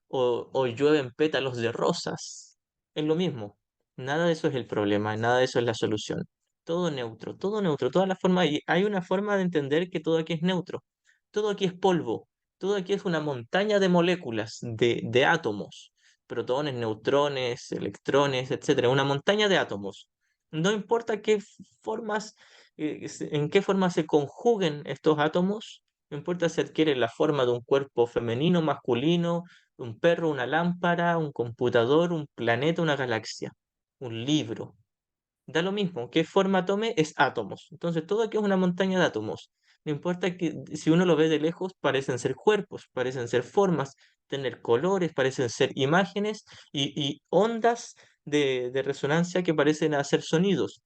o llueven pétalos de rosas. Es lo mismo. Nada de eso es el problema, nada de eso es la solución. Todo neutro, todas las formas. Y hay una forma de entender que todo aquí es neutro. Todo aquí es polvo. Todo aquí es una montaña de moléculas, de átomos. Protones, neutrones, electrones, etcétera. Una montaña de átomos. No importa qué formas, en qué forma se conjuguen estos átomos, no importa si adquiere la forma de un cuerpo femenino, masculino, un perro, una lámpara, un computador, un planeta, una galaxia, un libro. Da lo mismo, qué forma tome, es átomos. Entonces todo aquí es una montaña de átomos. No importa que si uno lo ve de lejos, parecen ser cuerpos, parecen ser formas, tener colores, parecen ser imágenes y ondas de resonancia que parecen hacer sonidos.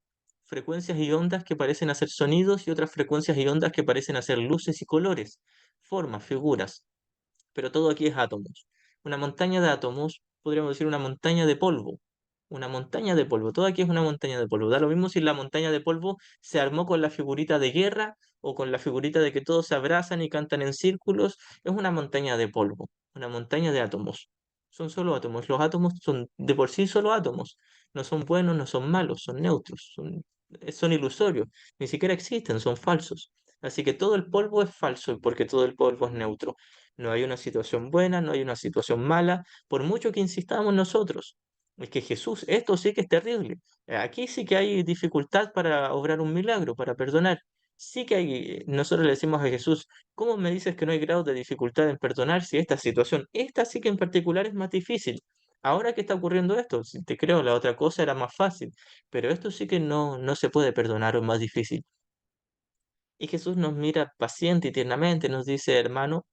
Frecuencias y ondas que parecen hacer sonidos y otras frecuencias y ondas que parecen hacer luces y colores, formas, figuras, pero todo aquí es átomos. Una montaña de átomos, podríamos decir una montaña de polvo. Una montaña de polvo, todo aquí es una montaña de polvo. Da lo mismo si la montaña de polvo se armó con la figurita de guerra o con la figurita de que todos se abrazan y cantan en círculos. Es una montaña de polvo, una montaña de átomos. Son solo átomos. Los átomos son de por sí solo átomos. No son buenos, no son malos, son neutros, son ilusorios. Ni siquiera existen, son falsos. Así que todo el polvo es falso porque todo el polvo es neutro. No hay una situación buena, no hay una situación mala, por mucho que insistamos nosotros. Es que Jesús, esto sí que es terrible. Aquí sí que hay dificultad para obrar un milagro, para perdonar. Sí que hay, nosotros le decimos a Jesús, ¿cómo me dices que no hay grado de dificultad en perdonar si esta situación, esta sí que en particular es más difícil? Ahora que está ocurriendo esto, si te creo, la otra cosa era más fácil, pero esto sí que no se puede perdonar o es más difícil. Y Jesús nos mira paciente y tiernamente, nos dice, hermano,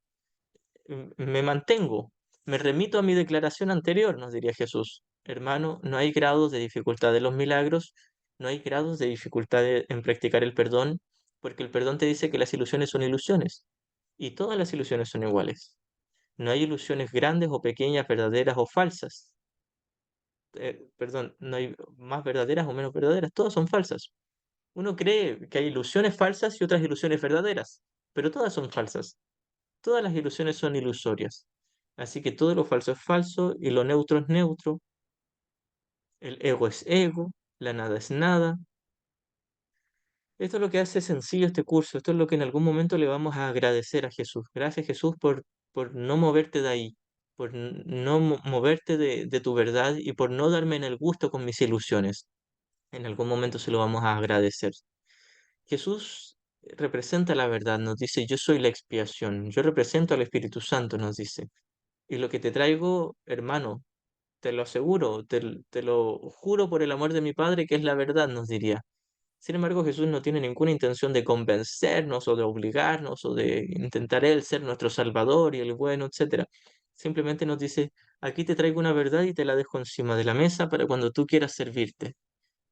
me mantengo, me remito a mi declaración anterior, nos diría Jesús. Hermano, no hay grados de dificultad de los milagros, no hay grados de dificultad en practicar el perdón, porque el perdón te dice que las ilusiones son ilusiones, y todas las ilusiones son iguales. No hay ilusiones grandes o pequeñas, verdaderas o falsas. Perdón, no hay más verdaderas o menos verdaderas, todas son falsas. Uno cree que hay ilusiones falsas y otras ilusiones verdaderas, pero todas son falsas. Todas las ilusiones son ilusorias. Así que todo lo falso es falso y lo neutro es neutro. El ego es ego, la nada es nada. Esto es lo que hace sencillo este curso. Esto es lo que en algún momento le vamos a agradecer a Jesús. Gracias Jesús por no moverte de ahí, por no moverte de tu verdad y por no darme en el gusto con mis ilusiones. En algún momento se lo vamos a agradecer. Jesús representa la verdad, nos dice, yo soy la expiación, yo represento al Espíritu Santo, nos dice. Y lo que te traigo, hermano, te lo aseguro, te lo juro por el amor de mi Padre que es la verdad, nos diría. Sin embargo, Jesús no tiene ninguna intención de convencernos o de obligarnos o de intentar Él ser nuestro Salvador y el bueno, etcétera. Simplemente nos dice, aquí te traigo una verdad y te la dejo encima de la mesa para cuando tú quieras servirte.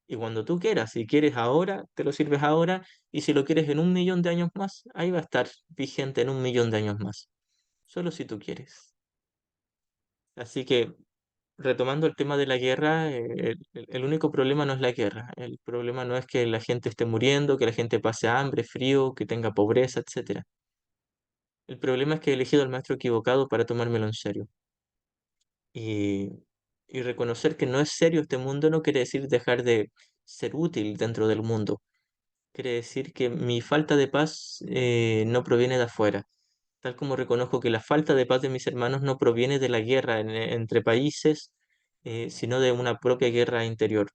Y cuando tú quieras, si quieres ahora, te lo sirves ahora, y si lo quieres en 1 millón de años más, ahí va a estar vigente en 1 millón de años más. Solo si tú quieres. Así que retomando el tema de la guerra, el único problema no es la guerra. El problema no es que la gente esté muriendo, que la gente pase hambre, frío, que tenga pobreza, etcétera. El problema es que he elegido al maestro equivocado para tomármelo en serio. Y, y reconocer que no es serio este mundo no quiere decir dejar de ser útil dentro del mundo. Quiere decir que mi falta de paz no proviene de afuera, tal como reconozco que la falta de paz de mis hermanos no proviene de la guerra entre países, sino de una propia guerra interior.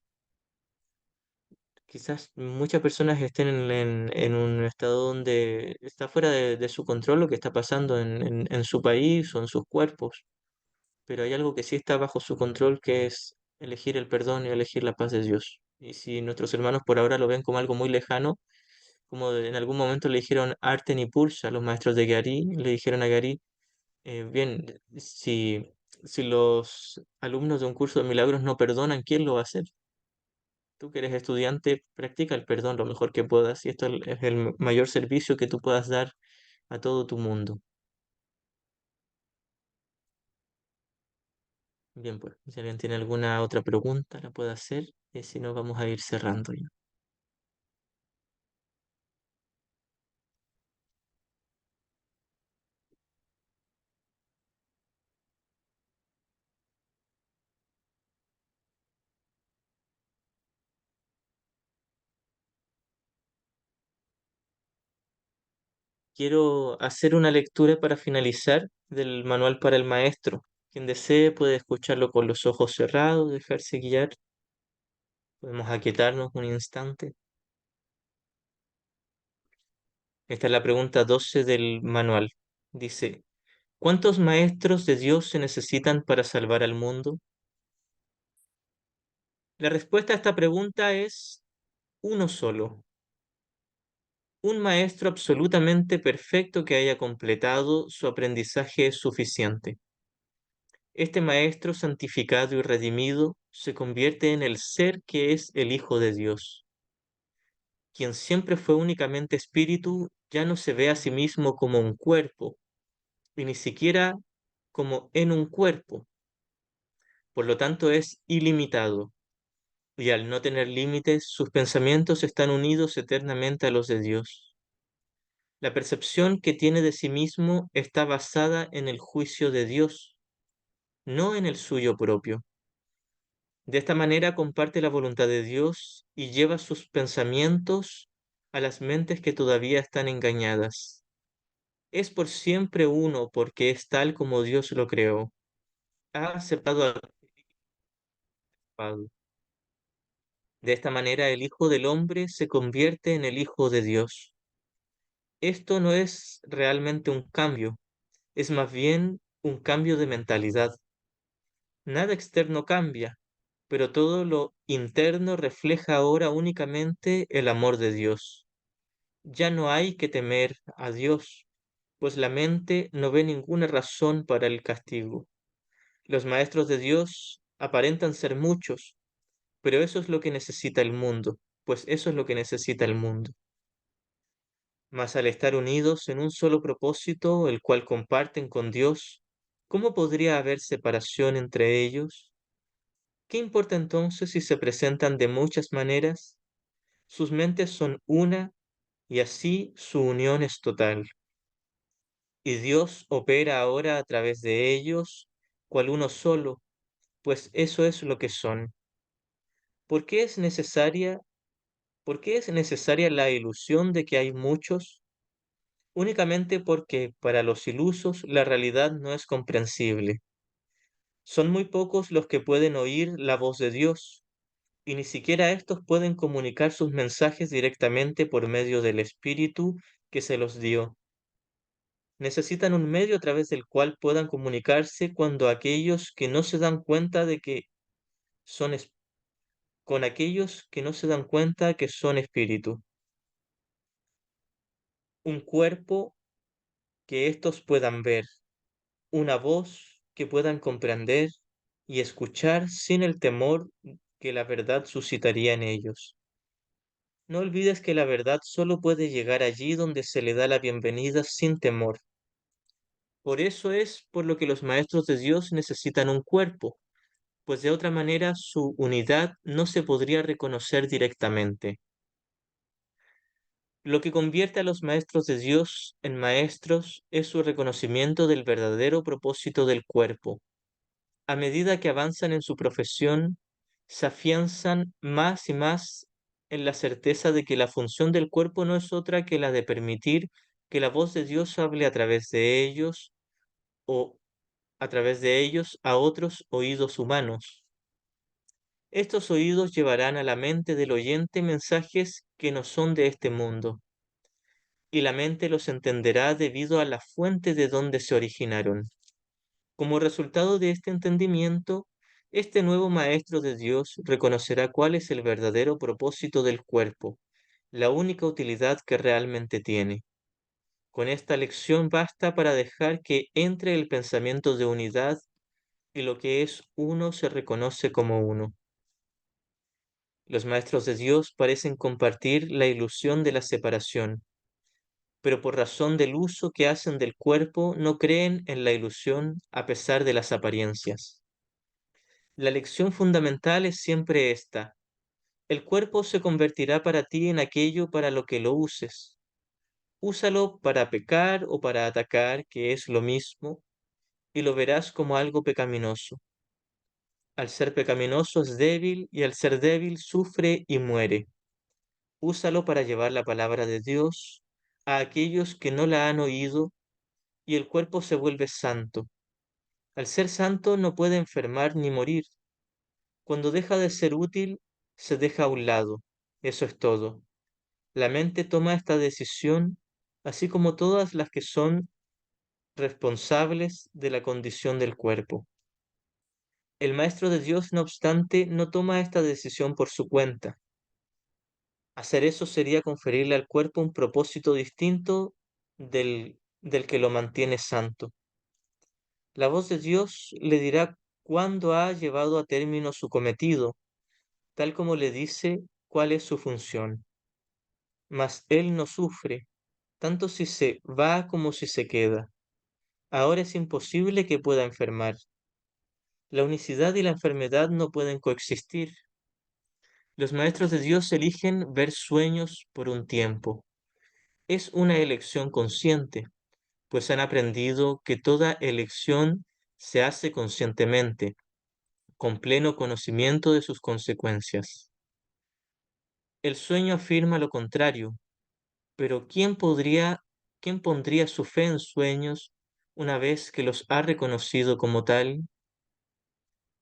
Quizás muchas personas estén en un estado donde está fuera de su control lo que está pasando en su país o en sus cuerpos, pero hay algo que sí está bajo su control, que es elegir el perdón y elegir la paz de Dios. Y si nuestros hermanos por ahora lo ven como algo muy lejano, como en algún momento le dijeron Arten y Pulse a los maestros de Gary, le dijeron a Gary, bien, si los alumnos de un curso de milagros no perdonan, ¿quién lo va a hacer? Tú que eres estudiante, practica el perdón lo mejor que puedas y esto es el mayor servicio que tú puedas dar a todo tu mundo. Bien, pues, si alguien tiene alguna otra pregunta, la puede hacer, y si no, vamos a ir cerrando ya. Quiero hacer una lectura para finalizar del manual para el maestro. Quien desee puede escucharlo con los ojos cerrados, dejarse guiar. Podemos aquietarnos un instante. Esta es la pregunta 12 del manual. Dice, ¿cuántos maestros de Dios se necesitan para salvar al mundo? La respuesta a esta pregunta es uno solo. Un maestro absolutamente perfecto que haya completado su aprendizaje es suficiente. Este maestro santificado y redimido se convierte en el ser que es el Hijo de Dios. Quien siempre fue únicamente espíritu ya no se ve a sí mismo como un cuerpo, y ni siquiera como en un cuerpo. Por lo tanto es ilimitado, y al no tener límites, sus pensamientos están unidos eternamente a los de Dios. La percepción que tiene de sí mismo está basada en el juicio de Dios, no en el suyo propio. De esta manera comparte la voluntad de Dios y lleva sus pensamientos a las mentes que todavía están engañadas. Es por siempre uno porque es tal como Dios lo creó. Ha aceptado al Padre. De esta manera el Hijo del Hombre se convierte en el Hijo de Dios. Esto no es realmente un cambio, es más bien un cambio de mentalidad. Nada externo cambia, pero todo lo interno refleja ahora únicamente el amor de Dios. Ya no hay que temer a Dios, pues la mente no ve ninguna razón para el castigo. Los maestros de Dios aparentan ser muchos, pero eso es lo que necesita el mundo, pues eso es lo que necesita el mundo. Mas al estar unidos en un solo propósito, el cual comparten con Dios, ¿cómo podría haber separación entre ellos? ¿Qué importa entonces si se presentan de muchas maneras? Sus mentes son una y así su unión es total. Y Dios opera ahora a través de ellos, cual uno solo, pues eso es lo que son. ¿Por qué es necesaria, por qué es necesaria la ilusión de que hay muchos? Únicamente porque para los ilusos la realidad no es comprensible. Son muy pocos los que pueden oír la voz de Dios, y ni siquiera estos pueden comunicar sus mensajes directamente por medio del Espíritu que se los dio. Necesitan un medio a través del cual puedan comunicarse cuando aquellos que no se dan cuenta de que son con aquellos que no se dan cuenta que son espíritu. Un cuerpo que estos puedan ver, una voz que puedan comprender y escuchar sin el temor que la verdad suscitaría en ellos. No olvides que la verdad solo puede llegar allí donde se le da la bienvenida sin temor. Por eso es por lo que los maestros de Dios necesitan un cuerpo, pues de otra manera su unidad no se podría reconocer directamente. Lo que convierte a los maestros de Dios en maestros es su reconocimiento del verdadero propósito del cuerpo. A medida que avanzan en su profesión, se afianzan más y más en la certeza de que la función del cuerpo no es otra que la de permitir que la voz de Dios hable a través de ellos o a través de ellos a otros oídos humanos. Estos oídos llevarán a la mente del oyente mensajes que no son de este mundo, y la mente los entenderá debido a la fuente de donde se originaron. Como resultado de este entendimiento, este nuevo Maestro de Dios reconocerá cuál es el verdadero propósito del cuerpo, la única utilidad que realmente tiene. Con esta lección basta para dejar que entre el pensamiento de unidad y lo que es uno se reconoce como uno. Los maestros de Dios parecen compartir la ilusión de la separación, pero por razón del uso que hacen del cuerpo no creen en la ilusión a pesar de las apariencias. La lección fundamental es siempre esta: el cuerpo se convertirá para ti en aquello para lo que lo uses. Úsalo para pecar o para atacar, que es lo mismo, y lo verás como algo pecaminoso. Al ser pecaminoso es débil y al ser débil sufre y muere. Úsalo para llevar la palabra de Dios a aquellos que no la han oído y el cuerpo se vuelve santo. Al ser santo no puede enfermar ni morir. Cuando deja de ser útil, se deja a un lado. Eso es todo. La mente toma esta decisión, así como todas las que son responsables de la condición del cuerpo. El Maestro de Dios, no obstante, no toma esta decisión por su cuenta. Hacer eso sería conferirle al cuerpo un propósito distinto del que lo mantiene santo. La voz de Dios le dirá cuándo ha llevado a término su cometido, tal como le dice cuál es su función. Mas él no sufre, tanto si se va como si se queda. Ahora es imposible que pueda enfermar. La unicidad y la enfermedad no pueden coexistir. Los maestros de Dios eligen ver sueños por un tiempo. Es una elección consciente, pues han aprendido que toda elección se hace conscientemente, con pleno conocimiento de sus consecuencias. El sueño afirma lo contrario, pero quién pondría su fe en sueños una vez que los ha reconocido como tal?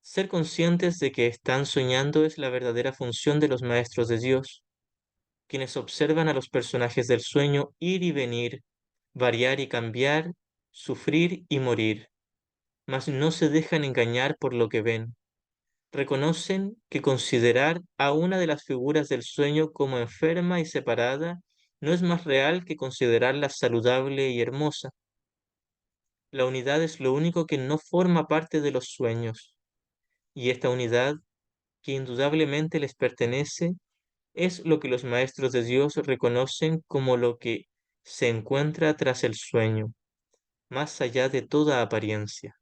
Ser conscientes de que están soñando es la verdadera función de los maestros de Dios, quienes observan a los personajes del sueño ir y venir, variar y cambiar, sufrir y morir, mas no se dejan engañar por lo que ven. Reconocen que considerar a una de las figuras del sueño como enferma y separada no es más real que considerarla saludable y hermosa. La unidad es lo único que no forma parte de los sueños, y esta unidad, que indudablemente les pertenece, es lo que los maestros de Dios reconocen como lo que se encuentra tras el sueño, más allá de toda apariencia.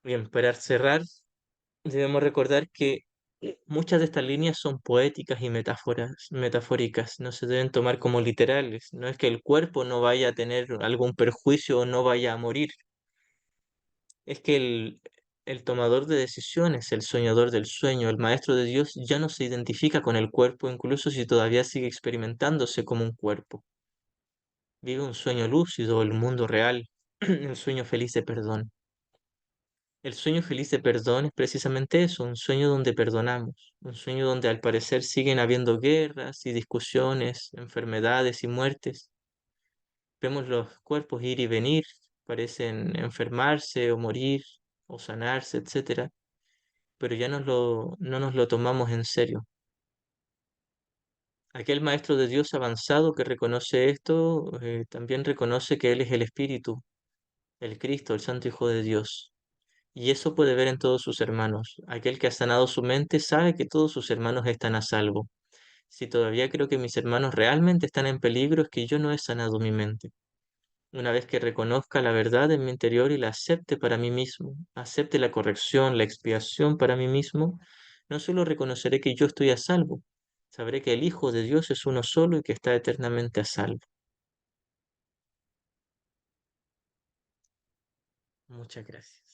Bien, para cerrar, debemos recordar que muchas de estas líneas son poéticas y metafóricas, no se deben tomar como literales. No es que el cuerpo no vaya a tener algún perjuicio o no vaya a morir, es que el tomador de decisiones, el soñador del sueño, el maestro de Dios, ya no se identifica con el cuerpo, incluso si todavía sigue experimentándose como un cuerpo. Vive un sueño lúcido, el mundo real, el sueño feliz de perdón. El sueño feliz de perdón es precisamente eso, un sueño donde perdonamos, un sueño donde al parecer siguen habiendo guerras y discusiones, enfermedades y muertes. Vemos los cuerpos ir y venir, parecen enfermarse o morir o sanarse, etcétera, pero ya no nos lo tomamos en serio. Aquel maestro de Dios avanzado que reconoce esto, también reconoce que Él es el Espíritu, el Cristo, el Santo Hijo de Dios. Y eso puede ver en todos sus hermanos. Aquel que ha sanado su mente sabe que todos sus hermanos están a salvo. Si todavía creo que mis hermanos realmente están en peligro, es que yo no he sanado mi mente. Una vez que reconozca la verdad en mi interior y la acepte para mí mismo, acepte la corrección, la expiación para mí mismo, no solo reconoceré que yo estoy a salvo, sabré que el Hijo de Dios es uno solo y que está eternamente a salvo. Muchas gracias.